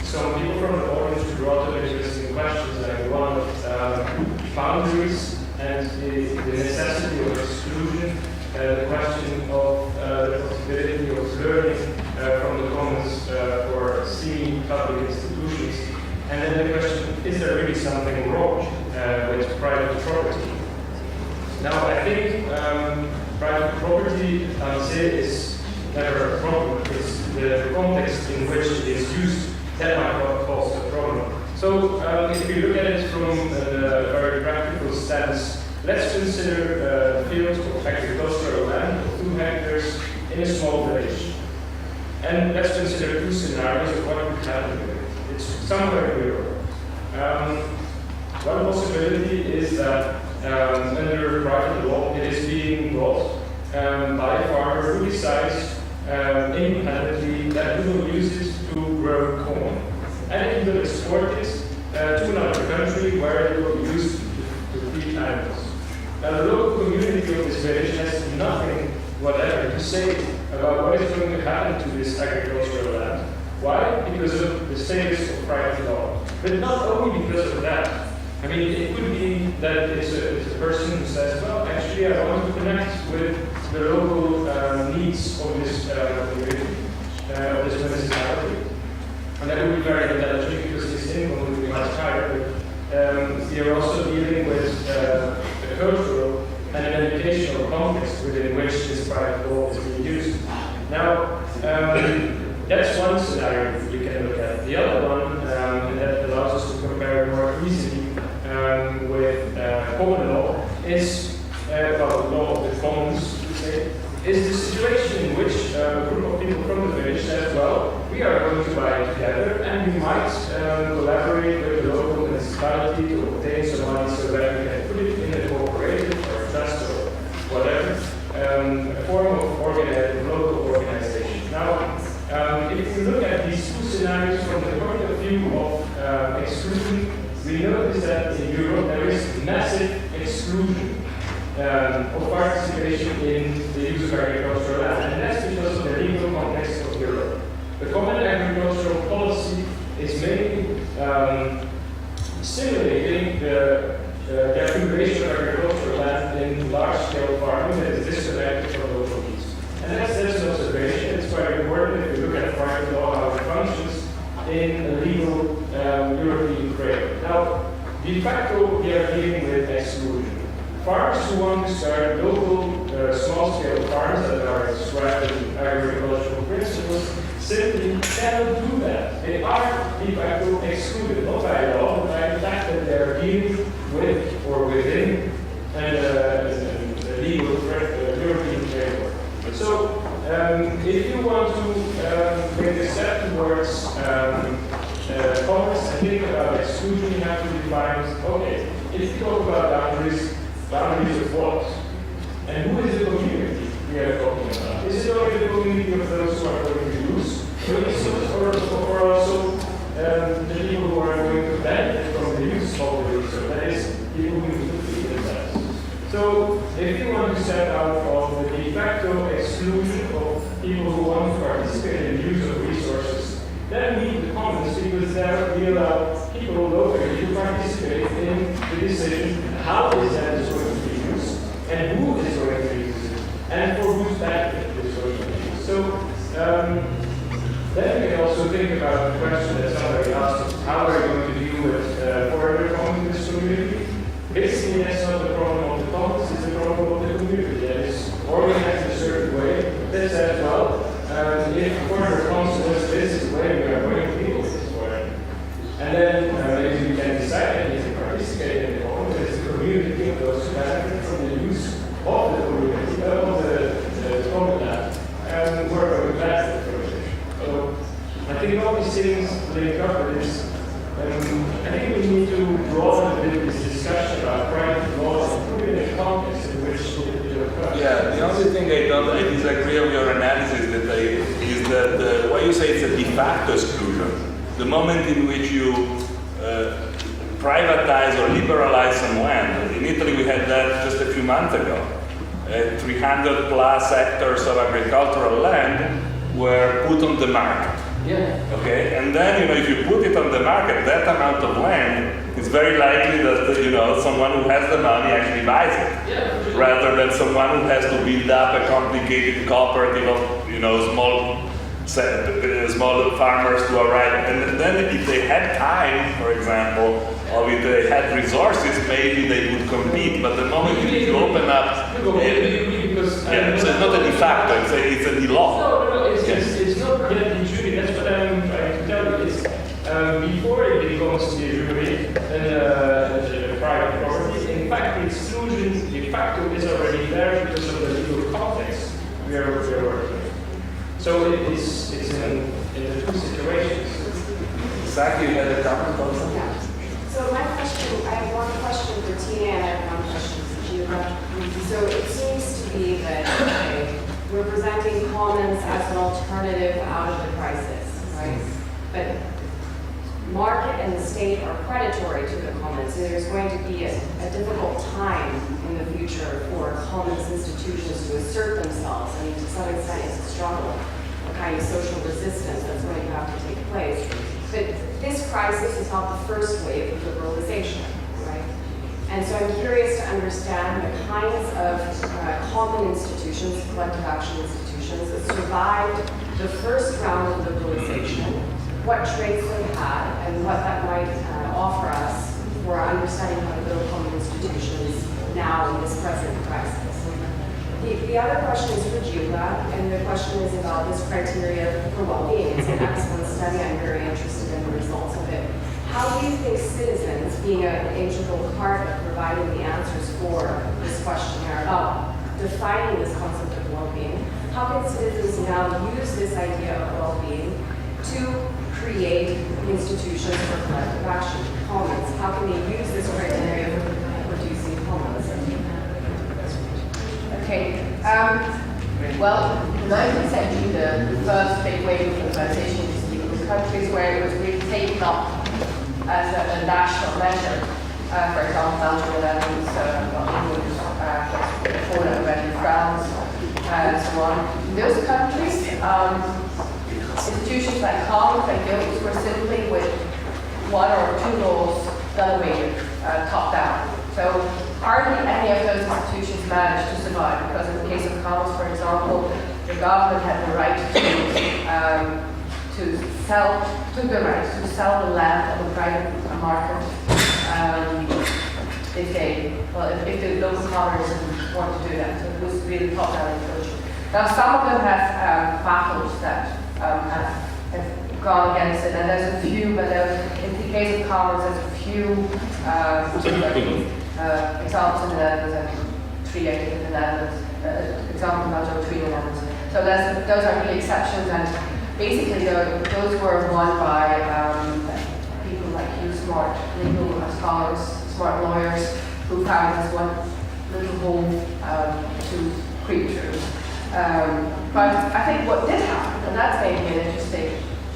some people from the audience who brought up interesting questions, like one of boundaries and the necessity of exclusion, the question of the possibility of learning from the commons for seeing public institutions, and then the question, is there really something wrong with private property? Now, I think private property, I would say, is never a problem. It's the context in which it is used that might cause a problem. So, if you look at it from a very practical stance, Let's consider fields of agricultural land of 2 hectares in a small village. And let's consider 2 scenarios of what would happen with it. It's somewhere in Europe. One possibility is that under private law, it is being bought by a farmer who decides independently that he will use it to grow corn. And he will export it to another country where it will be used to feed animals. Now, the local community of this village has nothing whatever to say about what is going to happen to this agricultural land. Why? Because of the status of private law. But not only because of that. I mean, it could be that it's a person who says, well, actually, I want to connect with the local needs of this community, of this municipality. And that would be very intelligent because his income would be much higher. But you're also dealing with a cultural and an educational context within which this private law is being used. Now, that's one scenario you can look at. The other one, and that allows us to compare more easily with common law, is, well, the law of the commons, we say, is the situation in which a group of people from the village says, well, we are going to buy together and we might collaborate with the local municipality to obtain some money so that we can put it in a cooperative or trust or whatever, a form of local organization. Now, if we look at these 2 scenarios from the point of view of exclusion, we notice that in Europe there is massive exclusion of participation in the use of agricultural land, and that's because of the legal context of Europe. The common agricultural policy is mainly stimulating the accumulation of agricultural land in large-scale farming that is disconnected from local needs. And that's an observation. It's quite important if you look at private law, how it functions in a legal European framework. Now, de facto, we are dealing with exclusion. Farmers who want to start local small-scale farms that are described in agricultural principles simply cannot do that. They are de facto excluded, not by law, but by the fact that they are dealing with or within a legal European framework. So, if you want to make a step towards commons and think about exclusion, you have to define, okay, if you talk about boundaries of what? And who is the community we are talking about? Is it only the community of those who are going to use resources, or also the people who are going to benefit from the use of the resource? That is, people who use the feed themselves. So, if you want to set out of the de facto exclusion of people who want to participate in the use of resources, then we need the commons, because there we allow people locally to participate in the decision how this land is going to be used, and who is going to use it, and for whose benefit it is going to be used. So, then we can also think about the question that somebody asked, how are we going to deal with foreigner commons in this community? Basically, that's not the problem of the commons, it's the problem of the community that is organized in a certain way that says, well, if a foreigner comes to us, this is the way we are going to deal with this foreigner. And then maybe we can decide that he can participate in the commons, it's the community of those who benefit from the use of the community, of the common land, and we're going to pass the project. So I think all these things link up with this. I think we need to broaden a bit this discussion about private laws and put it in a context in which it occurs. Yeah, the only thing I disagree with your analysis is that why you say it's a de facto exclusion. The moment in which you privatize or liberalize some land, in Italy we had that just a few months ago. 300 plus hectares of agricultural land were put on the market. Yeah. Okay, and then if you put it on the market, that amount of land, it's very likely that someone who has the money actually buys it, rather than someone who has to build up a complicated cooperative of small farmers to arrive. And then if they had time, for example, or if they had resources, maybe they would compete. But the moment you open up, so it's not a de facto, it's a de law. No, it's not yet de jure. That's what I'm trying to tell you. It's before it becomes de jure and private property. In fact, fact, the exclusion de facto is already there because of the legal context we are working in. So it's in the two situations. Zach, you had a comment also? Yeah. So my question, I have one question for Tina and I have one question for Gilda. So it seems to be that we're presenting commons as an alternative out of the crisis, right? But market and the state are predatory to the commons. So there's going to be a difficult time in the future for commons institutions to assert themselves. I mean, to some extent, it's a struggle, a kind of social resistance that's going to have to take place. But this crisis is not the first wave of liberalization, right? And so I'm curious to understand the kinds of common institutions, collective action institutions that survived the first round of liberalization, what traits they had, and what that might offer us for understanding how to build common institutions now in this present crisis. The other question is for Gilda, and the question is about this criteria for well-being. It's an excellent study. I'm very interested in the results of it. How do you think citizens, being an integral part of providing the answers for this questionnaire about defining this concept of well-being, how can citizens now use this idea of well-being to create institutions for collective action, commons? How can they use this criteria for producing commons? Okay. Well, in the 19th century, the first big wave of urbanization was in countries where it was really taken up as a national measure. For example, Belgium, Netherlands, England, Poland, already France, and so on. In those countries, institutions like commons and guilds were simply with one or two laws done away with, top down. So hardly any of those institutions managed to survive, because in the case of commons, for example, the government had the right to sell the land on the private market if the local commoners didn't want to do that. So it was really top-down approach. Now some of them have battles that have gone against it, and there's a few, but in the case of commons, there's a few examples in the Netherlands and three in the Netherlands, example in Belgium, three in the Netherlands. So those are really exceptions, and basically those were won by people like you, smart legal scholars, smart lawyers, who found this one little hole to creep through. But I think what did happen, and that's maybe an interesting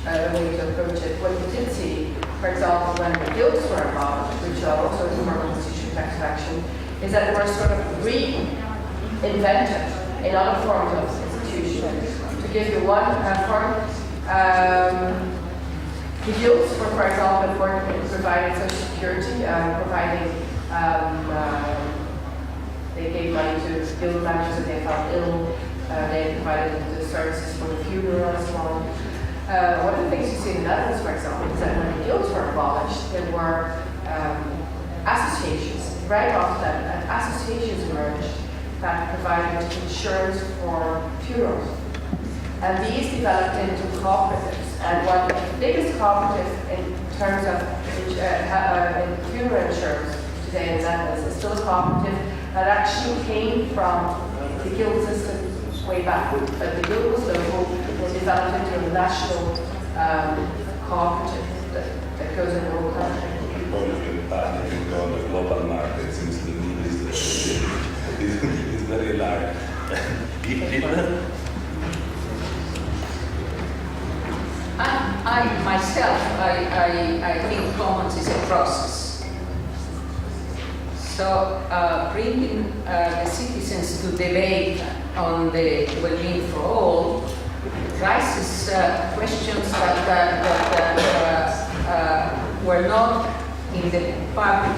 way to approach it, what we did see, for example, when the guilds were involved, which are also a form of institutional action, is that they were sort of reinvented in other forms of institutions. To give you one form, the guilds were, for example, providing social security, they gave money to guild managers if they felt ill, they provided the services for the funeral and so on. One of the things you see in the Netherlands, for example, is that when the guilds were abolished, there were associations. Right after that, associations emerged that provided insurance for funerals. And these developed into cooperatives. And one of the biggest cooperatives in terms of funeral insurance today in the Netherlands is still a cooperative that actually came from the guild system way back. But the guild was local, was developed into a national cooperative that goes in the whole country. On the global market, since the need is very large. I myself think commons is a process. So bringing the citizens to debate on the well-being for all raises questions that were not in the public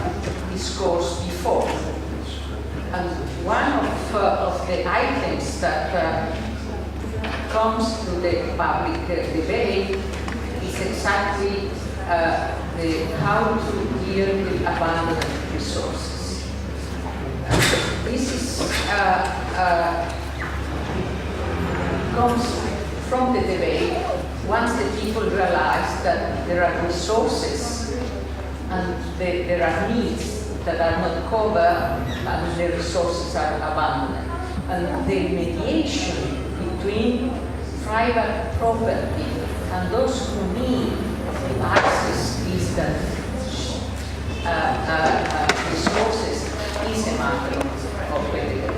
discourse before. And one of the items that comes to the public debate is exactly how to deal with abundant resources. This is comes from the debate once the people realize that there are resources and there are needs that are not covered and the resources are abandoned. And the mediation between private property and those who need to access these resources is a matter of critical.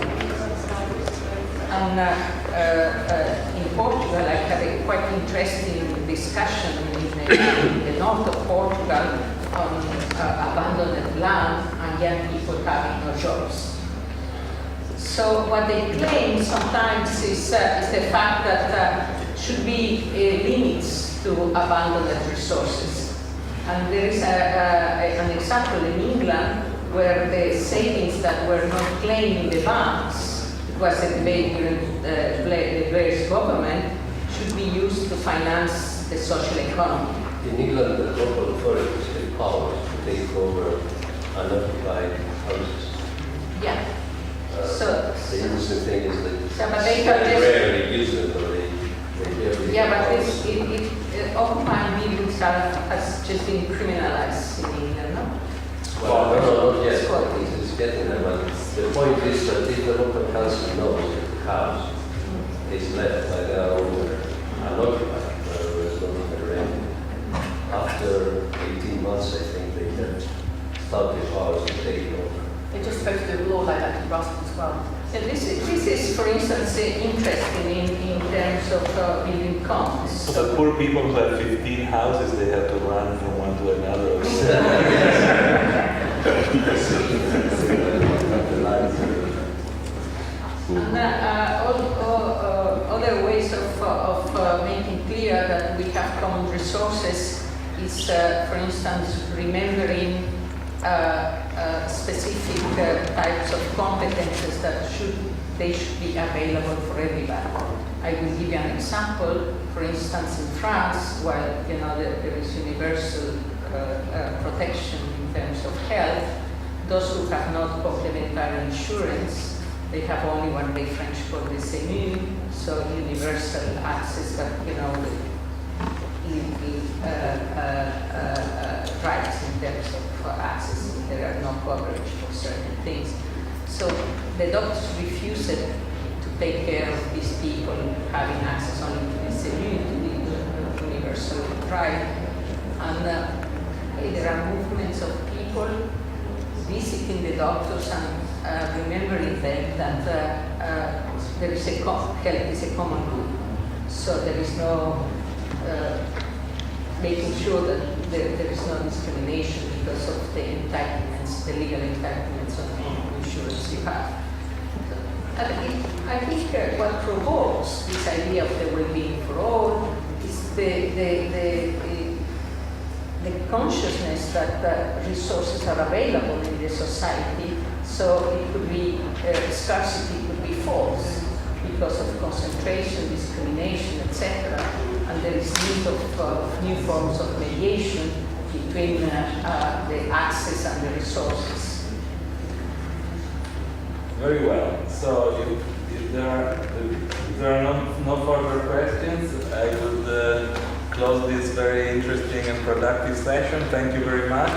And in Portugal, I had a quite interesting discussion in the north of Portugal on abandoned land and young people having no jobs. So what they claim sometimes is the fact that should be limits to abandoned resources. And there is an example in England where the savings that were not claimed in the banks, it was a debate during the Blair's government, should be used to finance the social economy. In England, the local authorities have powers to take over unoccupied houses. Yeah. So the interesting thing is that yeah, but they rarely use them, but they yeah, but occupying buildings has just been criminalized in England, no? Well, no, yes, it's getting there, but the point is that if the local council knows that the house is left by their owner unoccupied, whereas not rent, after 18 months, I think they can start the powers to take it over. They're just supposed to do a law like that in Brussels as well. So this is, for instance, interesting in terms of building commons. So the poor people who have 15 houses, they have to run from one to another. And other ways of making clear that we have common resources is, for instance, remembering specific types of competences that should be available for everybody. I will give you an example. For instance, in France, while there is universal protection in terms of health, those who have not complementary insurance, they have only what the French call the CMU, so universal access, but rights in terms of access. There are no coverage for certain things. So the doctors refused to take care of these people having access only to the CMU, to the universal right. And there are movements of people visiting the doctors and remembering them that there is health is a common good. So there is no making sure that there is no discrimination because of the entitlements, the legal entitlements on insurance you have. I think what provokes this idea of the well-being for all is the consciousness that resources are available in the society, so it could be scarcity could be false because of concentration, discrimination, etc. And there is need of new forms of mediation between the access and the resources. Very well. So if there are no further questions, I would close this very interesting and productive session. Thank you very much.